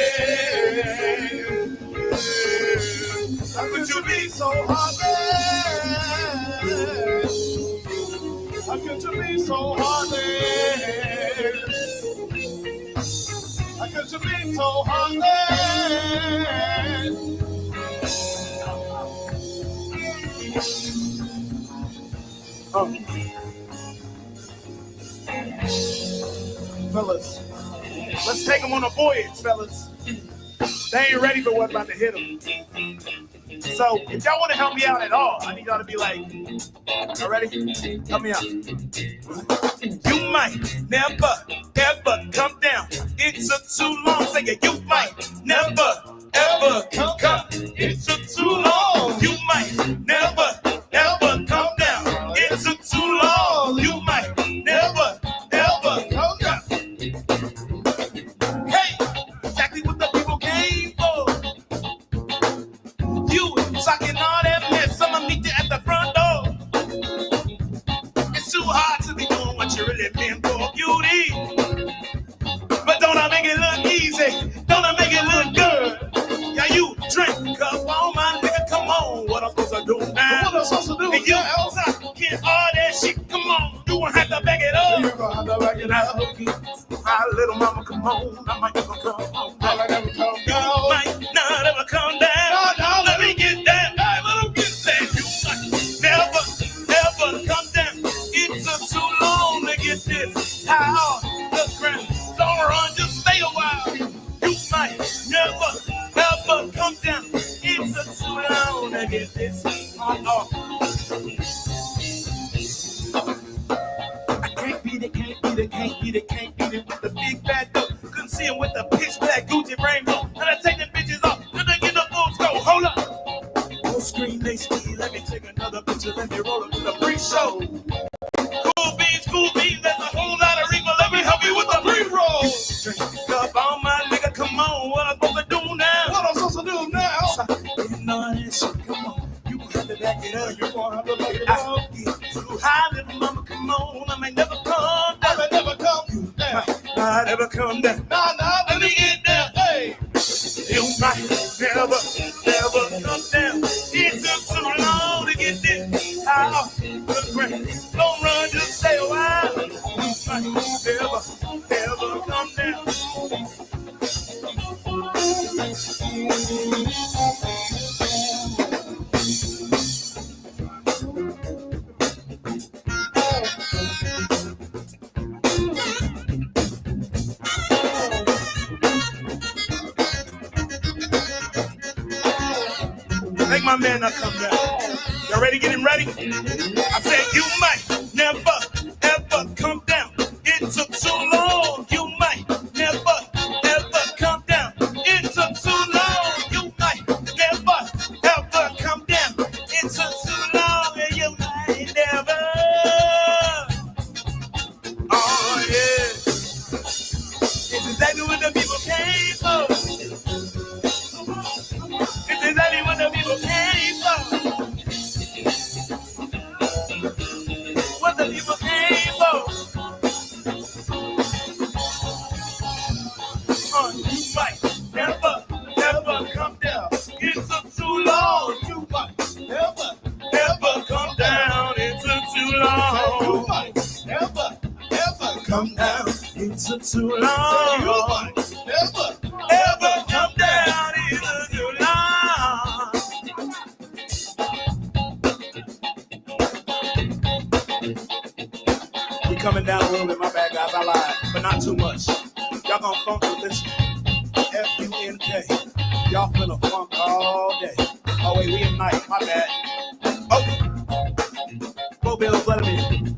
S12: How could you be so heartless? How could you be so heartless? How could you be so Fellas, let's take them on a voyage, fellas. They ain't ready for what's about to hit them. So, if y'all want to help me out at all, I need y'all to be like, y'all ready? Help me out. You might never, ever come down. It took too long. Say it. You might never, ever come. It took too long. You might never, ever come down. It took too long. You might never, ever come down. Hey, exactly what the people came for. You talking all that mess. I'ma meet you at the front door. It's too hard to be doing what you really been for, beauty. But don't I make it look easy? Don't I make it look good? Yeah, you drink up all my nigga. Come on, what I'm supposed to do now?
S10: What I'm supposed to do?
S12: And you talking all that shit. Come on, you gonna have to back it up.
S10: You gonna have to back it up.
S12: My little mama, come on. I might never come on.
S10: I might never come
S12: You
S10: down.
S12: might not ever come down.
S10: No,
S12: Let me get that. Let me get that. You might never, ever come down. It took too long to get this. How the ground don't run, just stay a while. You might never, ever come down. It took too long to get this. Can't beat it with the big bad dope. Couldn't see him with the pitch black Gucci rainbow. And I take them bitches off, and I get the full scope. Hold up. Full screen, they ski. Let me take another picture. Let me roll it to the pre-show. Cool beans, there's a whole lot of reaper. Let me help you with the pre-roll. Drink up on my nigga, come on. What I'm supposed to do now?
S10: What I'm supposed to do now?
S12: You know that shit, come on. You gonna have to back it up.
S10: You gonna have to back it
S12: I
S10: up.
S12: get too high, little mama, come on. I may never come down.
S10: I may never come down.
S12: Might never come down.
S10: Nah,
S12: Let me get down.
S10: hey.
S12: You might never come down. It took too long to get this high off the ground. Don't run, just stay a while. You might never come down. Make my man not come down. Y'all ready? Get him ready? I said you might never ever come down. It took too long. You might never ever come down. It took too long. You might never ever come down. It took too long, and you might never. Oh yeah, it's exactly what the people came for. It's exactly what the people came for. What the people came for. You might never, never come down. It took too long. You might never, never come down. It took too long. You might never, ever come down. It took too long. You might never, ever come down. It took too long. We coming down a little bit, my bad guys, I lied, but not too much. Y'all gonna funk with this F-U-N-K. Y'all finna funk all day. Oh wait, we in night, my bad. Oh, go Bills, let me in.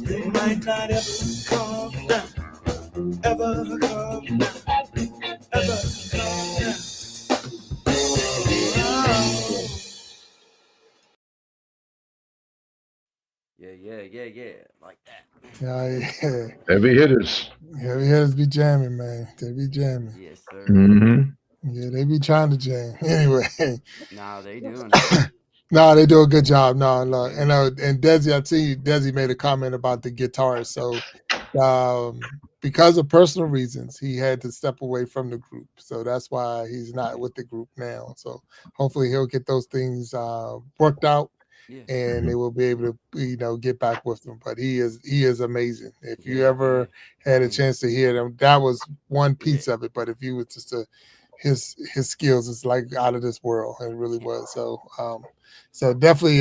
S12: You might not ever come down, ever come down, ever come down.
S2: Yeah, like that.
S1: Yeah.
S3: Heavy hitters.
S1: Heavy hitters be jamming, man. They be jamming.
S2: Yes, sir.
S3: Mm-hmm.
S1: Yeah, they be trying to jam. Anyway,
S2: Nah, they doing it.
S1: no, they do a good job. No,
S2: Yeah.
S1: and Desi, I see Desi made a comment about the guitarist. So, because of personal reasons, he had to step away from the group. So that's why he's not with the group now. So hopefully he'll get those things worked out,
S2: Yeah.
S1: and they will be able to get back with them. But he is amazing. If you
S2: Yeah,
S1: ever
S2: man.
S1: had
S2: I
S1: a
S2: mean,
S1: chance to hear them, that was one piece
S2: yeah.
S1: of it. But if you were just to his skills is like out of this world. It really was. So definitely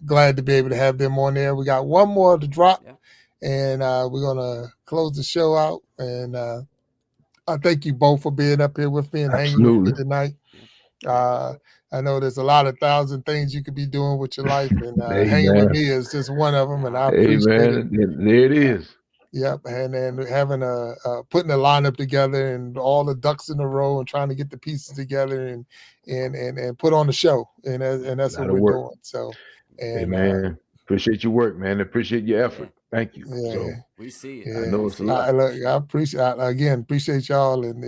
S1: glad to be able to have them on there. We got one more to drop,
S2: Yeah.
S1: and we're gonna close the show out. And I thank you both for being up here with me and hanging with me
S3: Absolutely.
S1: tonight.
S2: Yeah.
S1: I know there's a lot of thousand things you could be doing with your life, and hanging with
S3: Amen.
S1: me is just one of them, and I appreciate it.
S3: Amen. There it is.
S1: Yep, and then having putting a lineup together and all the ducks in a row and trying to get the pieces together and put on the show, and that's what
S3: That'll
S1: we're
S3: work.
S1: doing. So, and
S3: Amen. Appreciate your work, man. Appreciate your
S2: Yeah.
S3: effort. Thank you.
S1: yeah,
S3: So
S2: We see it.
S3: I
S1: yeah,
S3: know
S2: We
S3: it's a
S2: see it.
S3: lot.
S1: I appreciate again appreciate y'all, and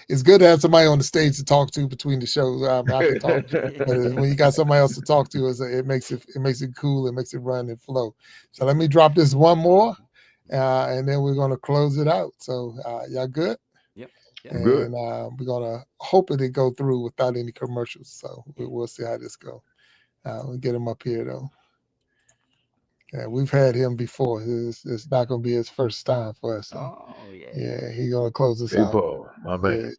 S1: it's good to have somebody on the stage to talk to between the shows. I can talk, but when you got somebody else to talk to, it makes it cool. It makes it run and flow. So let me drop this one more. And then we're going to close it out. So y'all good?
S2: Yep.
S3: I'm good.
S1: And we're going to hope it go through without any commercials. So we'll see how this go. We'll get him up here though. Yeah, we've had him before. It's not going to be his first time for us. So
S2: Oh yeah.
S1: yeah, he's going to close us
S3: Hey,
S1: out.
S3: Paul, my man.
S1: Yeah.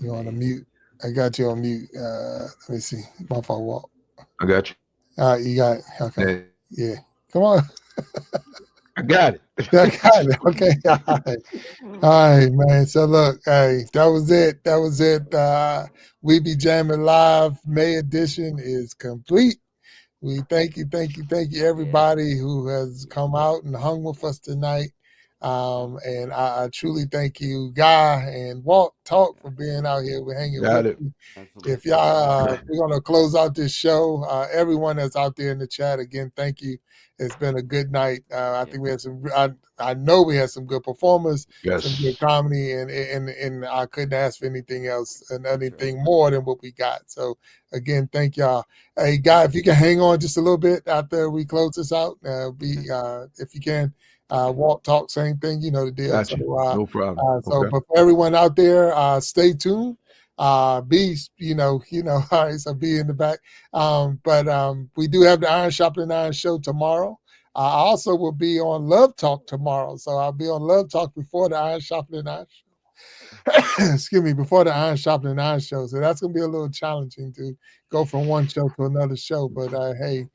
S1: You on a mute? I got you on mute. Let me see. My fault. Walt.
S3: I got you.
S1: You got it. Okay.
S3: Yeah,
S1: Yeah. Come on.
S3: I got it.
S1: I got it. Okay. All right. All right, man. So look, hey, that was it. That was it. We Be Jammin' Live May edition is complete. We thank you, everybody who has come out and hung with us tonight. And I truly thank you, Guy and Walt Talk, for being out here. We're hanging
S3: Got
S1: with
S3: it.
S1: you.
S2: Absolutely.
S1: If y'all, we're gonna close out this show. Everyone that's out there in the chat, again, thank you. It's been a good night. I think we had some. I know we had some good performers,
S3: Yes.
S1: some good comedy, and I couldn't ask for anything else and anything more than what we got. So again, thank y'all. Hey, Guy, if you can hang on just a little bit after we close this out, if you can. Walt Talk, same thing. You know the deal.
S3: Got you. No problem. Okay.
S1: But for everyone out there, stay tuned. Be, all right, so be in the back. But we do have the Iron Sharpening Iron show tomorrow. I also will be on Love Talk tomorrow. So I'll be on Love Talk before the Iron Sharpening Iron show. Excuse me, before the Iron Sharpening Iron show. So that's going to be a little challenging to go from one show to another show. But hey,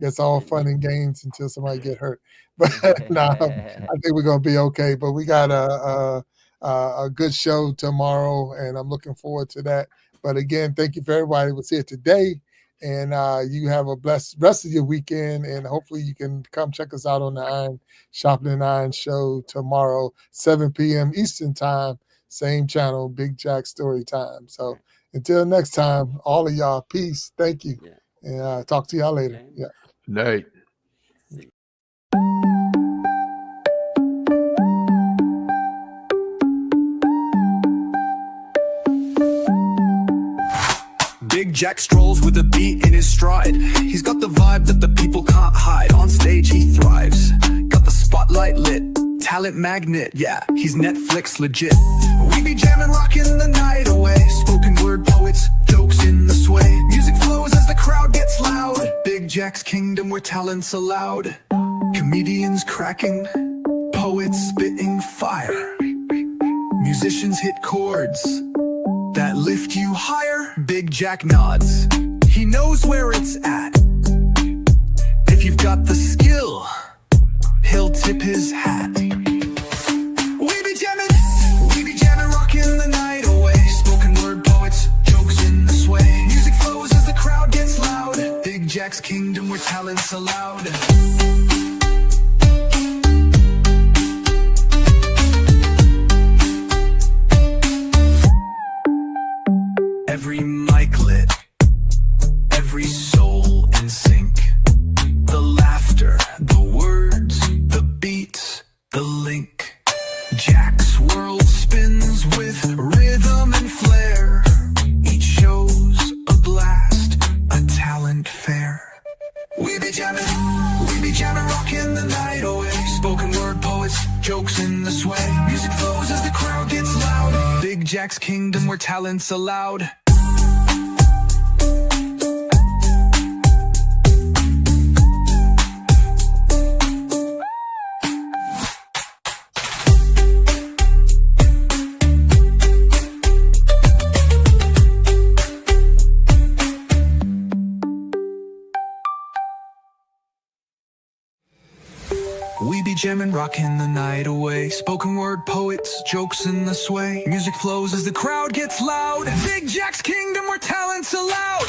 S1: it's all fun and games until somebody get hurt. But I think we're going to be okay. But we got a good show tomorrow, and I'm looking forward to that. But again, thank you for everybody who was here today. And you have a blessed rest of your weekend. And hopefully you can come check us out on the Iron Sharpening Iron show tomorrow, 7 p.m. Eastern time, same channel, Big Jack Story Time. So until next time, all of y'all, peace. Thank you. And talk to y'all later. Yeah.
S3: Good night.
S4: Big Jack strolls with a beat in his stride. He's got the vibe that the people can't hide. On stage he thrives, got the spotlight lit. Talent magnet, yeah, he's Netflix legit. We be jamming, rocking the night away. Spoken word poets, jokes in the sway. Music flows as the crowd gets loud. Big Jack's kingdom where talent's allowed. Comedians cracking, poets spitting fire. Musicians hit chords that lift you higher. Big Jack nods, he knows where it's at. If you've got the skill, he'll tip his hat. We be jamming, rocking the night away. Spoken word poets, jokes in the sway. Music flows as the crowd gets loud. Big Jack's kingdom where talent's allowed. Every mic lit, every soul in sync. The laughter, the words, the beats, the link. Jack's world spins with rhythm and flair. Each show's a blast, a talent fair. We be jamming, rocking the night away. Spoken word poets, jokes in the sway. Music flows as the crowd gets loud. Big Jack's kingdom where talent's allowed. We be jammin', rockin' the night away. Spoken word poets, jokes in the sway. Music flows as the crowd gets loud. Big Jack's kingdom where talent's allowed.